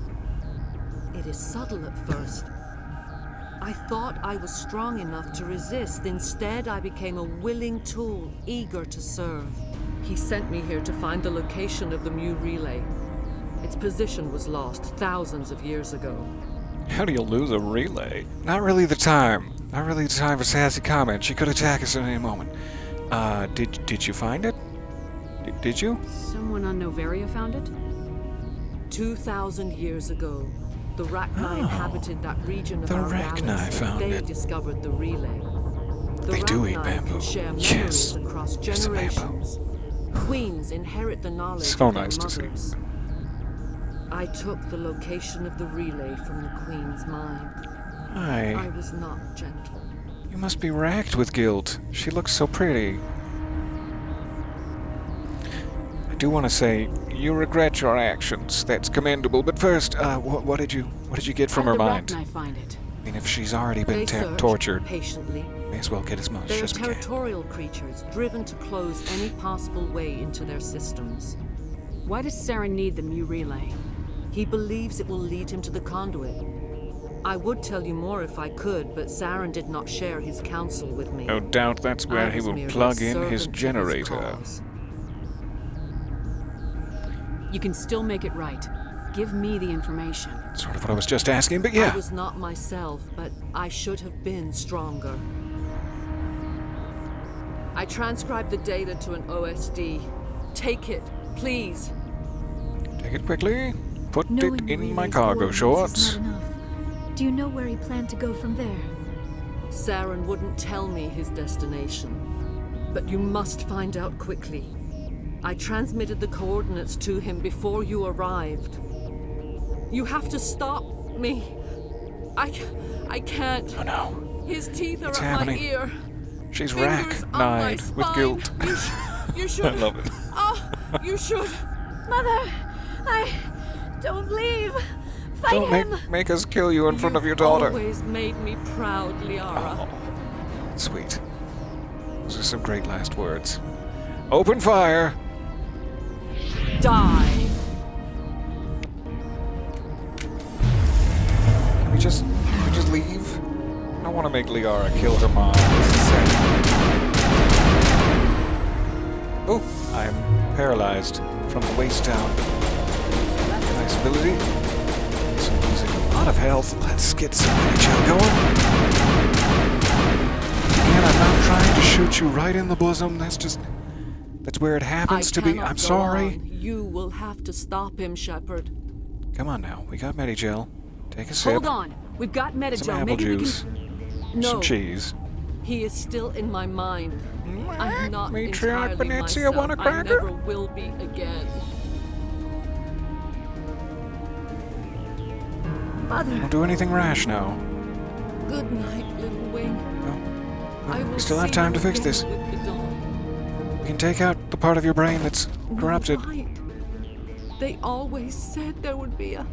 It is subtle at first. I thought I was strong enough to resist. Instead, I became a willing tool, eager to serve. He sent me here to find the location of the Mu relay. Its position was lost thousands of years ago. How do you lose a relay? Not really the time. Not really the time for sassy comments. She could attack us at any moment. Did you find it? Did you? Someone on Noveria found it? 2,000 years ago, the Rachni inhabited that region of The our Rachni galaxy. found They it. discovered the relay. The They do eat Rachni bamboo. can share memories Yes. across Here's the bamboo. generations. Queens inherit the knowledge So of their nice to see. mothers. I took the location of the relay from the Queen's mind. I Hi. was not gentle. You must be racked with guilt. She looks so pretty. I do want to say you regret your actions. That's commendable. But first, what did you get from her How'd the mind? Rachni find it? I mean, if she's already been They search tortured, patiently. may as well get as much They are as we can. territorial creatures, driven to close any possible way into their systems. Why does Saren need the Mu relay? He believes it will lead him to the conduit. I would tell you more if I could, but Saren did not share his counsel with me. No doubt that's where I he was will merely plug a in his servant to generator. cause. You can still make it right. Give me the information. Sort of what I was just asking, but yeah. I was not myself, but I should have been stronger. I transcribed the data to an OSD. Take it, please. Take it quickly. Put Knowing it in Relay's my cargo coordinates shorts. is not enough. Do you know where he planned to go from there? Saren wouldn't tell me his destination. But you must find out quickly. I transmitted the coordinates to him before you arrived. You have to stop me. I can't. Oh no. His teeth are It's at happening. my ear. She's Fingers on my rack-eyed with spine. guilt. You should. I love it. Oh, you should. Mother! Don't leave! Fight Don't him! make us kill you in front of your daughter. Always made me proud, Liara. Oh, sweet. Those are some great last words. Open fire! Die. Can we just leave? I don't want to make Liara kill her mom. This is sad. Oh, I'm paralyzed from the waist down. Nice ability. So I'm losing a lot of health. Let's get some NHL going. And I'm not trying to shoot you right in the bosom. That's where it happens to be. cannot I'm go sorry. on. You will have to stop him, Shepard. Come on now. We got Medigel. Take a sip. Hold on. We've got Some Medigel. apple Maybe juice. No. Some cheese. He is still in my mind. I'm not Matriarch entirely Benessia, myself. want a I cracker? never will be again. Mother! Don't do anything rash now. Good night, little wing. I will We still have see time you to fix again this. with the dawn. We can take out the part of your brain that's corrupted. Right. They always said there would be a...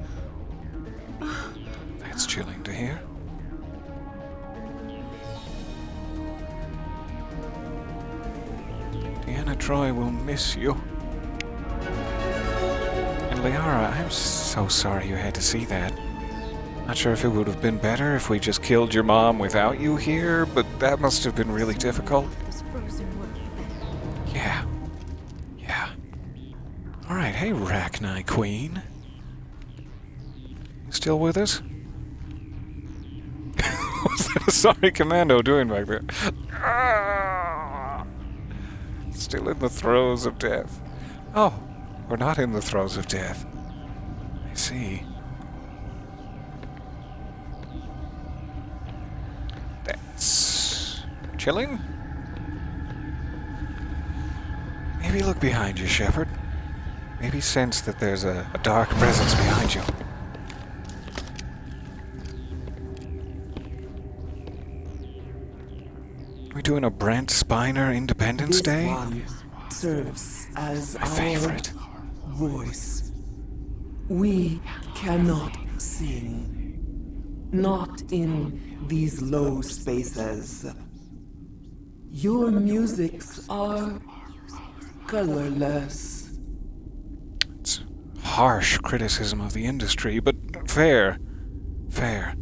That's chilling to hear. Deanna Troy will miss you. And Liara, I'm so sorry you had to see that. Not sure if it would have been better if we just killed your mom without you here, but that must have been really difficult. This frozen world better. Yeah. Yeah. Alright, hey Rachni Queen. You still with us? What's that a sorry commando doing back there? Still in the throes of death. Oh, we're not in the throes of death. I see. That's chilling? Maybe look behind you, Shepard. Maybe sense that there's a dark presence behind you. we doing a Brent Spiner Independence This Day? one serves as My favorite. Voice. We cannot sing. Not in these low spaces. Your musics are colorless. It's harsh criticism of the industry, but fair. Fair.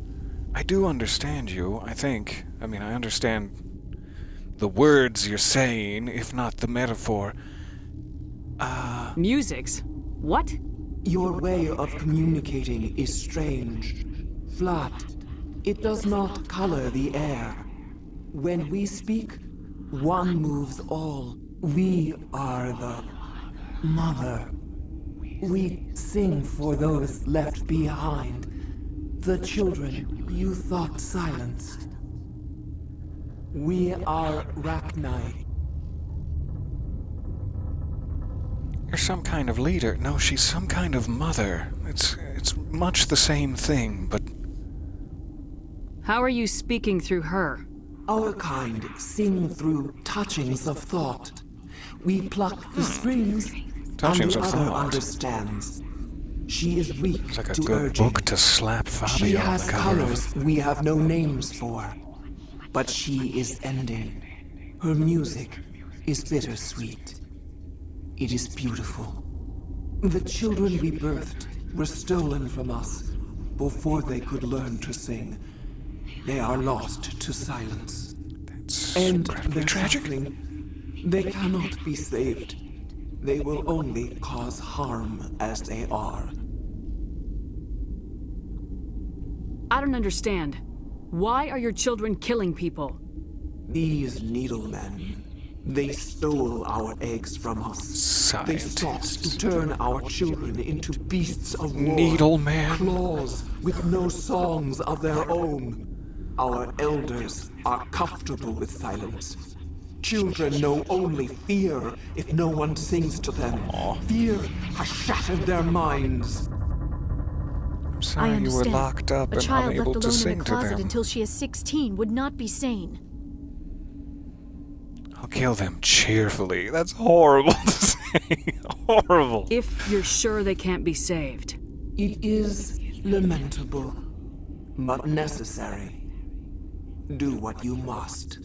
I do understand you, I think. I mean, I understand the words you're saying, if not the metaphor. Musics? What? Your way of communicating is strange. Flat. It does not color the air. When we speak, one moves all. We are the mother. We sing for those left behind. The children you thought silenced. We are Rachni. You're some kind of leader. No, she's some kind of mother. It's much the same thing, but... How are you speaking through her? Our kind sing through touchings of thought. We pluck the strings, Touchings and of the other thought. understands. She is weak It's like a to good urging. book to slap Fabio She on has the cover colors of. we have no names for, but she is ending. Her music is bittersweet. It is beautiful. The children we birthed were stolen from us before they could learn to sing. They are lost to silence. That's And incredibly their tragic. suffering, they cannot be saved. They will only cause harm as they are. I don't understand. Why are your children killing people? These needlemen, they stole our eggs from us. They sought to turn our children into beasts of war. Needleman. Claws with no songs of their own. Our elders are comfortable with silence. Children know only fear if no one sings to them. Fear has shattered their minds. I'm I sorry you were understand. locked up A and child unable left to alone in sing a to closet them. until she is 16 would not be sane. I'll kill them cheerfully. That's horrible to say. Horrible. If you're sure they can't be saved. It is lamentable, but necessary. Do what you must.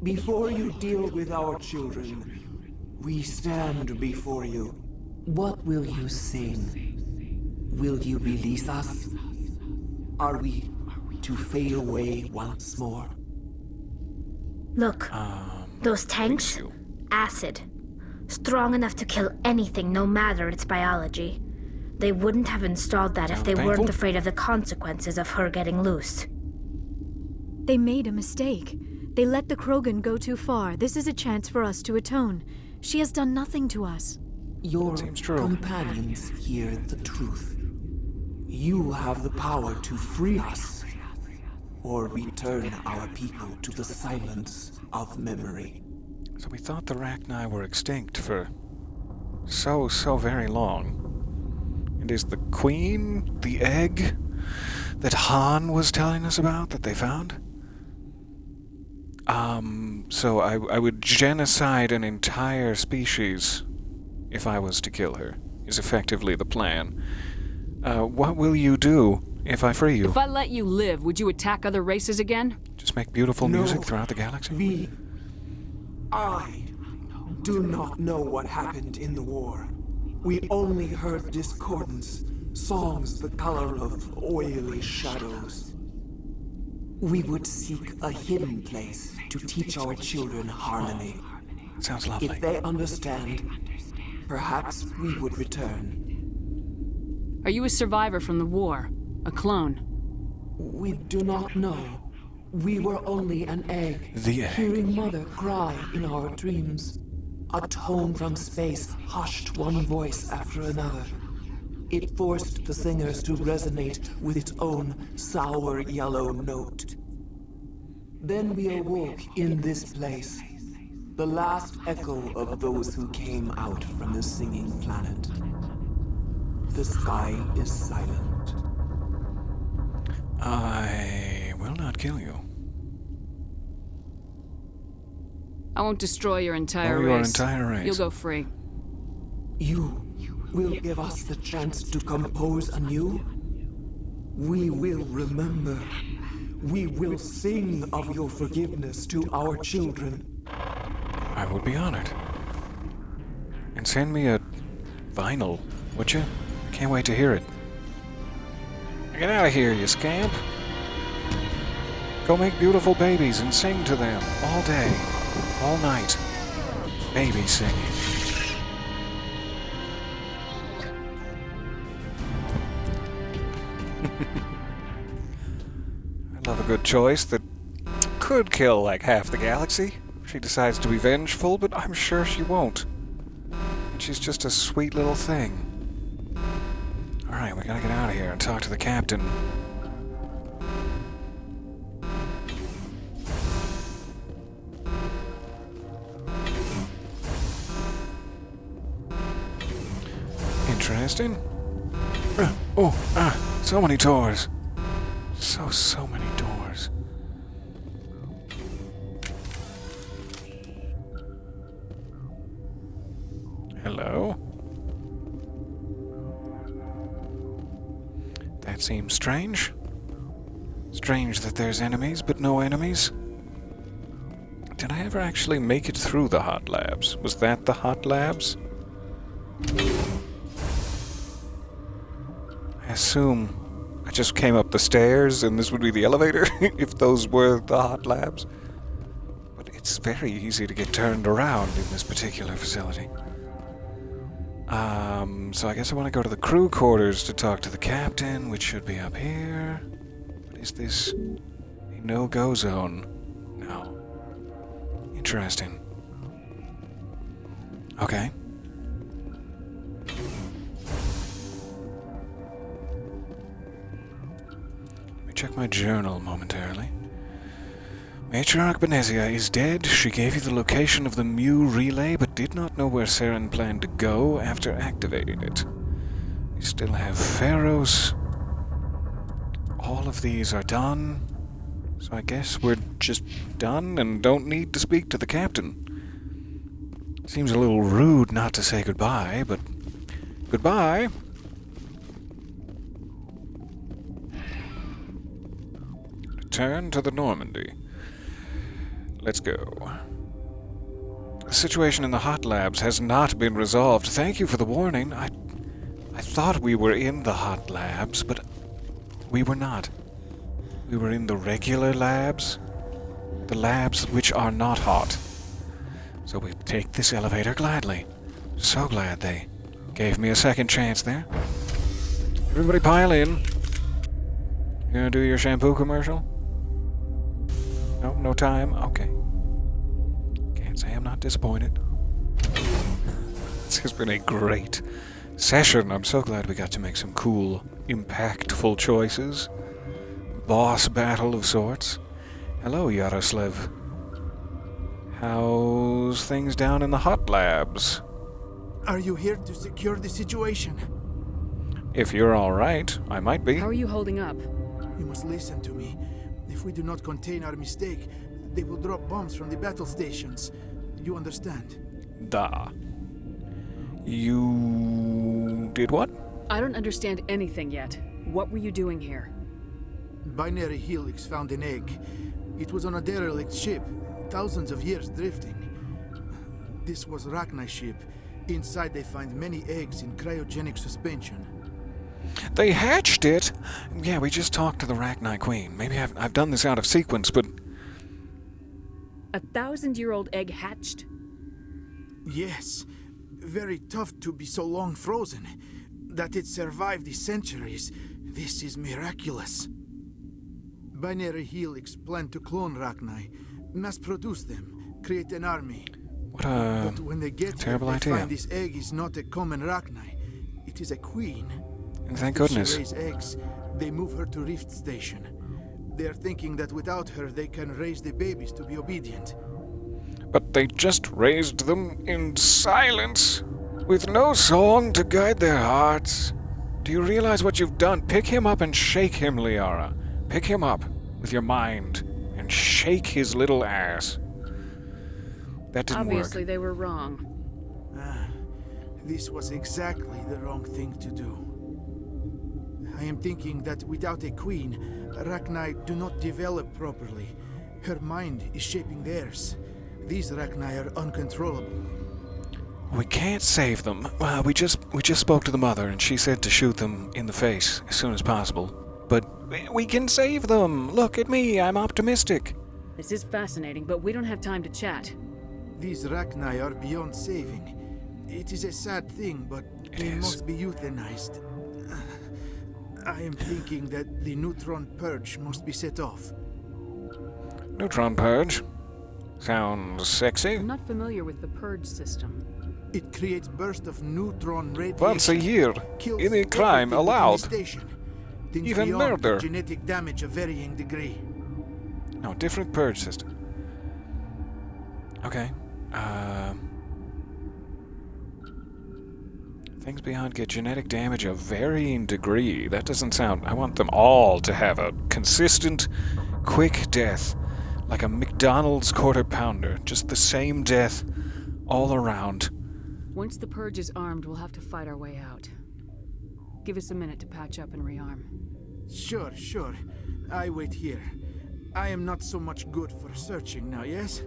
Before you deal with our children, we stand before you. What will you sing? Will you release us? Are we to fade away once more? Look, those tanks? Acid. Strong enough to kill anything, no matter its biology. They wouldn't have installed that if they weren't afraid of the consequences of her getting loose. They made a mistake. They let the Krogan go too far. This is a chance for us to atone. She has done nothing to us. Your companions hear the truth. You have the power to free us, or return our people to the silence of memory. So we thought the Rachni were extinct for so very long. And is the queen the egg that Han was telling us about that they found? So I would genocide an entire species if I was to kill her, is effectively the plan. What will you do if I free you? If I let you live, would you attack other races again? Just make beautiful music throughout the galaxy? I do not know what happened in the war. We only heard discordance, songs the color of oily shadows. We would seek a hidden place to teach our children harmony. Sounds lovely. If they understand, perhaps we would return. Are you a survivor from the war? A clone? We do not know. We were only an egg. The egg. Hearing Mother cry in our dreams. A tone from space hushed one voice after another. It forced the singers to resonate with its own sour yellow note. Then we awoke in this place, the last echo of those who came out from the singing planet. The sky is silent. I will not kill you. I won't destroy your entire your race. entire race. You'll go free. You will give us the chance to compose anew? We will remember. We will sing of your forgiveness to our children. I would be honored. And send me a vinyl, would you? I can't wait to hear it. Get out of here, you scamp. Go make beautiful babies and sing to them all day, all night. Baby singing. I love a good choice that could kill like half the galaxy. She decides to be vengeful, but I'm sure she won't. And she's just a sweet little thing. Alright, we gotta get out of here and talk to the captain. Interesting. So many doors. So many doors. Hello? That seems strange. Strange that there's enemies, but no enemies. Did I ever actually make it through the hot labs? Was that the hot labs? I assume I just came up the stairs and this would be the elevator, if those were the hot labs. But it's very easy to get turned around in this particular facility. So I guess I want to go to the crew quarters to talk to the captain, which should be up here. But is this a no-go zone? No. Interesting. Okay. Let me check my journal momentarily. Matriarch Benezia is dead. She gave you the location of the Mu relay, but did not know where Saren planned to go after activating it. We still have Pharos. All of these are done. So I guess we're just done and don't need to speak to the captain. Seems a little rude not to say goodbye, but goodbye. Return to the Normandy. Let's go. The situation in the hot labs has not been resolved. Thank you for the warning. I thought we were in the hot labs, but we were not. We were in the regular labs. The labs which are not hot. So we take this elevator gladly. So glad they gave me a second chance there. Everybody pile in. You gonna do your shampoo commercial? No, no time? Okay. Can't say I'm not disappointed. This has been a great session. I'm so glad we got to make some cool, impactful choices. Boss battle of sorts. Hello, Yaroslav. How's things down in the hot labs? Are you here to secure the situation? If you're alright, I might be. How are you holding up? You must listen to me. If we do not contain our mistake, they will drop bombs from the battle stations. You understand? Da. You did what? I don't understand anything yet. What were you doing here? Binary Helix found an egg. It was on a derelict ship, thousands of years drifting. This was Rachni's ship. Inside they find many eggs in cryogenic suspension. They hatched it? Yeah, we just talked to the Rachni Queen. Maybe I've done this out of sequence, but... A 1,000-year-old egg hatched? Yes. Very tough to be so long frozen. That it survived the centuries. This is miraculous. Binary Helix planned to clone Rachni, mass-produce them, create an army. What a But when they get terrible here, they idea. find this egg is not a common Rachni. It is a queen. And thank After goodness. she lays eggs, they move her to Rift Station. They are thinking that without her, they can raise the babies to be obedient. But they just raised them in silence, with no song to guide their hearts. Do you realize what you've done? Pick him up and shake him, Liara. Pick him up with your mind and shake his little ass. That didn't Obviously, work. they were wrong. This was exactly the wrong thing to do. I am thinking that without a queen, Rachni do not develop properly. Her mind is shaping theirs. These Rachni are uncontrollable. We can't save them. We just spoke to the mother, and she said to shoot them in the face as soon as possible. But we can save them. Look at me. I'm optimistic. This is fascinating, but we don't have time to chat. These Rachni are beyond saving. It is a sad thing, but they must be euthanized. I am thinking that the neutron purge must be set off. Neutron purge? Sounds sexy. I'm not familiar with the purge system. It creates bursts of neutron radiation. Once a year, Kills any crime everything within allowed. the station. Things Even beyond murder. Genetic damage of varying degree. No, different purge system. Okay. Things beyond get genetic damage of varying degree. That doesn't sound... I want them all to have a consistent, quick death. Like a McDonald's quarter pounder. Just the same death all around. Once the purge is armed, we'll have to fight our way out. Give us a minute to patch up and rearm. Sure. I wait here. I am not so much good for searching now, yes?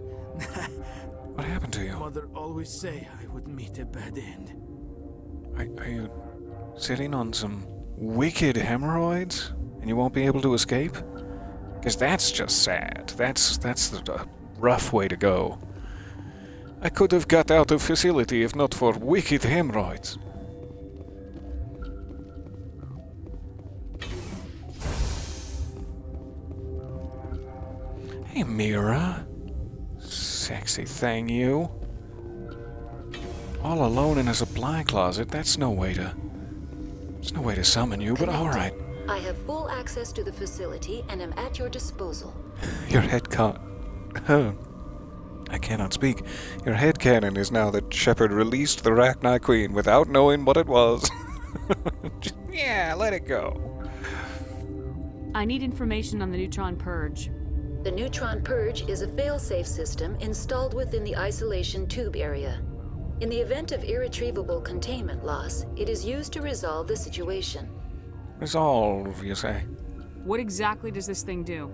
What happened to you? Mother always say I would meet a bad end. Are you sitting on some wicked hemorrhoids and you won't be able to escape? Because that's just sad. That's the rough way to go. I could have got out of facility if not for wicked hemorrhoids. Hey, Mira. Sexy thing, you. All alone in a supply closet, there's no way to summon you, but alright. I have full access to the facility and am at your disposal. Your head I cannot speak. Your headcanon is now that Shepard released the Rachni Queen without knowing what it was. Yeah, let it go. I need information on the neutron purge. The neutron purge is a fail-safe system installed within the isolation tube area. In the event of irretrievable containment loss, it is used to resolve the situation. Resolve, you say? What exactly does this thing do?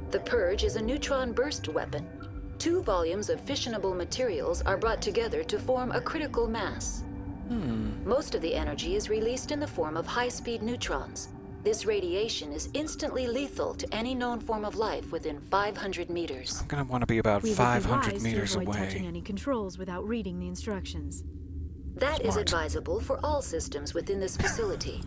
The purge is a neutron burst weapon. 2 volumes of fissionable materials are brought together to form a critical mass. Most of the energy is released in the form of high-speed neutrons. This radiation is instantly lethal to any known form of life within 500 meters. I'm gonna want to be about 500 meters to avoid away. touching any controls without reading the instructions. That is advisable for all systems within this facility.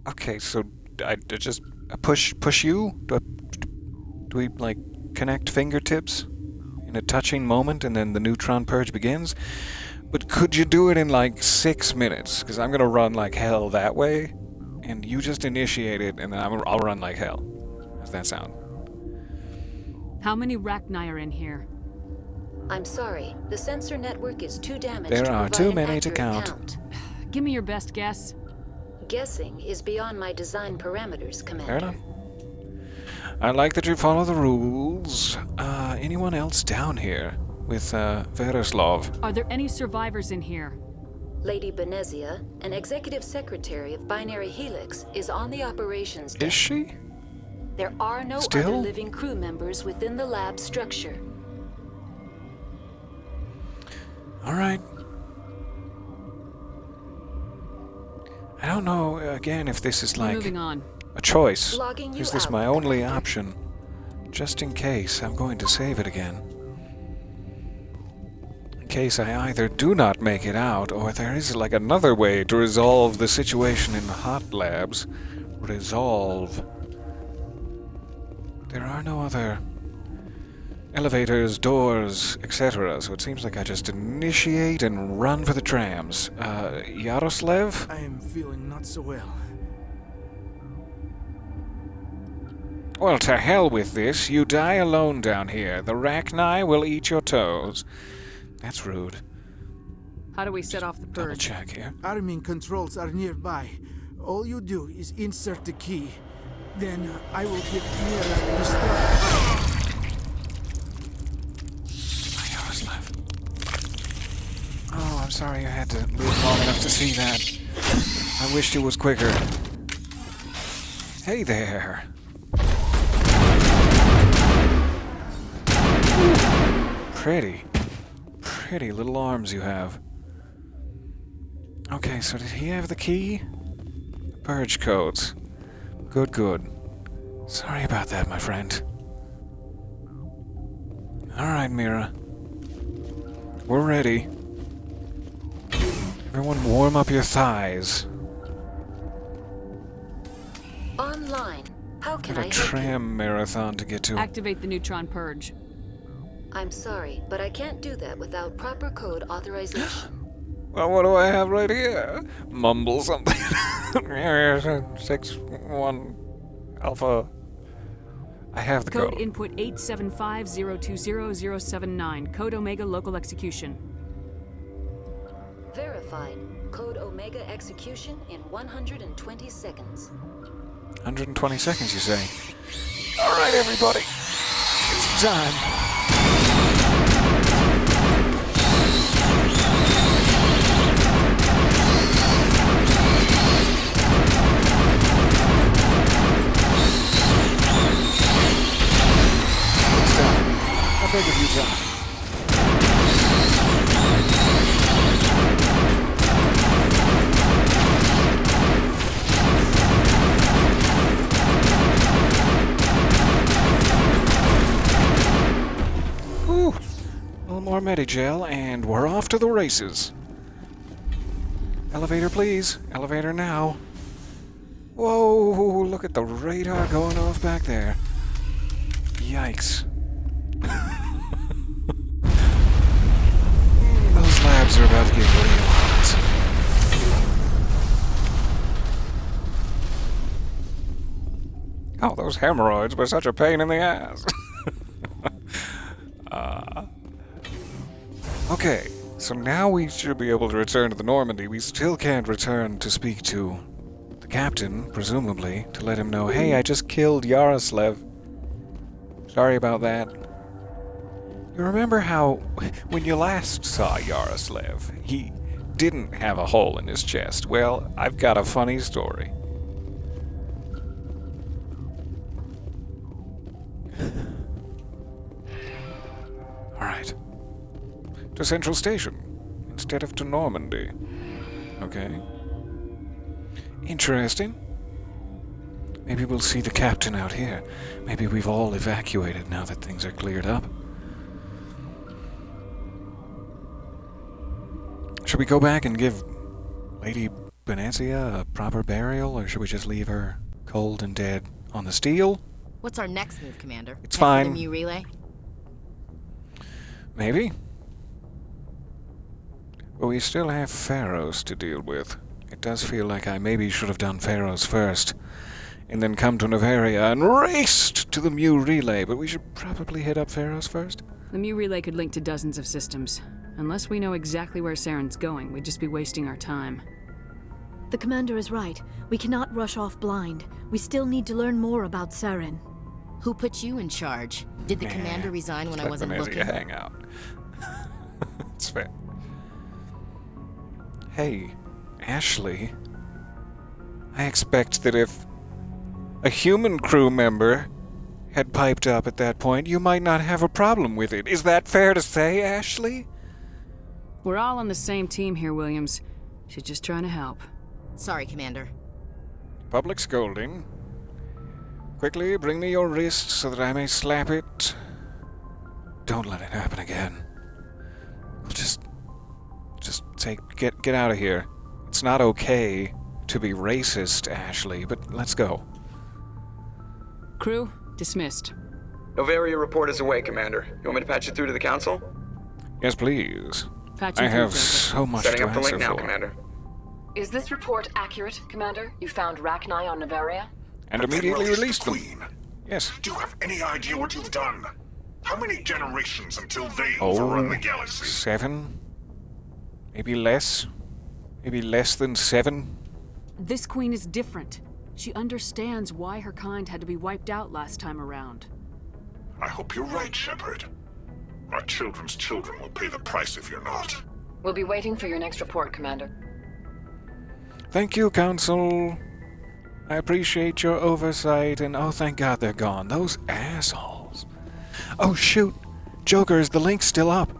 Okay, so I just push you? Do we like connect fingertips in a touching moment and then the neutron purge begins? But could you do it in like 6 minutes? Because I'm gonna run like hell that way, and you just initiate it, and then I'll run like hell. How's that sound? How many Rachni are in here? I'm sorry, the sensor network is too damaged There to are provide too an many to accurate count. Give me your best guess. Guessing is beyond my design parameters, Fair Commander. enough. I like that you follow the rules. Anyone else down here with Veroslav? Are there any survivors in here? Lady Benezia, an executive secretary of Binary Helix, is on the operations deck. Is she? There are no Still? other living crew members within the lab structure. All right. I don't know, again, if this is We're like moving on. a choice. Logging you Is this out, my only option? Just in case I'm going to save it again. In case I either do not make it out, or there is like another way to resolve the situation in the hot labs. Resolve. There are no other elevators, doors, etc. So it seems like I just initiate and run for the trams. Yaroslav? I am feeling not so well. Well, to hell with this. You die alone down here. The Rachni will eat your toes. That's rude. How do we set off the Double purge? check here. Arming controls are nearby. All you do is insert the key. Then I will give Mira the start. sorry you had to live long enough to see that. I wished it was quicker. Hey there. Pretty little arms you have. Okay, so did he have the key? Purge codes. Good. Sorry about that, my friend. Alright, Mira. We're ready. Everyone warm up your thighs. Online. How can I Got a help you? tram marathon to get to. Activate the neutron purge. I'm sorry, but I can't do that without proper code authorization. Well, what do I have right here? Mumble something. 6-1 Alpha. I have the code. Code input 875020079. Code Omega local execution. Verified. Code Omega execution in 120 seconds. 120 seconds, you say? Alright, everybody. It's time. I beg of you, John. Whew. A little more Medigel, and we're off to the races. Elevator, please. Elevator now. Whoa, look at the radar going off back there. Yikes. Those labs are about to get real hot. Oh, those hemorrhoids were such a pain in the ass. Okay, so now we should be able to return to the Normandy. We still can't return to speak to the captain, presumably, to let him know, hey, I just killed Yaroslav. Sorry about that. You remember how, when you last saw Yaroslav, he didn't have a hole in his chest? Well, I've got a funny story. Alright. To Central Station, instead of to Normandy. Okay. Interesting. Maybe we'll see the captain out here. Maybe we've all evacuated now that things are cleared up. Should we go back and give Lady Benezia a proper burial, or should we just leave her cold and dead on the steel? What's our next move, Commander? It's Head for fine. the Mu relay? Maybe. But we still have Pharaohs to deal with. It does feel like I maybe should have done Pharaohs first, and then come to Noveria and raced to the Mu relay, but we should probably hit up Pharaohs first. The Mu relay could link to dozens of systems. Unless we know exactly where Saren's going, we'd just be wasting our time. The commander is right. We cannot rush off blind. We still need to learn more about Saren. Who put you in charge? Did the commander resign when I wasn't looking? Hang out. It's fair. Hey, Ashley. I expect that if a human crew member had piped up at that point, you might not have a problem with it. Is that fair to say, Ashley? We're all on the same team here, Williams. She's just trying to help. Sorry, Commander. Public scolding. Quickly, bring me your wrist so that I may slap it. Don't let it happen again. Just say, get out of here. It's not okay to be racist, Ashley, but let's go. Crew, dismissed. Noveria report is away, Commander. You want me to patch it through to the Council? Yes, please. Patching I have through, so much Setting to up the answer link now, for. Commander. Is this report accurate, Commander? You found Rachni on Noveria? And immediately released them. Yes. Do you have any idea what you've done? How many generations until they overrun the galaxy? 7? Maybe less? Maybe less than 7? This queen is different. She understands why her kind had to be wiped out last time around. I hope you're right, Shepard. Our children's children will pay the price if you're not. We'll be waiting for your next report, Commander. Thank you, Council. I appreciate your oversight, and oh, thank God they're gone. Those assholes. Oh, shoot. Joker, is the link still up?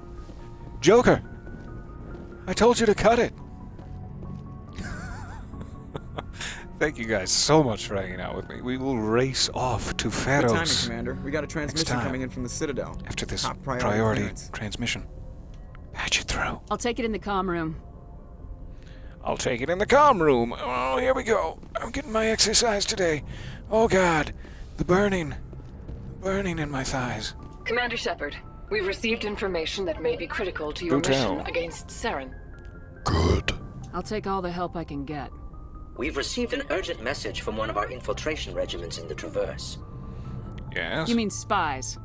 Joker! I told you to cut it! Thank you guys so much for hanging out with me. We will race off to Pharos. Good timing, Commander. We got a transmission coming in from the Citadel. After this Top priority transmission. Patch it through. I'll take it in the comm room. I'll take it in the comm room. Oh, here we go. I'm getting my exercise today. Oh, God. The burning. Burning in my thighs. Commander Shepard, we've received information that may be critical to your mission against Saren. Good. I'll take all the help I can get. We've received an urgent message from one of our infiltration regiments in the Traverse. Yes? You mean spies?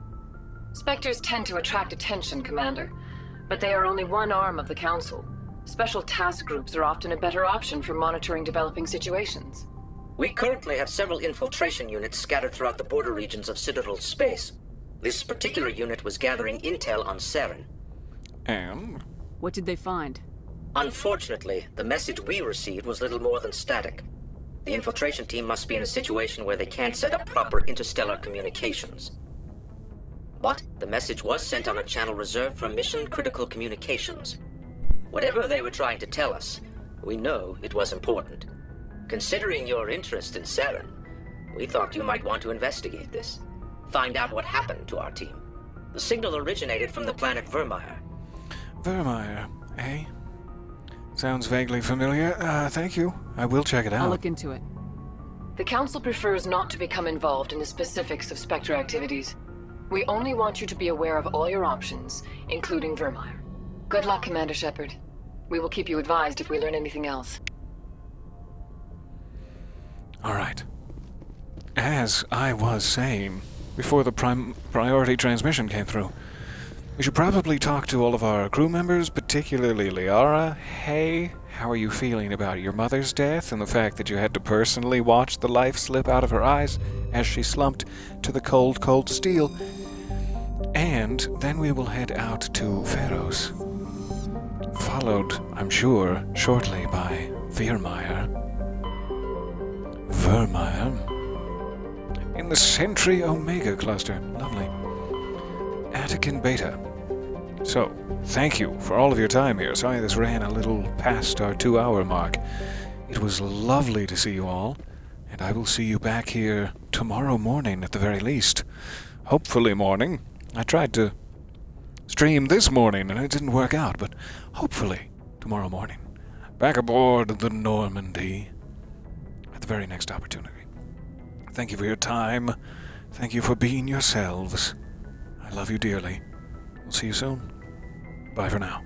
Spectres tend to attract attention, Commander, but they are only one arm of the Council. Special task groups are often a better option for monitoring developing situations. We currently have several infiltration units scattered throughout the border regions of Citadel space. This particular unit was gathering intel on Saren. And? What did they find? Unfortunately, the message we received was little more than static. The infiltration team must be in a situation where they can't set up proper interstellar communications. But the message was sent on a channel reserved for mission-critical communications. Whatever they were trying to tell us, we know it was important. Considering your interest in Saren, we thought you might want to investigate this. Find out what happened to our team. The signal originated from the planet Vermeer. Vermeer, eh? Sounds vaguely familiar. Thank you. I will check it out. I'll look into it. The Council prefers not to become involved in the specifics of Spectre activities. We only want you to be aware of all your options, including Vermeer. Good luck, Commander Shepard. We will keep you advised if we learn anything else. All right. As I was saying, before the priority transmission came through, we should probably talk to all of our crew members, particularly Liara. Hey, how are you feeling about your mother's death and the fact that you had to personally watch the life slip out of her eyes as she slumped to the cold, cold steel? And then we will head out to Pharos, followed, I'm sure, shortly by Vermeer. Vermeer? In the Sentry Omega cluster. Lovely. Attican Beta. So, thank you for all of your time here. Sorry this ran a little past our 2-hour mark. It was lovely to see you all, and I will see you back here tomorrow morning at the very least. Hopefully morning. I tried to stream this morning and it didn't work out, but hopefully tomorrow morning. Back aboard the Normandy at the very next opportunity. Thank you for your time. Thank you for being yourselves. I love you dearly. We'll see you soon. Bye for now.